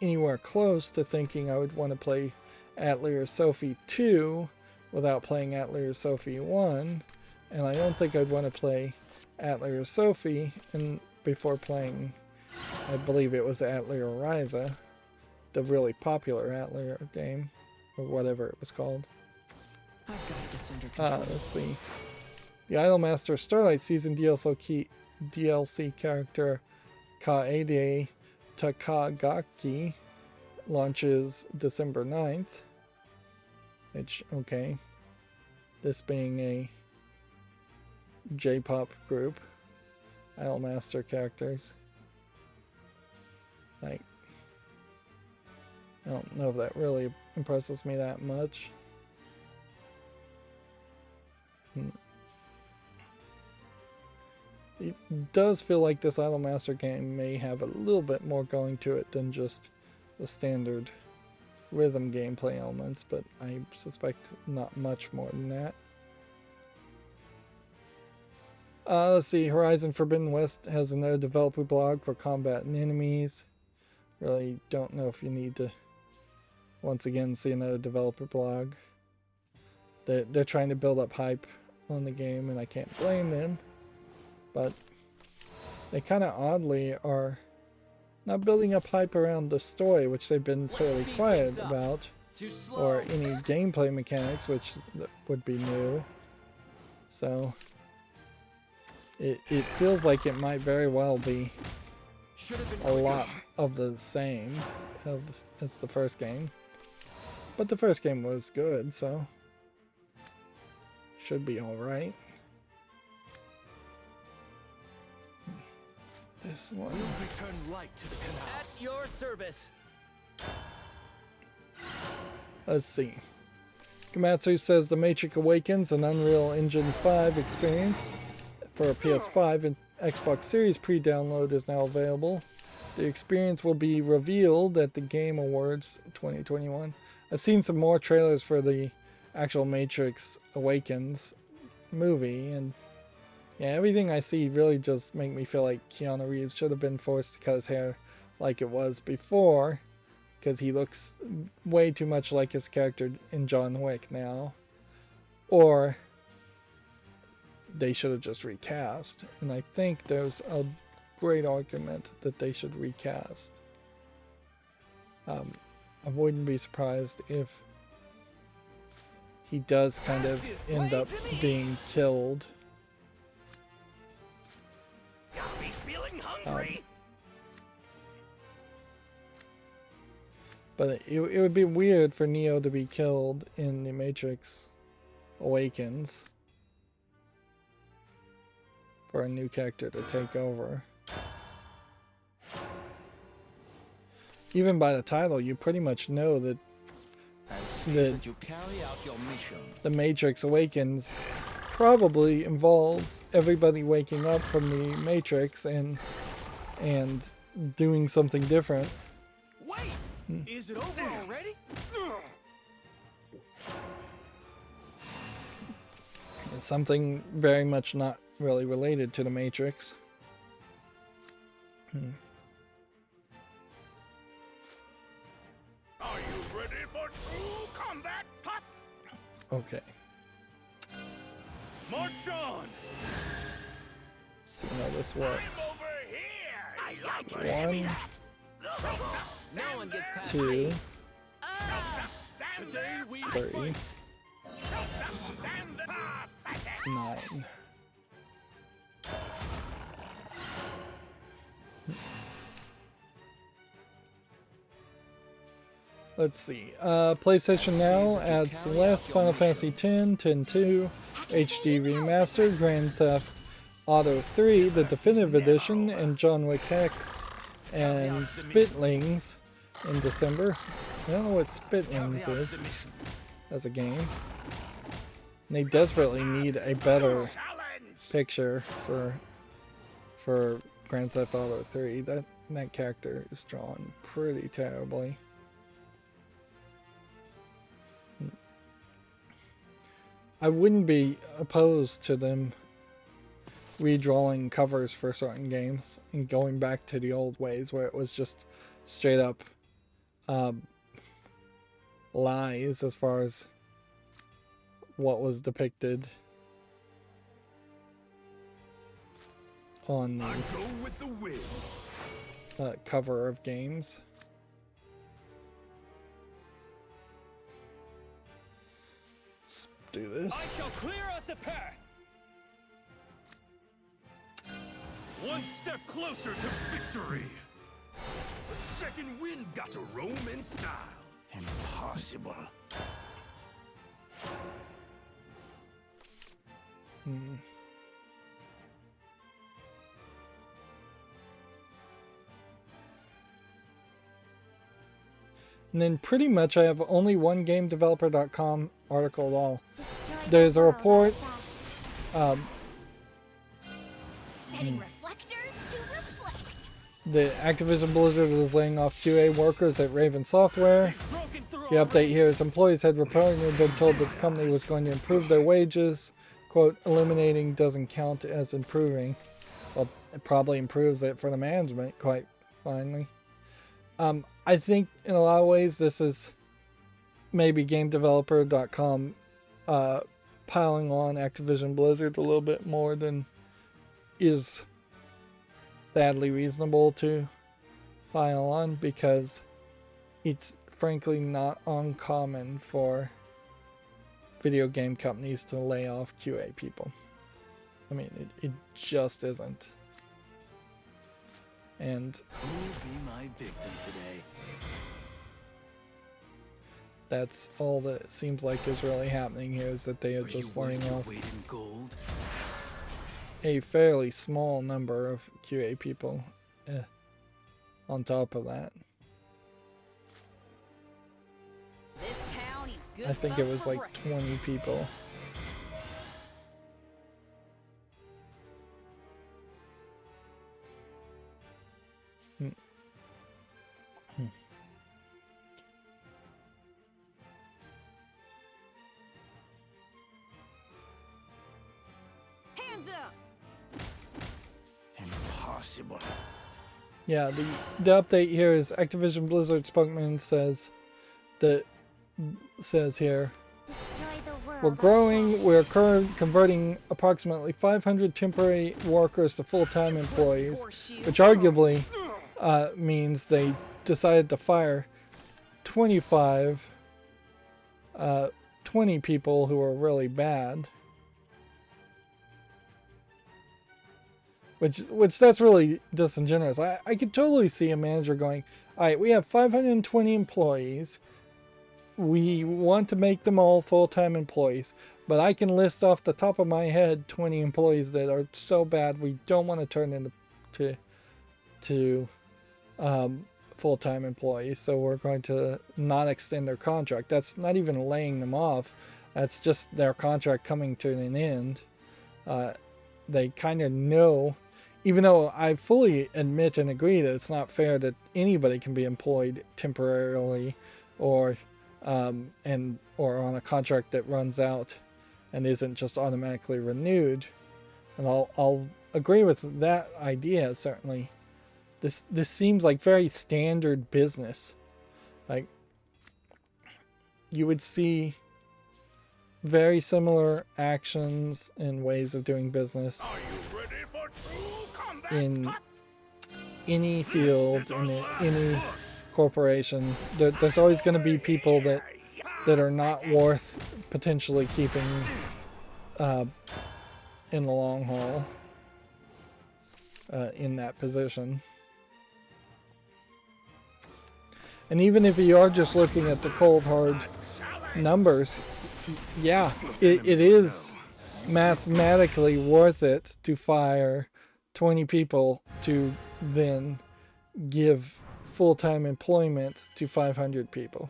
anywhere close to thinking I would want to play Atelier Sophie 2 without playing Atelier Sophie 1, and I don't think I'd want to play Atelier Sophie before playing, I believe it was Atelier Ryza, the really popular Atelier game, or whatever it was called. I've got this under control. Let's see. The Idolmaster Starlight Season DLC character Kaede Takagaki launches December 9th. Which, okay. This being a J-pop group. Idolmaster characters. Like, I don't know if that really impresses me that much. It does feel like this Idolmaster game may have a little bit more going to it than just the standard rhythm gameplay elements, but I suspect not much more than that. Let's see, Horizon Forbidden West has another developer blog for combat and enemies. Really don't know if you need to once again see another developer blog. They're trying to build up hype on the game, and I can't blame them. But they kind of oddly are not building up hype around the story, which they've been fairly quiet about, or any gameplay mechanics, which would be new. So it feels like it might very well be a lot of the same as the first game. But the first game was good, so should be alright. This one. We'll return light to the canal. At your service. Let's see. Gamatsu says The Matrix Awakens, an Unreal Engine 5 experience for a PS5 and Xbox Series pre-download is now available. The experience will be revealed at the Game Awards 2021. I've seen some more trailers for the actual Matrix Awakens movie, and yeah, everything I see really just make me feel like Keanu Reeves should have been forced to cut his hair like it was before, because he looks way too much like his character in John Wick now. Or they should have just recast, and I think there's a great argument that they should recast. I wouldn't be surprised if he does kind of end up being killed. But it would be weird for Neo to be killed in The Matrix Awakens for a new character to take over. Even by the title, you pretty much know that You carry out your mission. The Matrix Awakens probably involves everybody waking up from the Matrix and doing something different. Wait! Is it over already? It's something very much not really related to the Matrix. Are you ready for true combat, Pop? Okay. March on! See how this works. I'm over here! I like One, Just No one gets past two, Just stand Today we 3, fight. 9. Let's see. PlayStation Now adds Celeste, Final Fantasy X, 10-2, HD Remastered, Grand Theft Auto 3, the Definitive Edition, and John Wick Hex, and Spitlings in December. I don't know what Spitlings is as a game. And they desperately need a better picture for Grand Theft Auto 3. That character is drawn pretty terribly. I wouldn't be opposed to them redrawing covers for certain games and going back to the old ways where it was just straight up lies as far as what was depicted on the cover of games. Let's do this. I shall clear us a path. One step closer to victory. The second wind got to roam in style. Impossible. And then pretty much I have only one GameDeveloper.com article at all. There's a report. Setting reflectors to reflect. The Activision Blizzard is laying off QA workers at Raven Software. The update here is employees had reportedly been told that the company was going to improve their wages. Quote, eliminating doesn't count as improving. Well, it probably improves it for the management quite finely. I think in a lot of ways this is maybe GameDeveloper.com piling on Activision Blizzard a little bit more than is sadly reasonable to pile on, because it's frankly not uncommon for video game companies to lay off QA people. I mean, it just isn't. And who will be my victim today? That's all that it seems like is really happening here, is that they are just laying off a fairly small number of QA people on top of that. This town is good I think it was for like breakfast. 20 people. Hands up. Impossible. Yeah, the update here is Activision Blizzard spokesman says here, Destroy the world. we're growing, we're converting approximately 500 temporary workers to full-time employees, which arguably means they decided to fire 20 people who were really bad. Which that's really disingenuous. I could totally see a manager going, all right, we have 520 employees. We want to make them all full-time employees, but I can list off the top of my head 20 employees that are so bad we don't want to turn into full-time employees, so we're going to not extend their contract. That's not even laying them off. That's just their contract coming to an end. They kind of know, even though I fully admit and agree that it's not fair that anybody can be employed temporarily or on a contract that runs out and isn't just automatically renewed. And I'll agree with that idea, certainly. This seems like very standard business. Like, you would see very similar actions and ways of doing business in any field, in any corporation. There's always going to be people that that are not worth potentially keeping in the long haul in that position. And even if you are just looking at the cold hard numbers, yeah, it is mathematically worth it to fire 20 people to then give full-time employment to 500 people.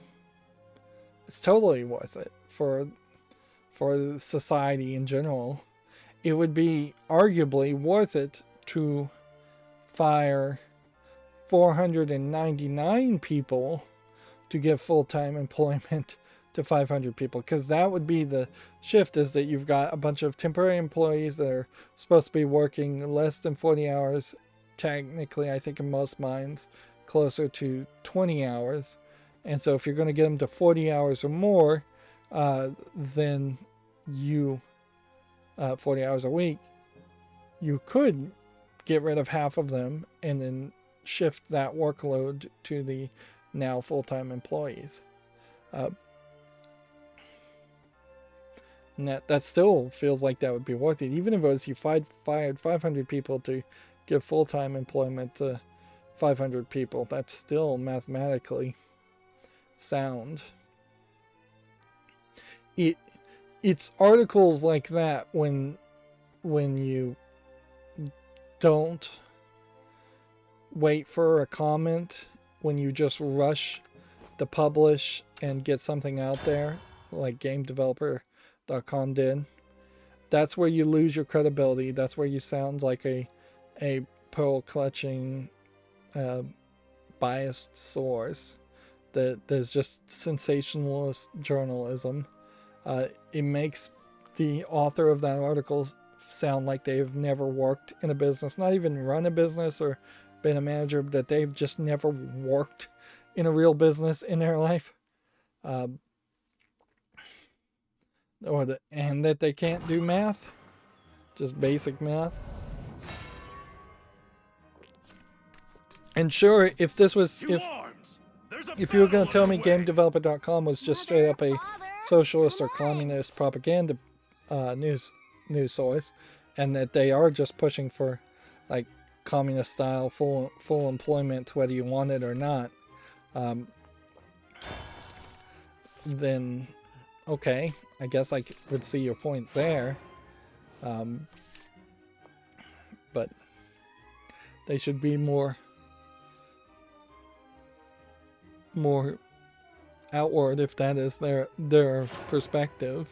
It's totally worth it for society in general. It would be arguably worth it to fire 499 people to give full-time employment to 500 people, because that would be the shift, is that you've got a bunch of temporary employees that are supposed to be working less than 40 hours. Technically, I think in most mines, closer to 20 hours. And so if you're going to get them to 40 hours or more, then you, 40 hours a week, you could get rid of half of them and then shift that workload to the now full-time employees. And that still feels like that would be worth it. Even if it was you fired 500 people to give full-time employment to 500 people, that's still mathematically sound. It's articles like that when you don't wait for a comment, when you just rush to publish and get something out there, like GameDeveloper.com did. That's where you lose your credibility. That's where you sound like a pearl clutching, biased source. There's just sensationalist journalism. It makes the author of that article sound like they've never worked in a business, not even run a business or been a manager, that they've just never worked in a real business in their life. And that they can't do math, just basic math. And sure, if this was, if you were going to tell me GameDeveloper.com was just straight up a socialist or communist propaganda news source, and that they are just pushing for like communist style full employment whether you want it or not, then okay, I guess I would see your point there. But they should be more outward if that is their perspective,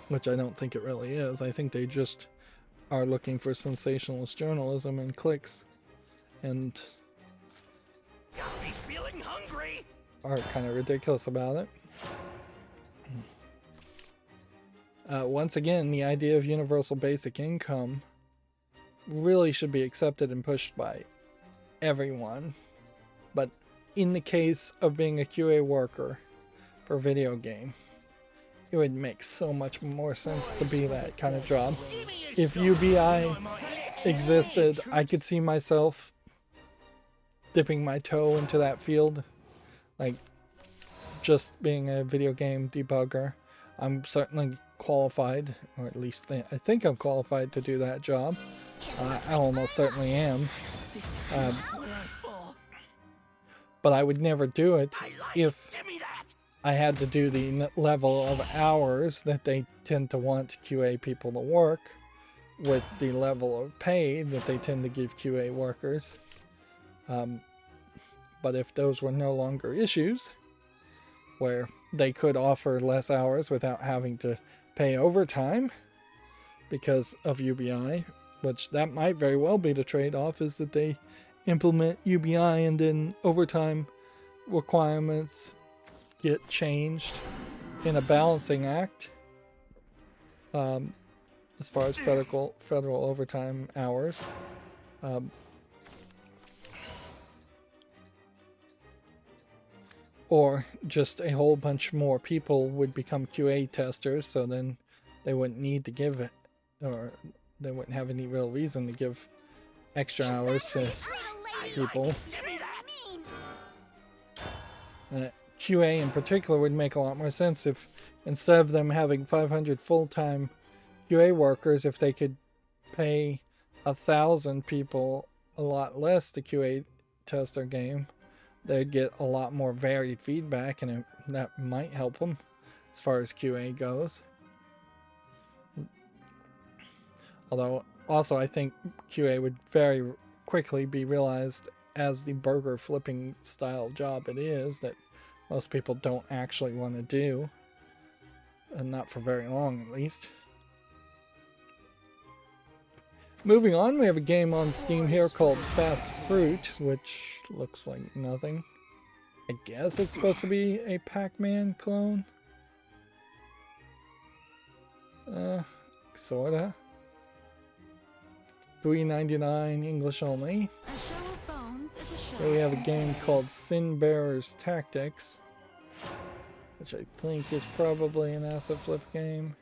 which I don't think it really is. I think they just are looking for sensationalist journalism and clicks, and He's feeling hungry. Are kind of ridiculous about it. Once again, the idea of universal basic income really should be accepted and pushed by everyone. But in the case of being a QA worker for a video game, it would make so much more sense to be that kind of job. If UBI existed, I could see myself dipping my toe into that field, like just being a video game debugger. I'm certainly qualified, or at least I think I'm qualified to do that job. I almost certainly am. But I would never do it if I had to do the level of hours that they tend to want QA people to work, with the level of pay that they tend to give QA workers. But if those were no longer issues, where they could offer less hours without having to pay overtime because of UBI, which that might very well be the trade-off, is that they implement UBI and then overtime requirements get changed in a balancing act, as far as federal overtime hours. Or just a whole bunch more people would become QA testers, so then they wouldn't need to give it, or they wouldn't have any real reason to give extra hours to people. QA in particular would make a lot more sense if instead of them having 500 full-time QA workers, if they could pay 1,000 people a lot less to QA test their game, they'd get a lot more varied feedback, and that might help them as far as QA goes. Although, also, I think QA would very quickly be realized as the burger flipping style job it is, that most people don't actually want to do, and not for very long at least. Moving on, we have a game on Steam here called Fast Fruit, which looks like nothing. I guess it's supposed to be a Pac-Man clone. Sorta. $3.99 English only. A show of bones is a show. Here we have a game called Sin Bearer's Tactics, which I think is probably an asset flip game.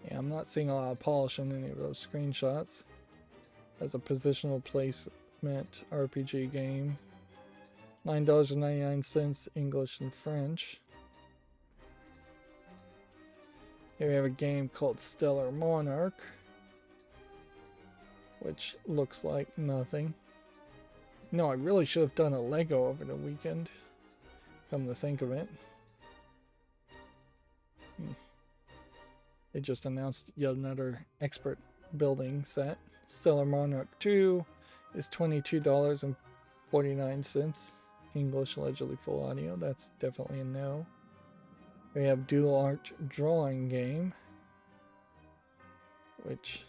Yeah, I'm not seeing a lot of polish in any of those screenshots. As a positional placement RPG game. $9.99 English and French. Here we have a game called Stellar Monarch, which looks like nothing. No, I really should have done a Lego over the weekend, come to think of it. They just announced yet another expert building set. Stellar Monarch 2 is $22.49 English, allegedly full audio. That's definitely a no. We have Dual Art Drawing Game, which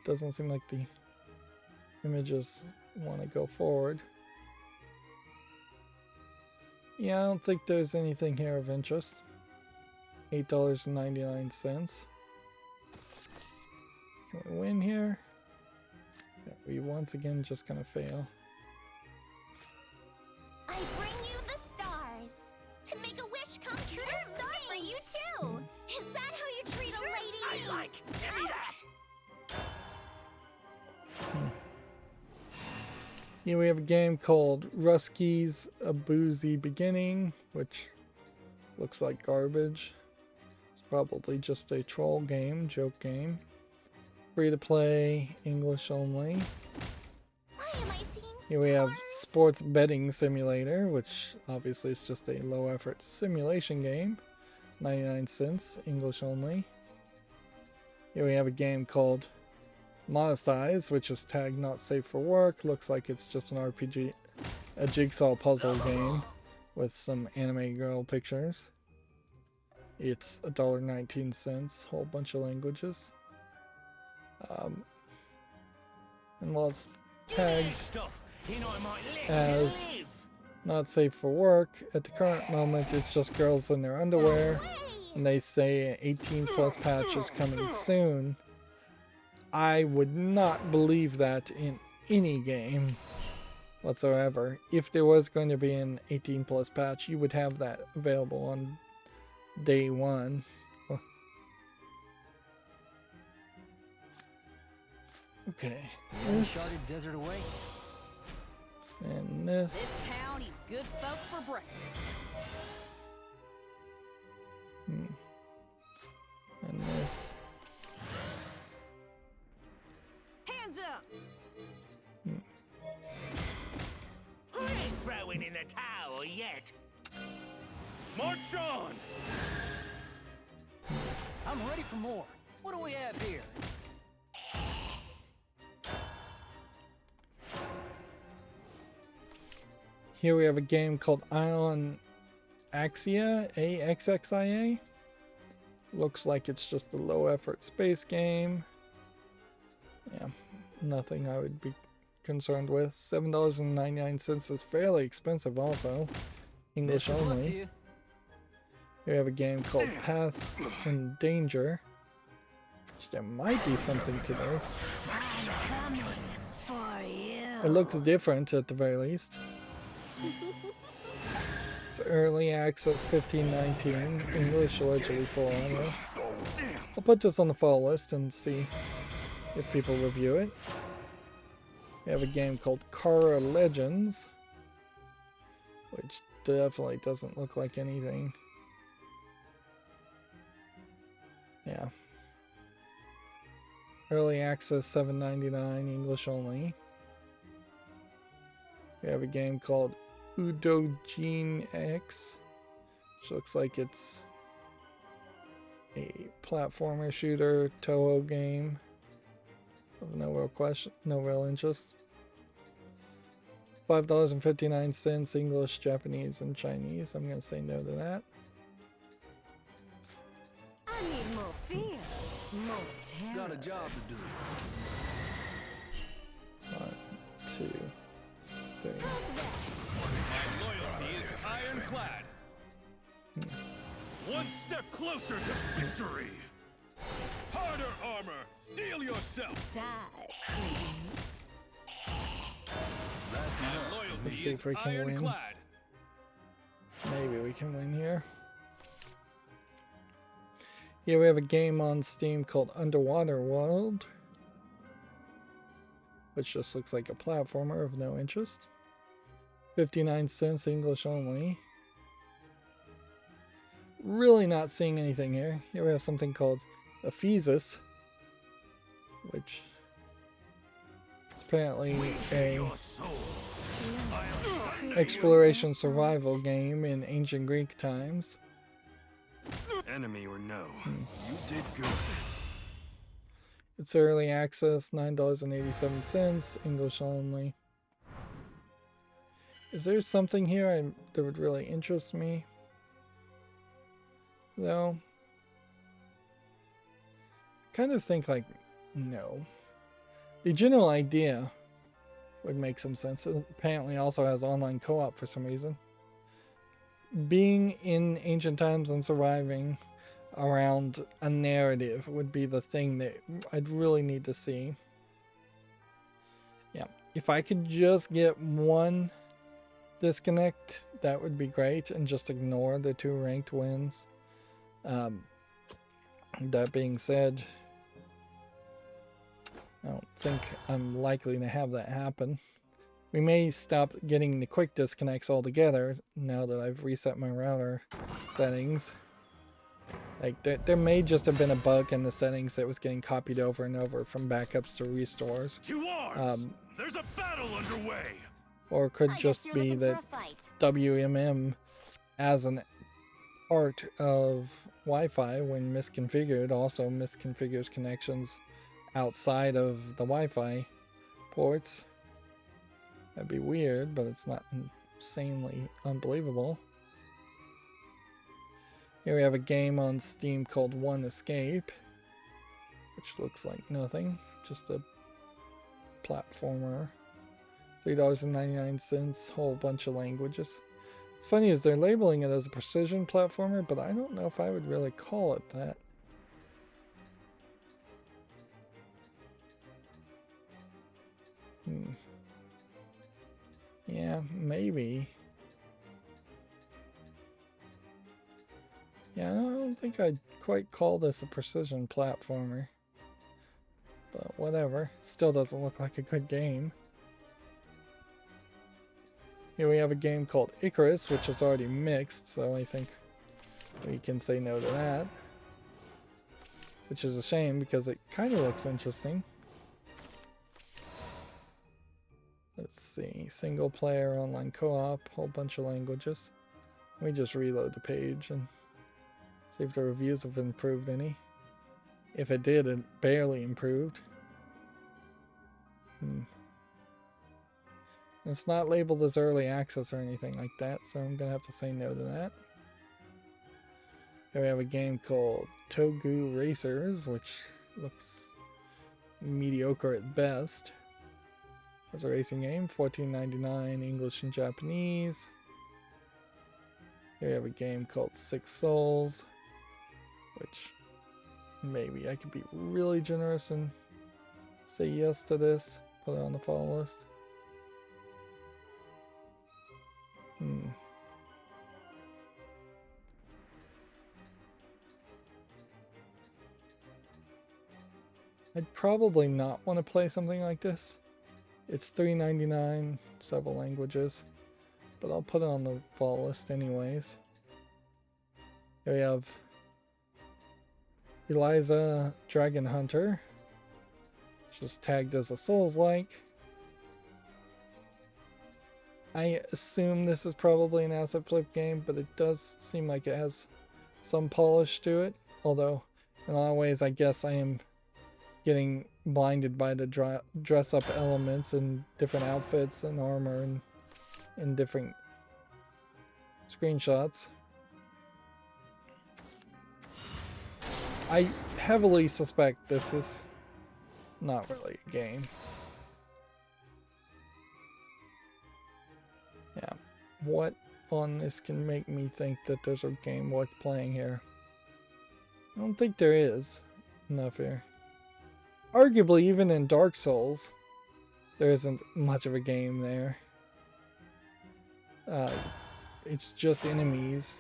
doesn't seem like the images want to go forward. Yeah, I don't think there's anything here of interest. $8.99. Can we win here? Yeah, we once again just gonna fail. I bring you the stars to make a wish come true. A star for you too. Is that how you treat a lady? I like. Give me that. Here we have a game called Rusky's A Boozy Beginning, which looks like garbage. It's probably just a troll game, joke game. Free to play, English only. Why am I seeing Here we have stars? Sports Betting Simulator, which obviously is just a low effort simulation game. 99 cents, English only. Here we have a game called Modest Eyes, which is tagged not safe for work. Looks like it's just an RPG, a jigsaw puzzle game with some anime girl pictures. It's $1.19, whole bunch of languages. And while it's tagged as not safe for work, at the current moment it's just girls in their underwear, and they say an 18 plus patch is coming soon. I would not believe that in any game whatsoever. If there was going to be an 18 plus patch, you would have that available on day one. Oh. Okay. This desert awaits. and this. This town eats good folk for breakfast. And this. Hands up! I ain't throwing in the towel yet. March on. I'm ready for more. What do we have here? Here we have a game called Ion Axia, AXXIA. Looks like it's just a low effort space game. Yeah, nothing I would be concerned with. $7.99 is fairly expensive also. English Best of luck to only. you. Here we have a game called Paths in Danger. There might be something to this. I'm coming for you. It looks different at the very least. It's early access, $15.19. English allegedly full audio. I'll put this on the follow list and see if people review it. We have a game called Kara Legends, which definitely doesn't look like anything. Yeah. Early access $7.99, English only. We have a game called Udogene X, which looks like it's a platformer shooter Toho game of no real interest. $5.59, English, Japanese, and Chinese. I'm gonna say no to that. I need more fear, more terror. Got a job to do. 1, 2, 3. My loyalty is ironclad. One step closer to victory. Harder armor, steel yourself. Die. My loyalty Let's see is if we can win. ironclad. Maybe we can win here. Yeah, we have a game on Steam called Underwater World, which just looks like a platformer of no interest. 59 cents, English only. Really not seeing anything here. Here we have something called Ephesus, which is apparently a exploration survival game in ancient Greek times. Enemy or no, you did good. It's early access, $9.87, English only. Is there something here that would really interest me? Though, kind of think like, no. The general idea would make some sense. It apparently also has online co-op for some reason. Being in ancient times and surviving around a narrative would be the thing that I'd really need to see. Yeah, if I could just get one disconnect, that would be great, and just ignore the 2 ranked wins. That being said, I don't think I'm likely to have that happen. We may stop getting the quick disconnects altogether now that I've reset my router settings. Like, there may just have been a bug in the settings that was getting copied over and over from backups to restores. To arms! There's a battle underway! Or it could just be that WMM as an part of Wi-Fi, when misconfigured, also misconfigures connections outside of the Wi-Fi ports. That'd be weird, but it's not insanely unbelievable. Here we have a game on Steam called One Escape, which looks like nothing, just a platformer. $3.99, whole bunch of languages. What's funny is they're labeling it as a precision platformer, but I don't know if I would really call it that. Yeah, maybe. Yeah, I don't think I'd quite call this a precision platformer. But whatever. It still doesn't look like a good game. Here we have a game called Icarus, which is already mixed, so I think we can say no to that. Which is a shame, because it kind of looks interesting. Let's see. Single player, online co-op, whole bunch of languages. Let me just reload the page and see if the reviews have improved any. If it did, it barely improved. It's not labeled as early access or anything like that, so I'm going to have to say no to that. Here we have a game called Togu Racers, which looks mediocre at best. It's a racing game, $14.99, English and Japanese. Here we have a game called Six Souls, which maybe I could be really generous and say yes to this, put it on the follow list. I'd probably not want to play something like this. It's $3.99, several languages, but I'll put it on the fall list anyways. Here we have Eliza Dragon Hunter, just tagged as a Souls-like. I assume this is probably an asset flip game, but it does seem like it has some polish to it, although in a lot of ways I guess I am getting blinded by the dress-up elements and different outfits and armor and different screenshots. I heavily suspect this is not really a game. Yeah, what on this can make me think that there's a game worth playing here? I don't think there is enough here. Arguably, even in Dark Souls, there isn't much of a game there. It's just enemies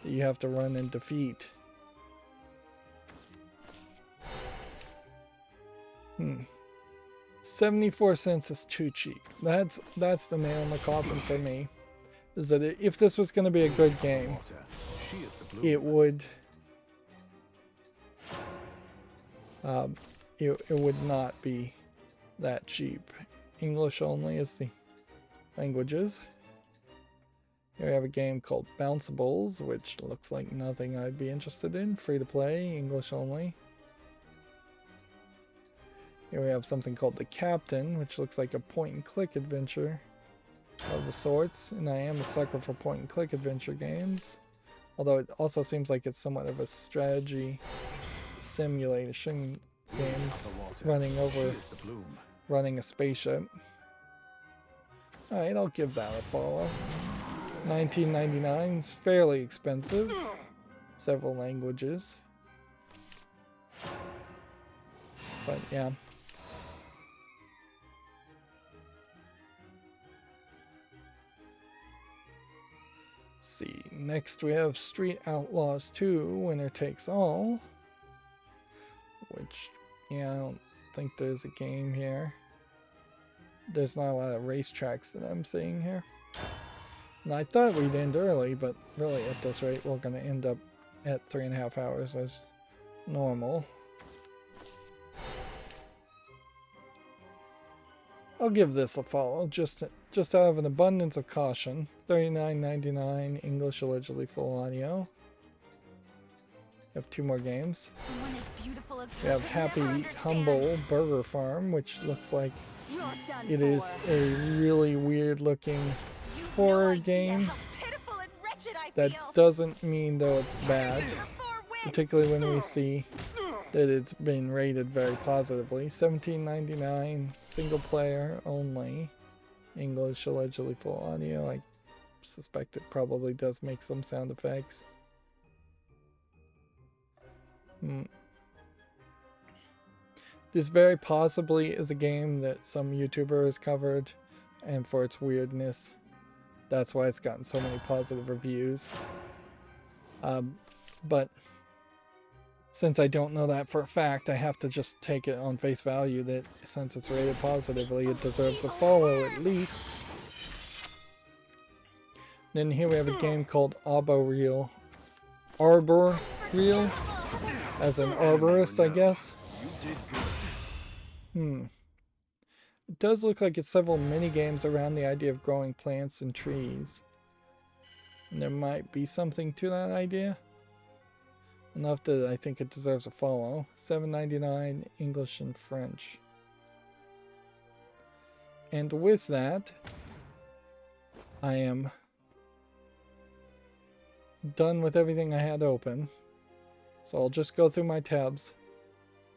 that you have to run and defeat. 74 cents is too cheap. That's the nail in the coffin for me. Is that if this was going to be a good game, it would it would not be that cheap. English only is the languages. Here we have a game called Bounceables, which looks like nothing I'd be interested in. Free to play, English only. Here we have something called The Captain, which looks like a point-and-click adventure of the sorts, and I am a sucker for point-and-click adventure games. Although it also seems like it's somewhat of a strategy simulation games, running a spaceship. Alright, I'll give that a follow. $19.99 is fairly expensive. Several languages. But yeah. See, next we have Street Outlaws 2, Winner Takes All. Which, yeah, I don't think there's a game here. There's not a lot of racetracks that I'm seeing here. And I thought we'd end early, but really at this rate we're going to end up at 3.5 hours as normal. I'll give this a follow, just out of an abundance of caution. $39.99, English allegedly full audio. We have 2 more games. We have Happy Humble Burger Farm, which looks like it is a really weird looking horror game. That doesn't mean though it's bad, particularly when we see that it's been rated very positively. $17.99, single player only, English allegedly full audio. I suspect it probably does make some sound effects. This very possibly is a game that some YouTuber has covered, and for its weirdness, that's why it's gotten so many positive reviews. But since I don't know that for a fact, I have to just take it on face value that since it's rated positively, it deserves a follow at least. Then here we have a game called Arbor Reel, as an arborist, I guess. It does look like it's several mini games around the idea of growing plants and trees. And there might be something to that idea. Enough that I think it deserves a follow. $7.99, English and French. And with that, I am done with everything I had open. So I'll just go through my tabs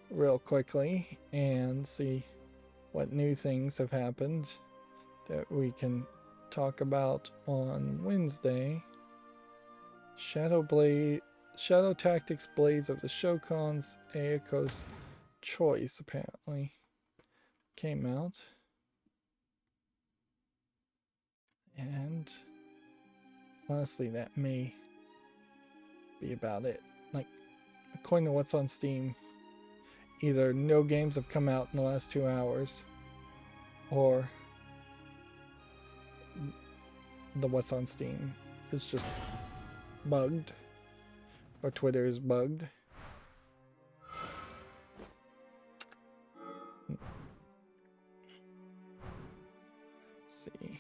real quickly and see what new things have happened that we can talk about on Wednesday. Shadow Tactics Blades of the Shogun's Aiko's Choice apparently came out. And honestly, that may be about it. Like, according to what's on Steam, either no games have come out in the last 2 hours, or the what's on Steam is just bugged, or Twitter is bugged. Let's see.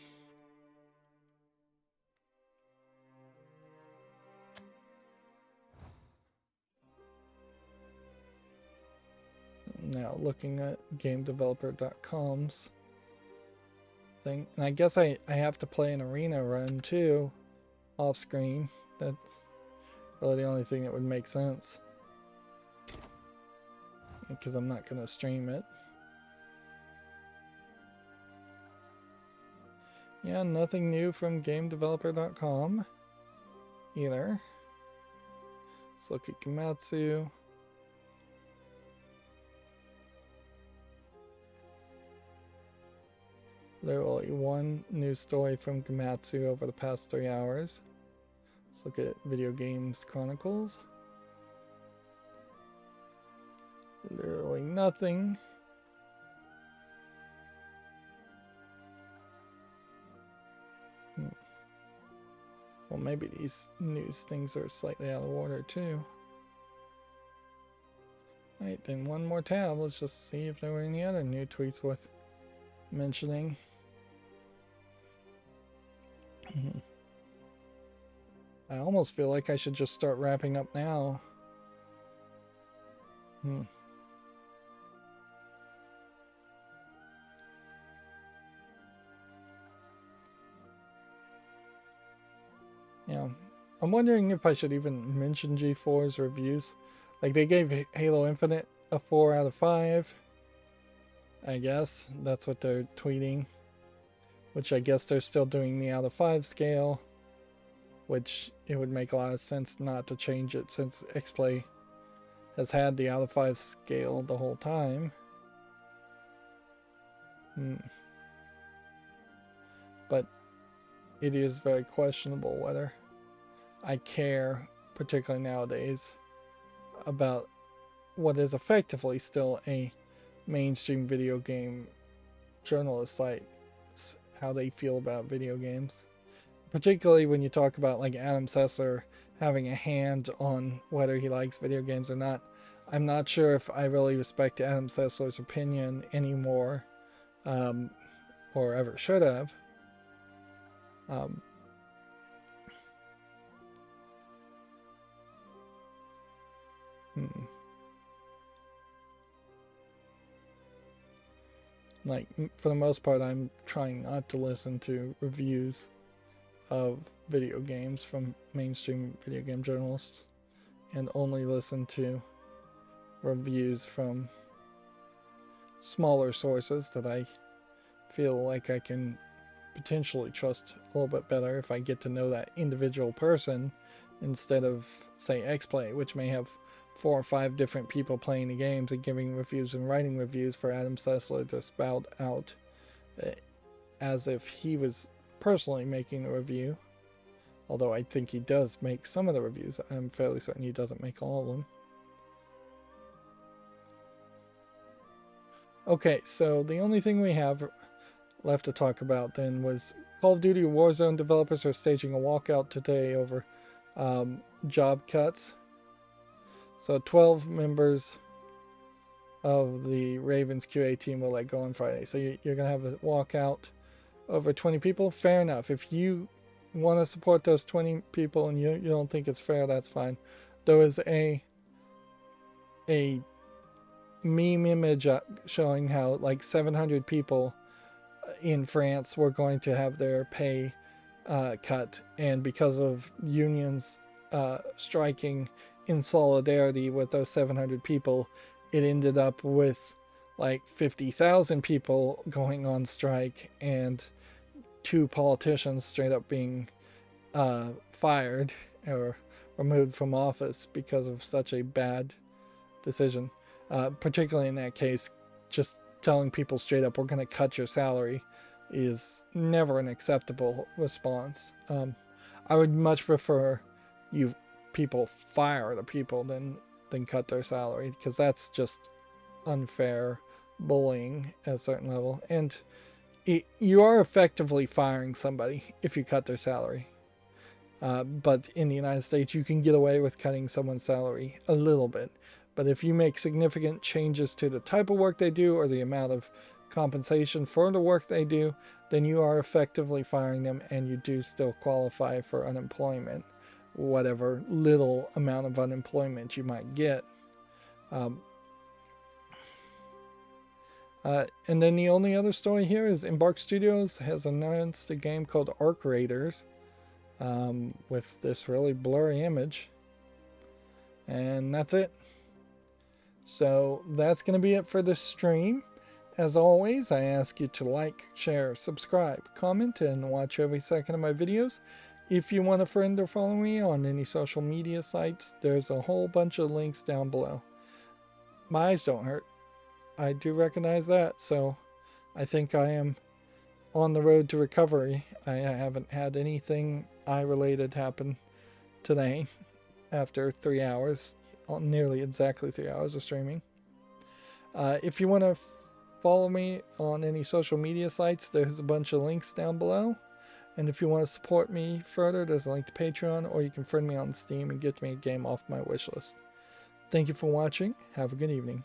Now looking at GameDeveloper.com's thing, and I guess I have to play an arena run too, off screen. That's really the only thing that would make sense, because I'm not going to stream it. Yeah, nothing new from GameDeveloper.com either. Let's look at Gematsu. Literally one news story from Gematsu over the past 3 hours. Let's look at Video Games Chronicles. Literally nothing. Well, maybe these news things are slightly out of order too. Right, then one more tab. Let's just see if there were any other new tweets worth mentioning. I almost feel like I should just start wrapping up now. Yeah, I'm wondering if I should even mention G4's reviews. Like, they gave Halo Infinite a 4 out of 5. I guess that's what they're tweeting. Which I guess they're still doing the out of 5 scale. Which it would make a lot of sense not to change it, since X-Play has had the out of 5 scale the whole time. But it is very questionable whether I care, particularly nowadays, about what is effectively still a mainstream video game journalist site, how they feel about video games. Particularly when you talk about like Adam Sessler having a hand on whether he likes video games or not. I'm not sure if I really respect Adam Sessler's opinion anymore, or ever should have. Like, for the most part, I'm trying not to listen to reviews of video games from mainstream video game journalists, and only listen to reviews from smaller sources that I feel like I can potentially trust a little bit better if I get to know that individual person, instead of, say, X-Play, which may have 4 or 5 different people playing the games and giving reviews and writing reviews for Adam Sessler to spout out as if he was personally making a review. Although I think he does make some of the reviews. I'm fairly certain he doesn't make all of them. Okay, so the only thing we have left to talk about then was Call of Duty Warzone developers are staging a walkout today over job cuts. So 12 members of the Ravens QA team will let go on Friday. So you're going to have a walkout over 20 people. Fair enough. If you want to support those 20 people and you don't think it's fair, that's fine. There was a meme image showing how like 700 people in France were going to have their pay cut, and because of unions striking in solidarity with those 700 people, it ended up with like 50,000 people going on strike and 2 politicians straight up being fired or removed from office because of such a bad decision. Particularly in that case, just telling people straight up, we're going to cut your salary, is never an acceptable response. I would much prefer you people fire the people than cut their salary, because that's just unfair bullying at a certain level. And you are effectively firing somebody if you cut their salary. But in the United States, you can get away with cutting someone's salary a little bit. But if you make significant changes to the type of work they do or the amount of compensation for the work they do, then you are effectively firing them, and you do still qualify for unemployment, whatever little amount of unemployment you might get. And then the only other story here is Embark Studios has announced a game called Arc Raiders with this really blurry image. And that's it. So that's going to be it for this stream. As always, I ask you to like, share, subscribe, comment, and watch every second of my videos. If you want to friend or follow me on any social media sites, there's a whole bunch of links down below. My eyes don't hurt. I do recognize that, so I think I am on the road to recovery. I haven't had anything eye-related happen today after 3 hours, nearly exactly 3 hours of streaming. If you want to follow me on any social media sites, there's a bunch of links down below. And if you want to support me further, there's a link to Patreon, or you can friend me on Steam and get me a game off my wishlist. Thank you for watching. Have a good evening.